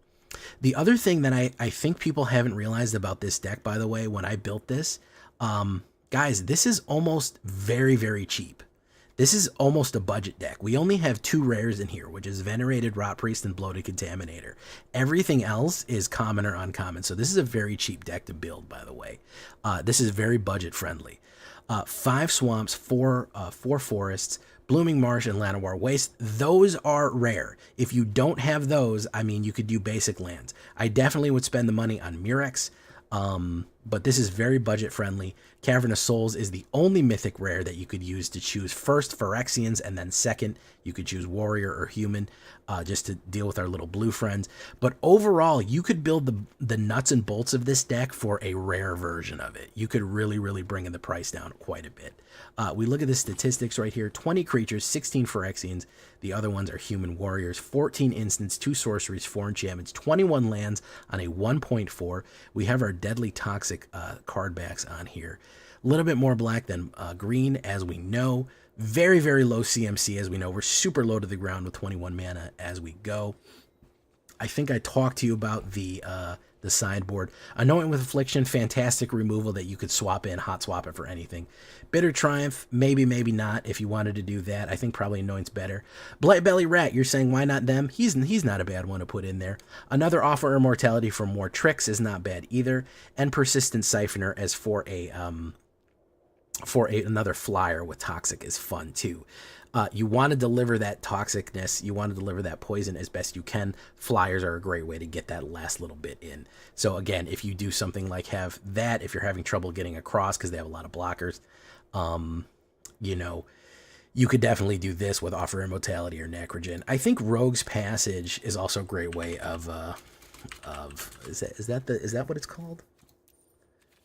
The other thing that I think people haven't realized about this deck, by the way, when I built this, guys, this is almost very, very cheap. This is almost a budget deck. We only have 2 rares in here, which is Venerated Rot Priest and Bloated Contaminator. Everything else is common or uncommon. So this is a very cheap deck to build, by the way. This is very budget friendly. 5 swamps, 4 forests, Blooming Marsh, and Llanowar Waste. Those are rare. If you don't have those, I mean, you could do basic lands. I definitely would spend the money on Murex, but this is very budget friendly. Cavern of Souls is the only mythic rare that you could use to choose first Phyrexians, and then second you could choose warrior or human, just to deal with our little blue friends. But overall, you could build the nuts and bolts of this deck for a rare version of it. You could really, really bring in the price down quite a bit. We look at the statistics right here. 20 creatures, 16 Phyrexians. The other ones are human warriors. 14 instants, 2 sorceries, 4 enchantments, 21 lands on a 1.4. We have our deadly toxic card backs on here. A little bit more black than green, as we know. Very, very low CMC, as we know. We're super low to the ground with 21 mana as we go. I think I talked to you about the sideboard. Anointing with Affliction, fantastic removal that you could swap in, hot swap it for anything. Bitter Triumph, maybe, maybe not if you wanted to do that. I think probably Anoint's better. Blightbelly Rat, you're saying why not them? He's not a bad one to put in there. Another Offer Immortality for more tricks is not bad either. And Persistent Siphoner as for another flyer with Toxic is fun too. You want to deliver that toxicness, you want to deliver that poison as best you can. Flyers are a great way to get that last little bit in. So again, if you do something like have that, if you're having trouble getting across because they have a lot of blockers, you know, you could definitely do this with Offer Immortality or Necrogen. I think Rogue's Passage is also a great way of is that what it's called?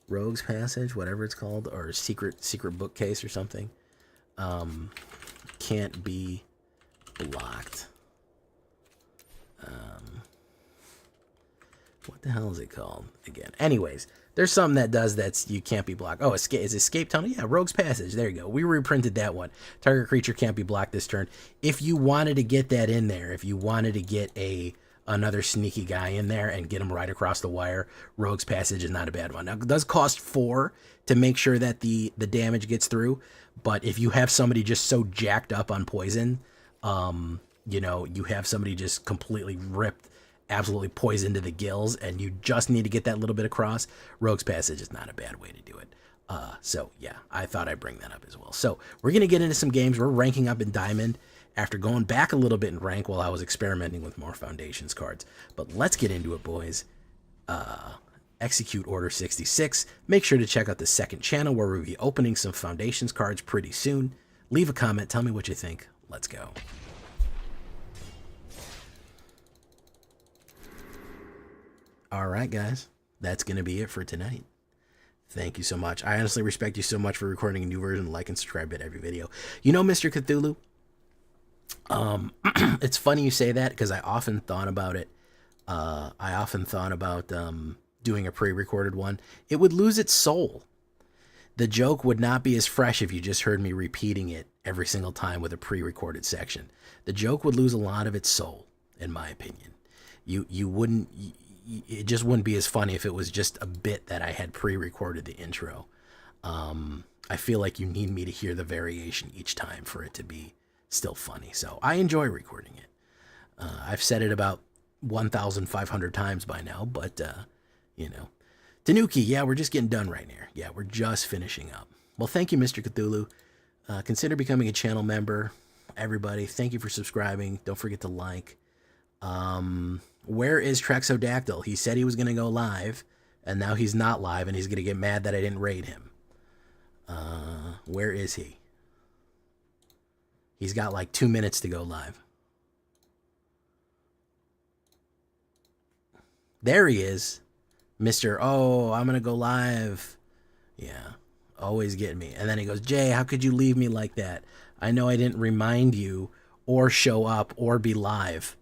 Rogue's Passage, whatever it's called, or secret bookcase or something. Can't be blocked. What the hell is it called again? Anyways, there's something that does that's you can't be blocked. Oh, is Escape Tunnel? Yeah, Rogue's Passage. There you go. We reprinted that one. Target creature can't be blocked this turn. If you wanted to get that in there, if you wanted to get another sneaky guy in there and get him right across the wire, Rogue's Passage is not a bad one. Now, it does cost 4 to make sure that the damage gets through, but if you have somebody just so jacked up on poison, you know, you have somebody just completely ripped, absolutely poisoned to the gills, and you just need to get that little bit across, Rogue's Passage is not a bad way to do it. So, yeah, I thought I'd bring that up as well. So, we're going to get into some games. We're ranking up in Diamond after going back a little bit in rank while I was experimenting with more Foundations cards. But let's get into it, boys. Execute Order 66. Make sure to check out the second channel where we'll be opening some Foundations cards pretty soon. Leave a comment. Tell me what you think. Let's go. All right, guys. That's going to be it for tonight. Thank you so much. I honestly respect you so much for recording a new version. Like and subscribe to every video. You know, Mr. Cthulhu, it's funny you say that because I often thought about it. I often thought about doing a pre-recorded one. It would lose its soul. The joke would not be as fresh if you just heard me repeating it every single time with a pre-recorded section. The joke would lose a lot of its soul, in my opinion. You wouldn't, it just wouldn't be as funny if it was just a bit that I had pre-recorded the intro. I feel like you need me to hear the variation each time for it to be still funny. So I enjoy recording it. I've said it about 1,500 times by now, but, you know. Tanuki, yeah, we're just getting done right here. Yeah, we're just finishing up. Well, thank you, Mr. Cthulhu. Consider becoming a channel member. Everybody, thank you for subscribing. Don't forget to like. Where is Trexodactyl? He said he was going to go live, and now he's not live, and he's going to get mad that I didn't raid him. Where is he? He's got like 2 minutes to go live. There he is. Mr. Oh, I'm going to go live. Yeah, always getting me. And then he goes, Jay, how could you leave me like that? I know I didn't remind you or show up or be live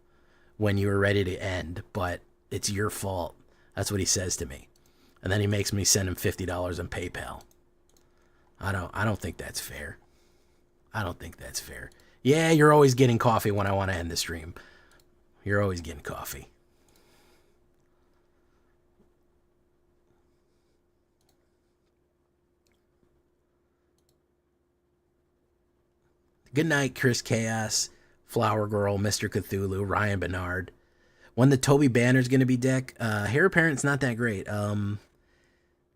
when you were ready to end, but it's your fault. That's what he says to me. And then he makes me send him $50 on PayPal. I don't think that's fair. I don't think that's fair. Yeah, you're always getting coffee when I want to end the stream. You're always getting coffee. Good night, Chris Chaos, Flower Girl, Mr. Cthulhu, Ryan Bernard. When the Toby Banner's going to be deck? Hair Apparent's not that great.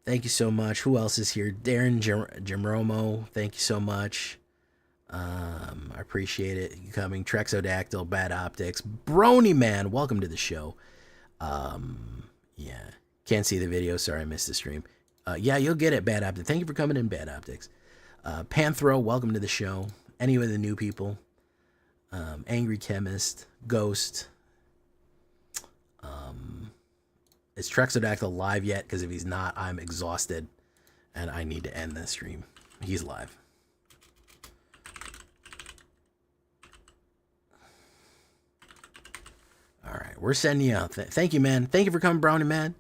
Thank you so much. Who else is here? Darren Geromo, thank you so much. I appreciate it. You coming. Trexodactyl, Bad Optics. Brony Man, welcome to the show. Yeah. Can't see the video. Sorry, I missed the stream. Yeah, you'll get it, Bad Optics. Thank you for coming in, Bad Optics. Panthro, welcome to the show. Any of the new people. Angry Chemist, Ghost. Is Trexodactyl live yet? Because if he's not, I'm exhausted and I need to end this stream. He's live. All right, we're sending you out. Thank you, man. Thank you for coming, Brownie Man.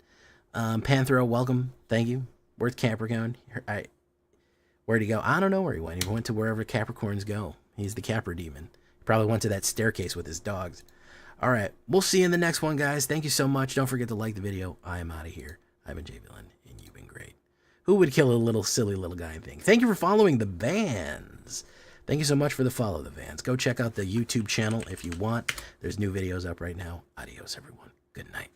Panthro, welcome. Thank you. Where's Capricorn? Where'd he go? I don't know where he went. He went to wherever Capricorns go. He's the Capra Demon. He probably went to that staircase with his dogs. All right, we'll see you in the next one, guys. Thank you so much. Don't forget to like the video. I am out of here. I've been Jay Villain, and you've been great. Who would kill a little silly little guy thing? Thank you for following the Vans. Thank you so much for the follow, the Vans. Go check out the YouTube channel if you want. There's new videos up right now. Adios, everyone. Good night.